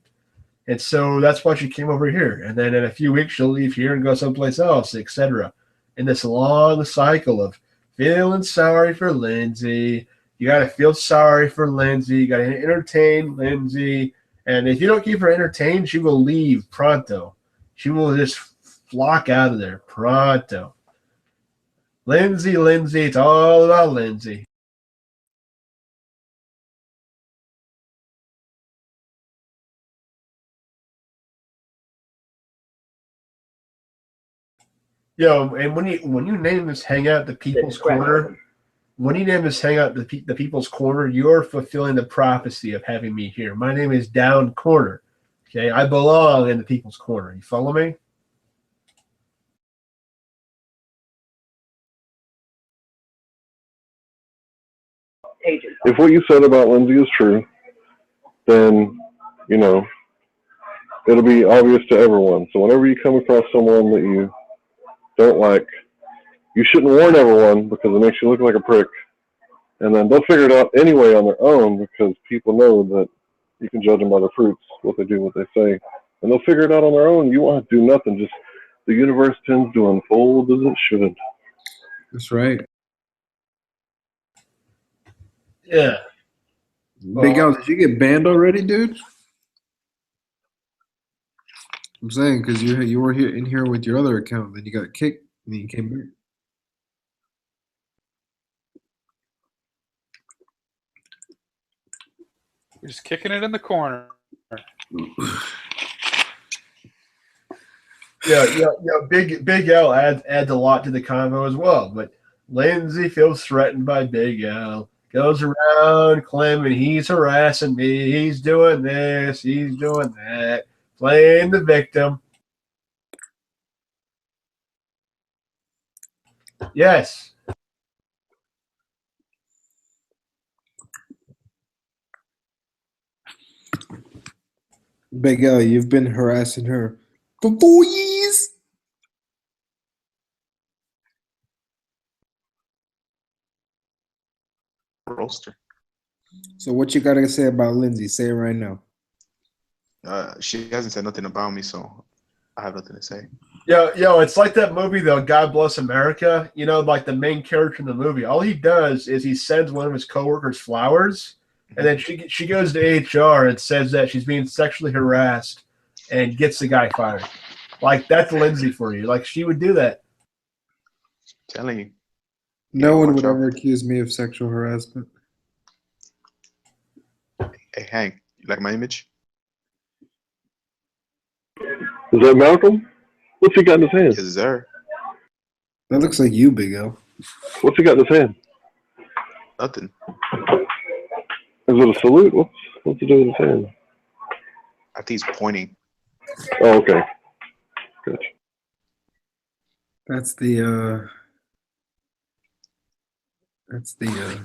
And so that's why she came over here. And then in a few weeks, she'll leave here and go someplace else, etc. In this long cycle of feeling sorry for Lindsay. You got to feel sorry for Lindsay. You got to entertain Lindsay. And if you don't keep her entertained, she will leave pronto. She will just flock out of there pronto. Lindsay, it's all about Lindsay. Yo, and when you name this hangout the People's Corner, when you name this hangout the People's Corner, you're fulfilling the prophecy of having me here. My name is Down Corner. Okay, I belong in the People's Corner. You follow me? If what you said about Lindsay is true, then, you know, it'll be obvious to everyone. So whenever you come across someone that you don't like, you shouldn't warn everyone because it makes you look like a prick. And then they'll figure it out anyway on their own because people know that you can judge them by their fruits, what they do, what they say. And they'll figure it out on their own. You won't have to do nothing. Just the universe tends to unfold as it should. That's right. Yeah. Big Al, did you get banned already, dude? I'm saying because you were here in here with your other account, then you got kicked, and then you came back. You're just kicking it in the corner. Yeah. Big L adds a lot to the convo as well. But Lindsay feels threatened by Big L. Goes around claiming he's harassing me. He's doing this. He's doing that. Playing the victim. Yes. Big L, you've been harassing her for 4 years. Roaster. So what you gotta say about Lindsay? Say it right now. She hasn't said nothing about me, so I have nothing to say. Yo, it's like that movie though, God Bless America. You know, like the main character in the movie. All he does is he sends one of his coworkers flowers, and then she goes to HR and says that she's being sexually harassed, and gets the guy fired. Like that's Lindsay for you. Like she would do that. Telling you. No one would ever accuse me of sexual harassment. Hey Hank, you like my image? Is that Malcolm? What's he got in his hand? Yes, sir. That looks like you, Big L. What's he got in his hand? Nothing. Is it a salute? What's he doing in his hand? I think he's pointing. Oh, okay. Gotcha. That's the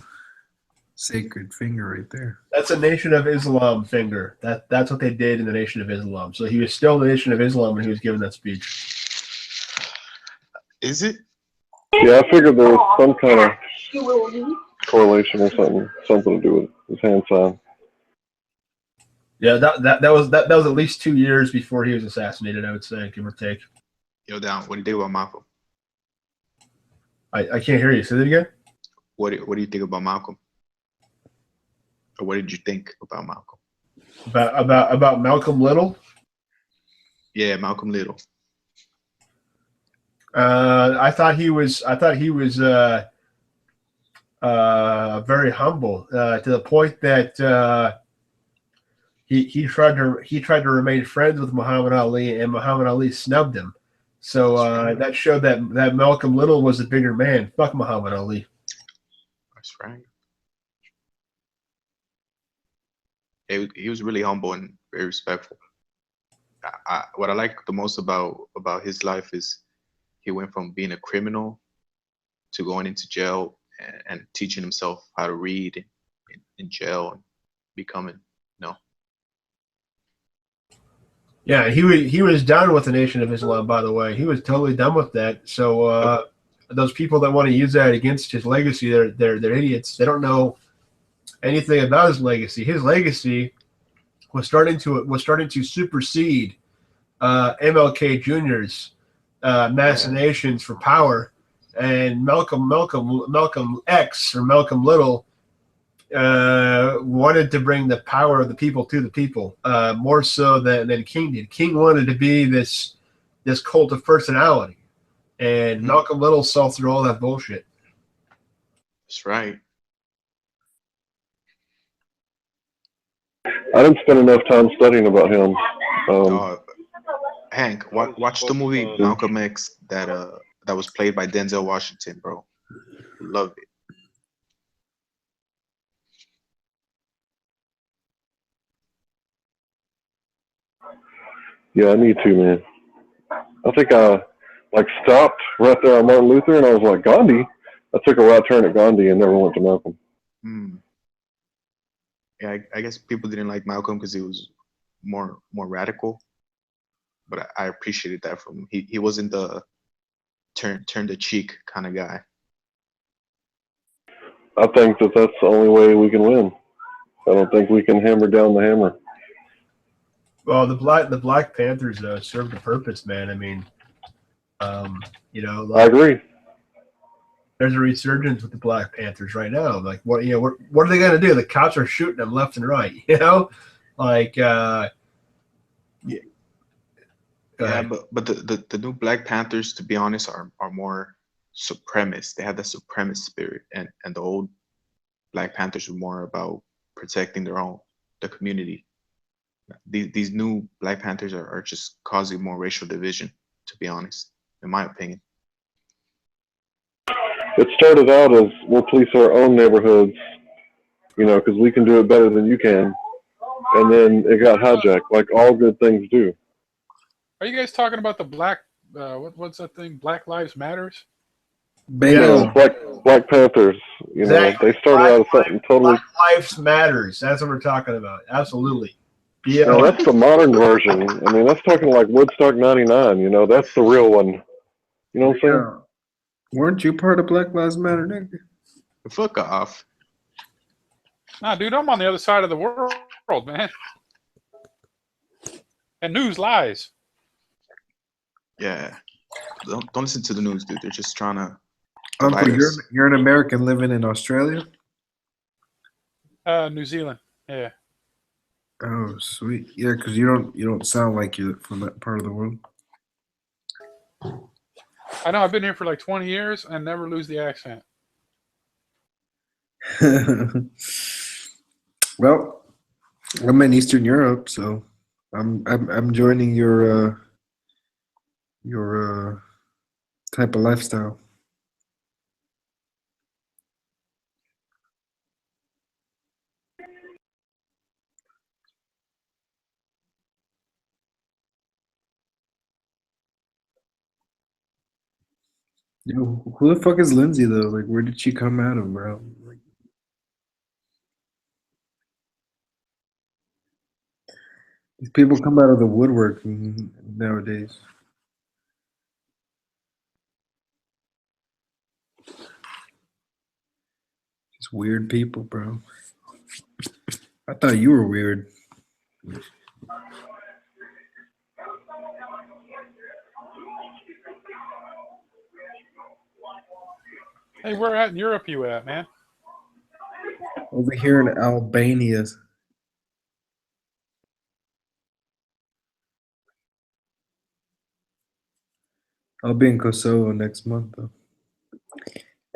sacred finger right there. That's a Nation of Islam finger. That's what they did in the Nation of Islam. So he was still the Nation of Islam when he was giving that speech. Is it? Yeah, I figured there was some kind of correlation or something to do with his hand sign. Yeah, that was at least 2 years before he was assassinated, I would say, give or take. Yo, Down. What do you think about Malcolm? I can't hear you. Say that again. What do you think about Malcolm? Or what did you think about Malcolm? About Malcolm Little? Yeah, Malcolm Little. I thought he was very humble to the point that he tried to remain friends with Muhammad Ali, and Muhammad Ali snubbed him. So that showed that Malcolm Little was a bigger man. Fuck Muhammad Ali. That's right. He was really humble and very respectful. What I like the most about his life is he went from being a criminal to going into jail and teaching himself how to read in jail and becoming, Yeah, he was done with the Nation of Islam. By the way, he was totally done with that. So those people that want to use that against his legacy, they're idiots. They don't know anything about his legacy. His legacy was starting to supersede MLK Jr.'s machinations for power, and Malcolm X or Malcolm Little wanted to bring the power of the people to the people more so than King did. King wanted to be this cult of personality, and Malcolm Little saw through all that bullshit. That's right. I didn't spend enough time studying about him. Hank, watch the movie Malcolm X that was played by Denzel Washington, bro. Love it. Yeah, I need to, man. I think I stopped right there on Martin Luther, and I was like, Gandhi. I took a right turn at Gandhi and never went to Malcolm. Yeah, I guess people didn't like Malcolm because he was more radical, but I appreciated that from him. He wasn't the turn the cheek kind of guy. I think that that's the only way we can win. I don't think we can hammer down the hammer. Well, the Black Panthers served a purpose, man. I mean, I agree. There's a resurgence with the Black Panthers right now. Like, what are they going to do? The cops are shooting them left and right. Yeah, but the new Black Panthers, to be honest, are more supremacist. They have the supremacist spirit, and the old Black Panthers were more about protecting the community. These new Black Panthers are just causing more racial division, to be honest, in my opinion. It started out as we'll police our own neighborhoods, because we can do it better than you can. And then it got hijacked, like all good things do. Are you guys talking about the black? What's that thing? Black Lives Matters. Yeah, Black Panthers. Exactly. They started out as something totally. Black Lives Matters. That's what we're talking about. Absolutely. No, that's the modern version. I mean, that's talking like Woodstock '99. That's the real one. You know what I'm saying? Weren't you part of Black Lives Matter, nigga? Fuck off. Nah, dude, I'm on the other side of the world, man. And news lies. Yeah. Don't listen to the news, dude. They're just trying to Uncle, divide us. you're an American living in Australia? New Zealand. Yeah. Oh, sweet. Yeah, because you don't sound like you're from that part of the world. I know. I've been here for like 20 years and never lose the accent. Well, I'm in Eastern Europe, so I'm joining your type of lifestyle. Yo, who the fuck is Lindsay though? Like, where did she come out of, bro? Like, these people come out of the woodwork nowadays. Just weird people, bro. I thought you were weird. Hey, where at in Europe you at, man? Over here in Albania. I'll be in Kosovo next month, though.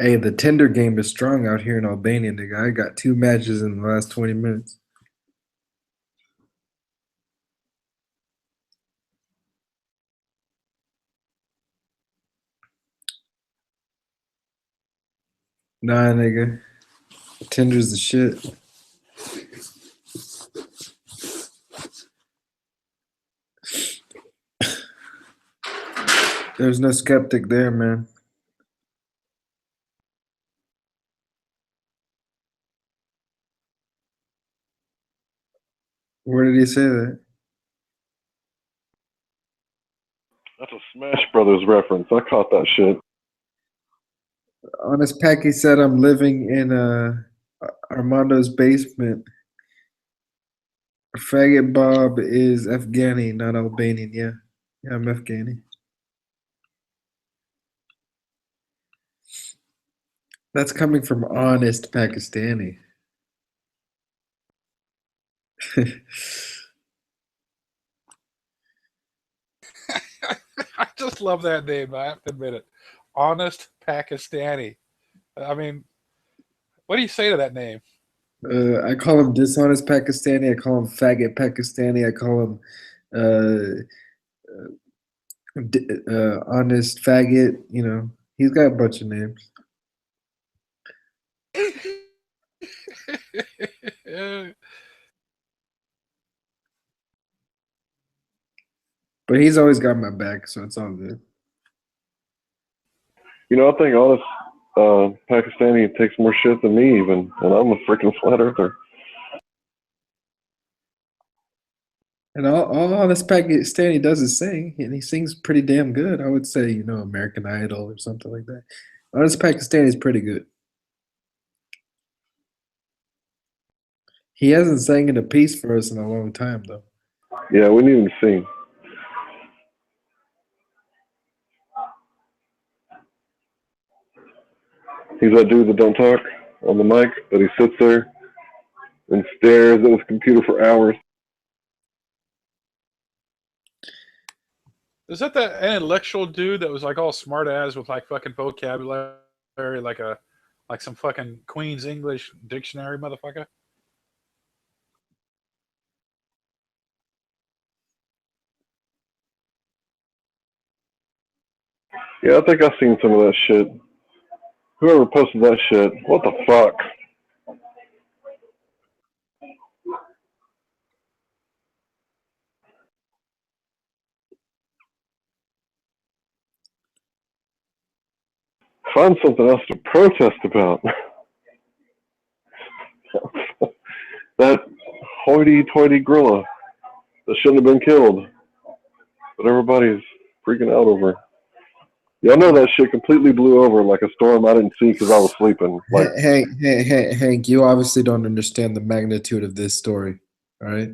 Hey, the Tinder game is strong out here in Albania, nigga. I got 2 matches in the last 20 minutes. Nah, nigga. Tinder's the shit. There's no skeptic there, man. Where did he say that? Smash Brothers reference. I caught that shit. Honest Packy said I'm living in Armando's basement. Faggot Bob is Afghani, not Albanian. Yeah, I'm Afghani. That's coming from honest Pakistani. I just love that name. I have to admit it. Honest Pakistani. I mean, what do you say to that name? I call him dishonest Pakistani. I call him faggot Pakistani. I call him honest faggot. You know, he's got a bunch of names. But he's always got my back, so it's all good. You know, I think honest Pakistani takes more shit than me even, and I'm a freaking flat earther. And all this Pakistani does is sing, and he sings pretty damn good. I would say, you know, American Idol or something like that. Honest Pakistani is pretty good. He hasn't sang in a piece for us in a long time, though. Yeah, we need him to sing. He's that dude that don't talk on the mic, but he sits there and stares at his computer for hours. Is that an intellectual dude that was like all smart ass with like fucking vocabulary, like some fucking Queen's English dictionary motherfucker? Yeah, I think I've seen some of that shit. Whoever posted that shit, what the fuck? Find something else to protest about. That hoity-toity gorilla that shouldn't have been killed, but everybody's freaking out over. Y'all know that shit completely blew over like a storm I didn't see because I was sleeping. Like, Hank, you obviously don't understand the magnitude of this story, all right?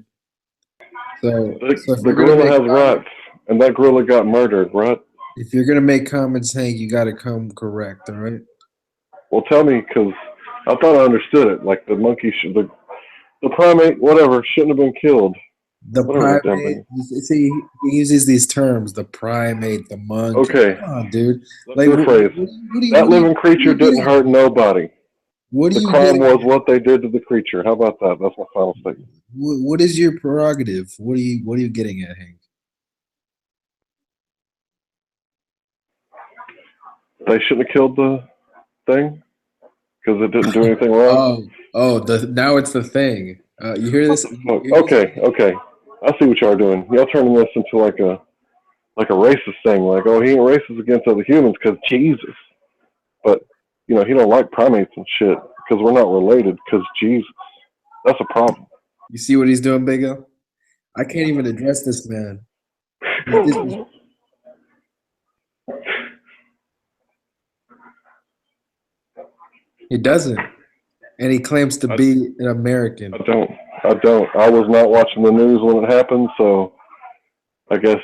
So the gorilla has rights, and that gorilla got murdered, right? If you're gonna make comments, Hank, you got to come correct, all right? Well, tell me, because I thought I understood it. Like the monkey, the primate, whatever, shouldn't have been killed. The primate, see, he uses these terms, the primate, the monkey. Okay. Come on, dude. Let's rephrase. That living creature didn't hurt nobody. The crime was what they did to the creature. How about that? That's my final statement. What is your prerogative? What are you getting at, Hank? They shouldn't have killed the thing because it didn't do anything wrong. Now it's the thing. You hear this? Okay. I see what y'all are doing. Y'all turning this into like a racist thing. Like, oh, he ain't racist against other humans because Jesus. But you know, he don't like primates and shit because we're not related because Jesus. That's a problem. You see what he's doing, Big L? I can't even address this man. He doesn't. And he claims to be an American. I don't. I was not watching the news when it happened, so I guess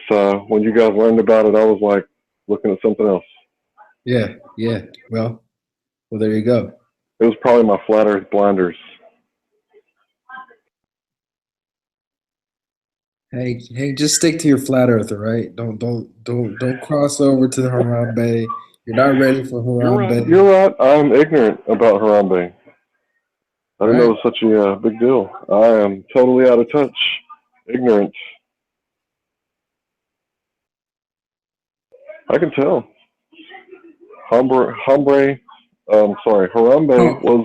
when you guys learned about it, I was like looking at something else. Yeah. Well, there you go. It was probably my flat earth blinders. Hey, just stick to your flat earth, all right? Don't cross over to the Harambe. You're not ready for Harambe. You're right. I'm ignorant about Harambe. I didn't know it was such a big deal. I am totally out of touch. Ignorant. I can tell. Harambe was...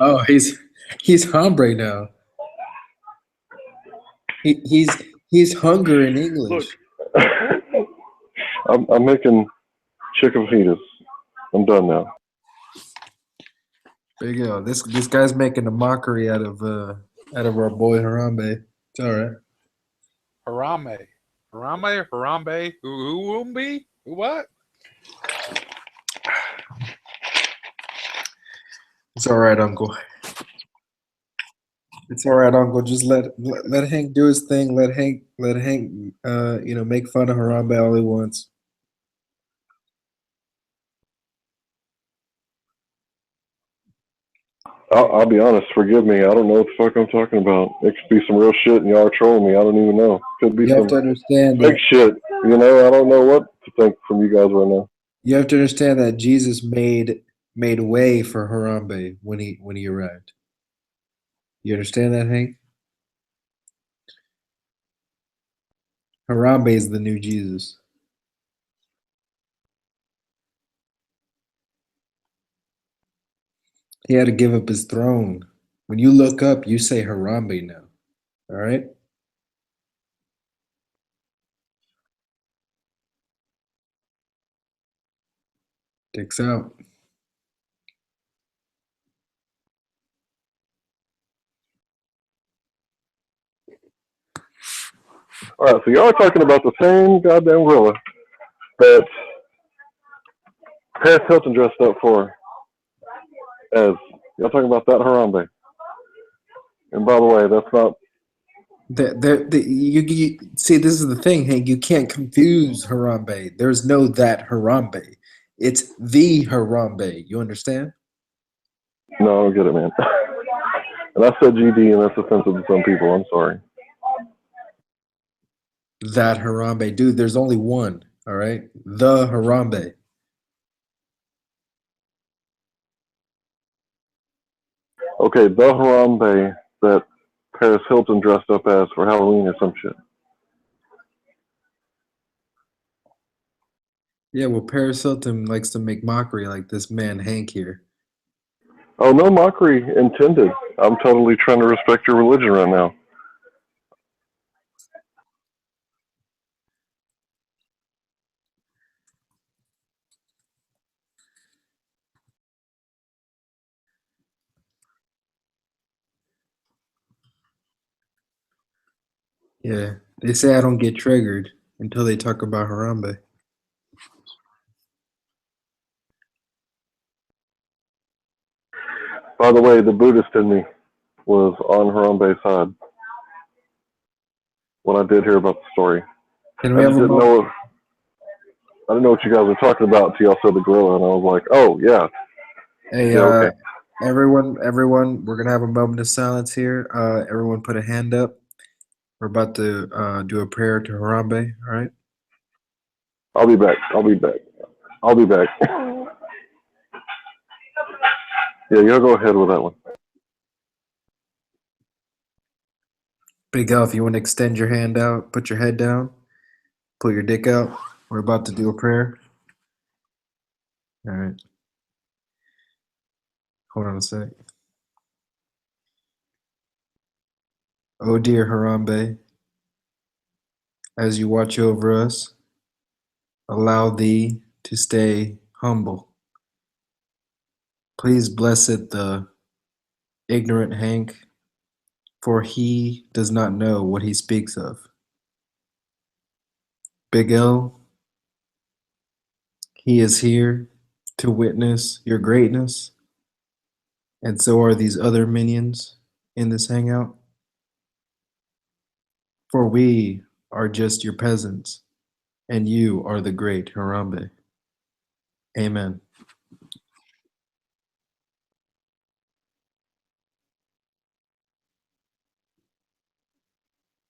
Oh, he's hombre now. He's hunger in English. Look, I'm making chicken fajitas. I'm done now. There you go. This guy's making a mockery out of our boy Harambe. It's all right. Harambe, Uumbi. What? It's all right, Uncle. It's all right, Uncle. Just let Hank do his thing. Let Hank make fun of Harambe all he wants. I'll be honest. Forgive me. I don't know what the fuck I'm talking about. It could be some real shit, and y'all are trolling me. I don't even know. Could be You have some to understand fake that shit. You know, I don't know what to think from you guys right now. you have to understand that Jesus made way for Harambe when he arrived. You understand that, Hank? Harambe is the new Jesus. He had to give up his throne. When you look up, you say Harambe now. All right? Dicks out. All right, so y'all are talking about the same goddamn gorilla that Paris Hilton dressed up for as y'all talking about that Harambe. And by the way, that's not. You see, this is the thing, Hank. You can't confuse Harambe. There's no that Harambe. It's the Harambe. You understand? No, I don't get it, man. And I said GD, and that's offensive to some people. I'm sorry. That Harambe. Dude, there's only one. All right? The Harambe. Okay, the Harambe that Paris Hilton dressed up as for Halloween or some shit. Yeah, well, Paris Hilton likes to make mockery like this man, Hank, here. Oh, no mockery intended. I'm totally trying to respect your religion right now. Yeah, they say I don't get triggered until they talk about Harambe. By the way, the Buddhist in me was on Harambe's side when I did hear about the story. Can I we have just a didn't moment? know. I didn't know what you guys were talking about until y'all said the gorilla, and I was like, "Oh yeah, Hey, yeah, okay." everyone, we're gonna have a moment of silence here. Everyone, put a hand up. We're about to do a prayer to Harambe. All right. I'll be back. I'll be back. I'll be back. Yeah, y'all go ahead with that one. Big Al, if you want to extend your hand out, put your head down, pull your dick out. We're about to do a prayer. All right. Hold on a sec. Oh dear Harambe, as you watch over us, allow thee to stay humble. Please bless it the ignorant Hank, for he does not know what he speaks of. Big L, he is here to witness your greatness, and so are these other minions in this hangout. For we are just your peasants, and you are the great Harambe. Amen.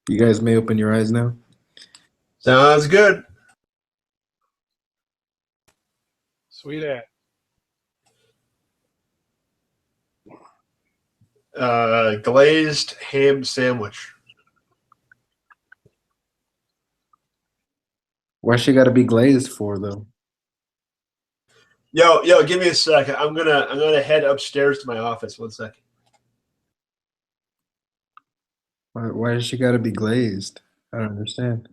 You guys may open your eyes now. Sounds good. Sweet ass. Glazed ham sandwich. Why she got to be glazed for, though? Yo, give me a second. I'm gonna head upstairs to my office. 1 second. Why does she got to be glazed? I don't understand.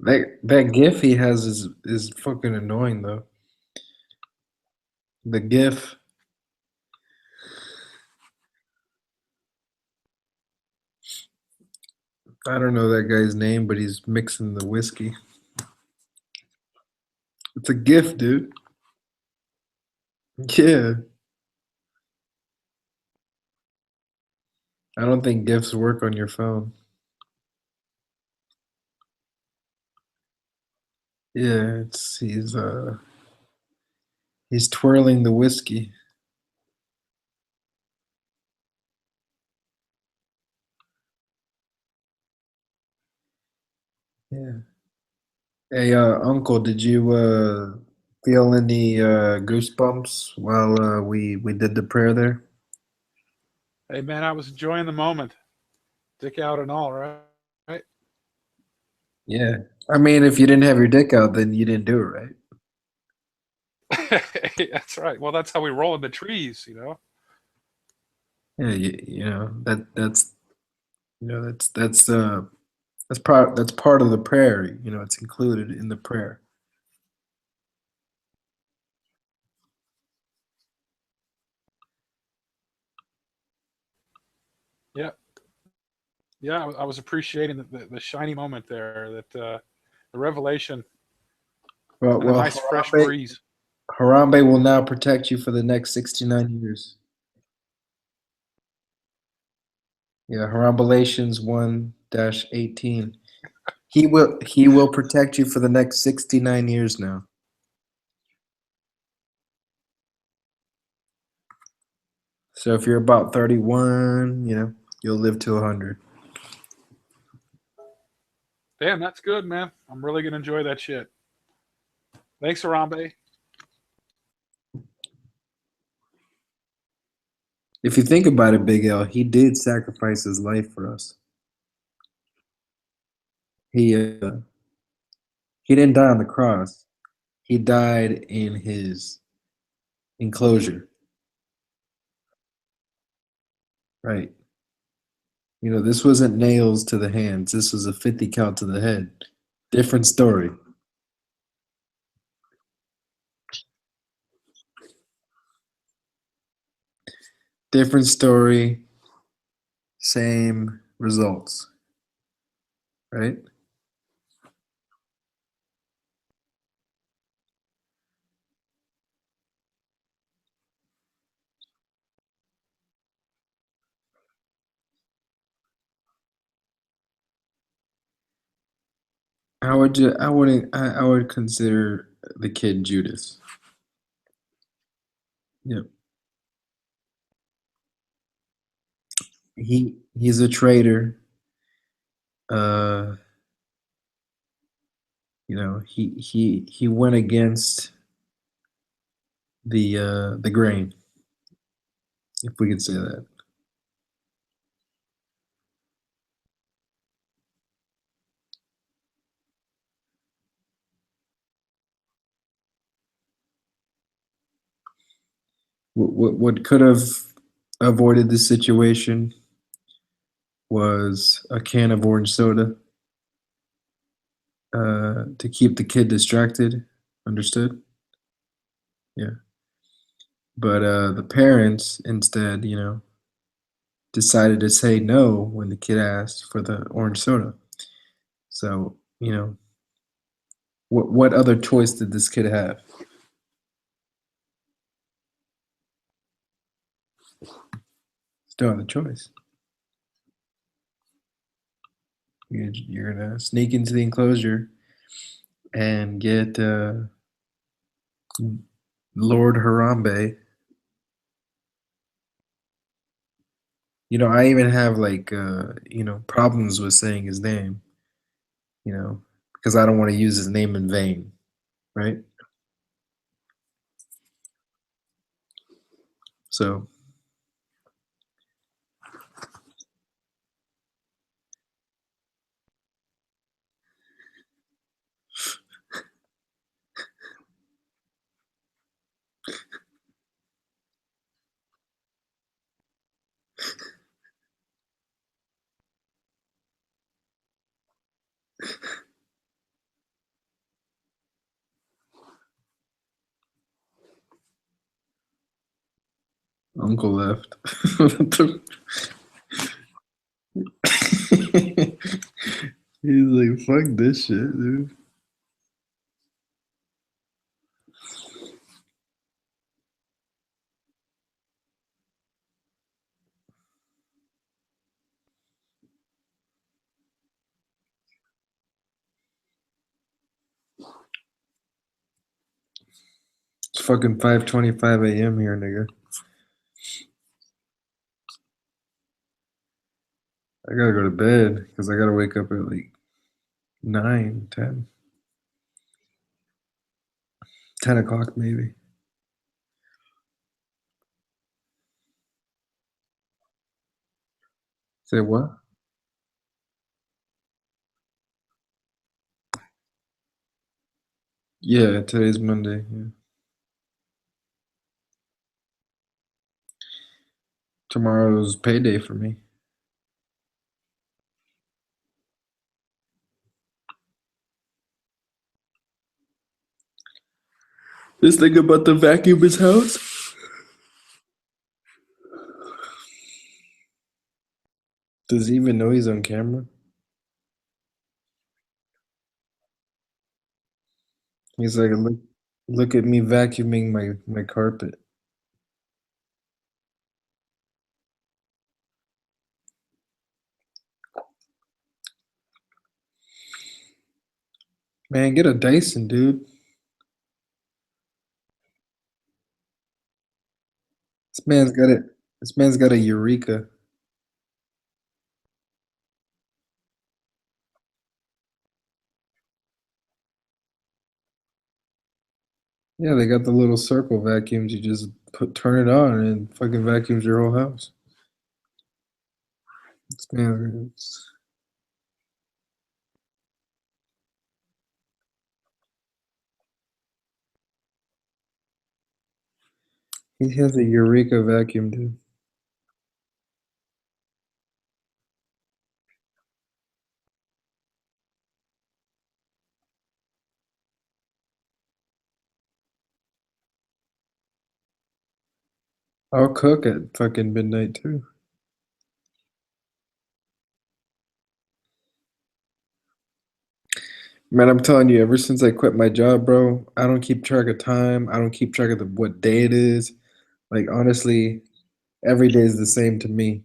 That GIF he has is fucking annoying though. The GIF. I don't know that guy's name, but he's mixing the whiskey. It's a GIF, dude. Yeah. I don't think GIFs work on your phone. Yeah, he's twirling the whiskey. Yeah. Hey, Uncle, did you feel any goosebumps while we did the prayer there? Hey man, I was enjoying the moment, dick out and all, right? Right. Yeah. I mean, if you didn't have your dick out, then you didn't do it, right? That's right. Well, that's how we roll in the trees, you know. Yeah, you know that's you know that's part of the prayer. You know, it's included in the prayer. Yeah, yeah. I was appreciating the shiny moment there, that the revelation and a Well, nice fresh breeze. Harambe will now protect you for the next 69 years. Yeah, Harambalations 1-18. He will protect you for the next 69 years now. So if you're about 31, you know, you'll live to 100. Damn, that's good, man. I'm really gonna enjoy that shit. Thanks, Harambe. If you think about it, Big L, he did sacrifice his life for us. He didn't die on the cross. He died in his enclosure. Right. You know, this wasn't nails to the hands. This was a 50 cal to the head. Different story. Different story, same results. Right? I would consider the kid Judas. Yep. He's a traitor. Uh you know, he went against the grain, if we could say that. What could have avoided this situation was a can of orange soda to keep the kid distracted. Understood? Yeah. But the parents instead, you know, decided to say no when the kid asked for the orange soda. So, you know, what other choice did this kid have? Still have the choice. You're gonna sneak into the enclosure and get Lord Harambe. You know, I even have like you know, problems with saying his name, you know, because I don't want to use his name in vain, right? So, Uncle left. He's like, fuck this shit, dude. It's fucking 5:25 a.m. here, nigga. I gotta go to bed because I gotta wake up at like 9, 10. 10 o'clock maybe. Say what? Yeah, today's Monday. Yeah. Tomorrow's payday for me. This thing about the vacuum his house? Does he even know he's on camera? He's like, look at me vacuuming my carpet. Man, get a Dyson, dude. This man's got it. This man's got a Eureka. Yeah, they got the little circle vacuums. You just turn it on and it fucking vacuums your whole house. This man, he has a Eureka vacuum, dude. I'll cook at fucking midnight too. Man, I'm telling you, ever since I quit my job, bro, I don't keep track of time. I don't keep track of what day it is. Like honestly, every day is the same to me.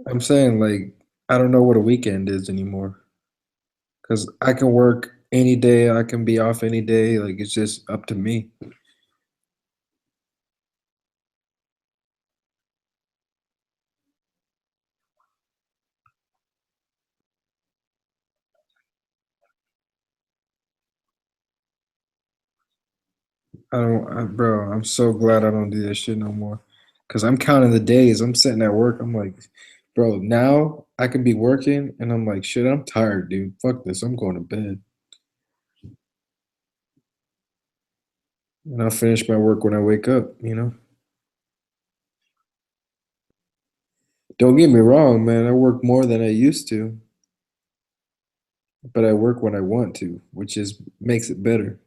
I'm saying like I don't know what a weekend is anymore. Cause I can work any day, I can be off any day. Like it's just up to me. Bro, I'm so glad I don't do that shit no more. Cause I'm counting the days. I'm sitting at work. I'm like, bro, now I can be working, and I'm like, shit, I'm tired, dude. Fuck this. I'm going to bed. And I'll finish my work when I wake up, you know? Don't get me wrong, man. I work more than I used to, but I work when I want to, which is makes it better.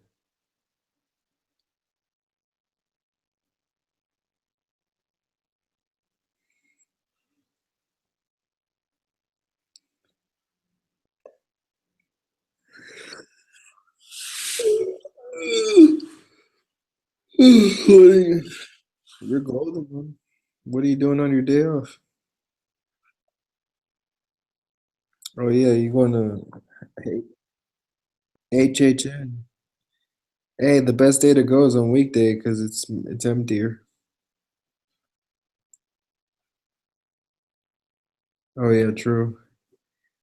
You're golden, man. What are you doing on your day off? Oh yeah, you going to HHN. Hey, the best day to go is on weekday because it's emptier. Oh yeah, true.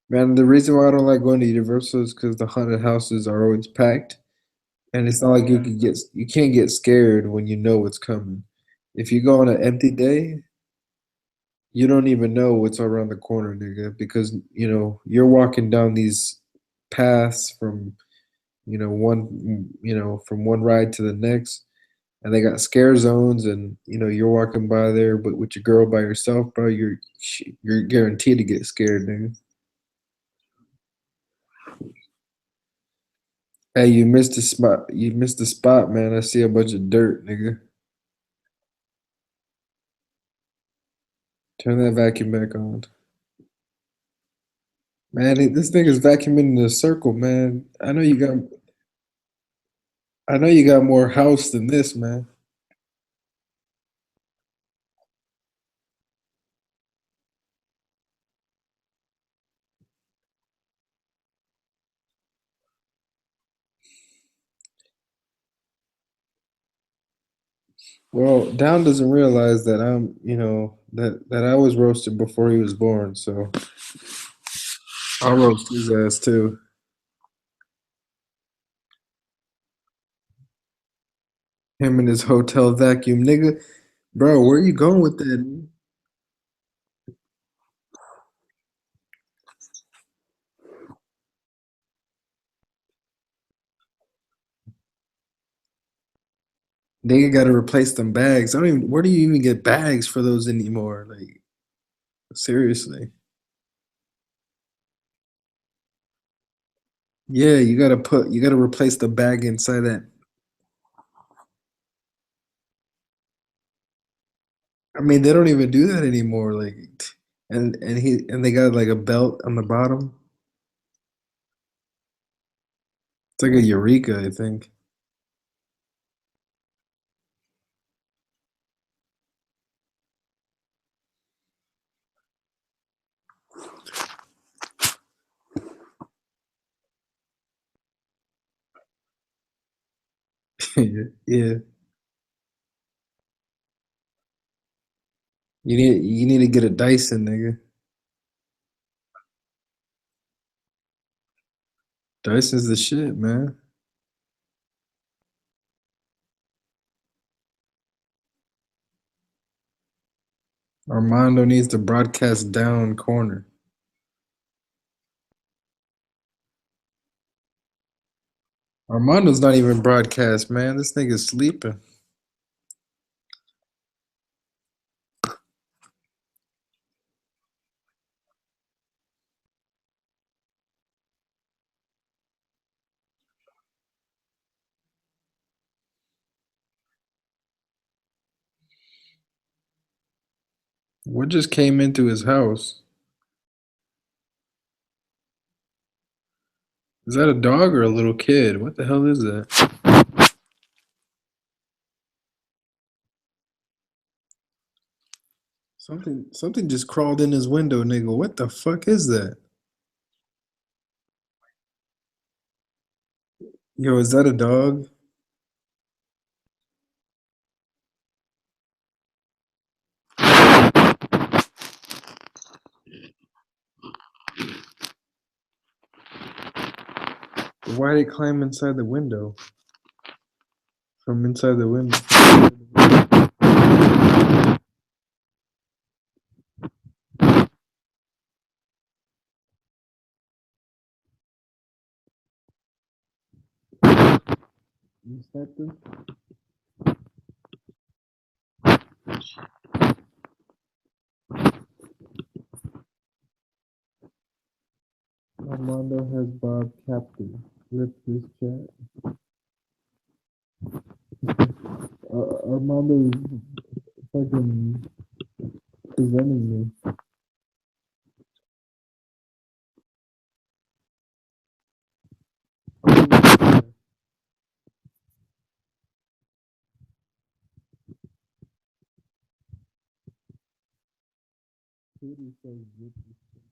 Man, the reason why I don't like going to Universal is because the haunted houses are always packed, and it's not like you can't get scared when you know what's coming. If you go on an empty day, you don't even know what's around the corner, nigga, because you're walking down these paths from from one ride to the next, and they got scare zones, and you're walking by there, but with your girl by yourself, bro, you're guaranteed to get scared, nigga. Hey, you missed the spot. You missed the spot, man. I see a bunch of dirt, nigga. Turn that vacuum back on. Man, this nigga's vacuuming in a circle, man. I know you got more house than this, man. Well, Down doesn't realize that that I was roasted before he was born, so I'll roast his ass too. Him and his hotel vacuum, nigga. Bro, where you going with that? Nigga got to replace them bags. I don't even. Where do you even get bags for those anymore? Like, seriously. Yeah, you gotta replace the bag inside that. I mean, they don't even do that anymore. Like, and they got like a belt on the bottom. It's like a Eureka, I think. Yeah, you need to get a Dyson, nigga. Dyson's the shit, man. Armando needs to broadcast down corner. Armando's not even broadcast, man. This nigga's sleeping. What just came into his house? Is that a dog or a little kid? What the hell is that? Something just crawled in his window, nigga. What the fuck is that? Yo, is that a dog? Why did it climb inside the window? From inside the window. Inspector? Armando has Bob captive. Rip this chat. Armando's fucking presenting me. Katie says rip this chat.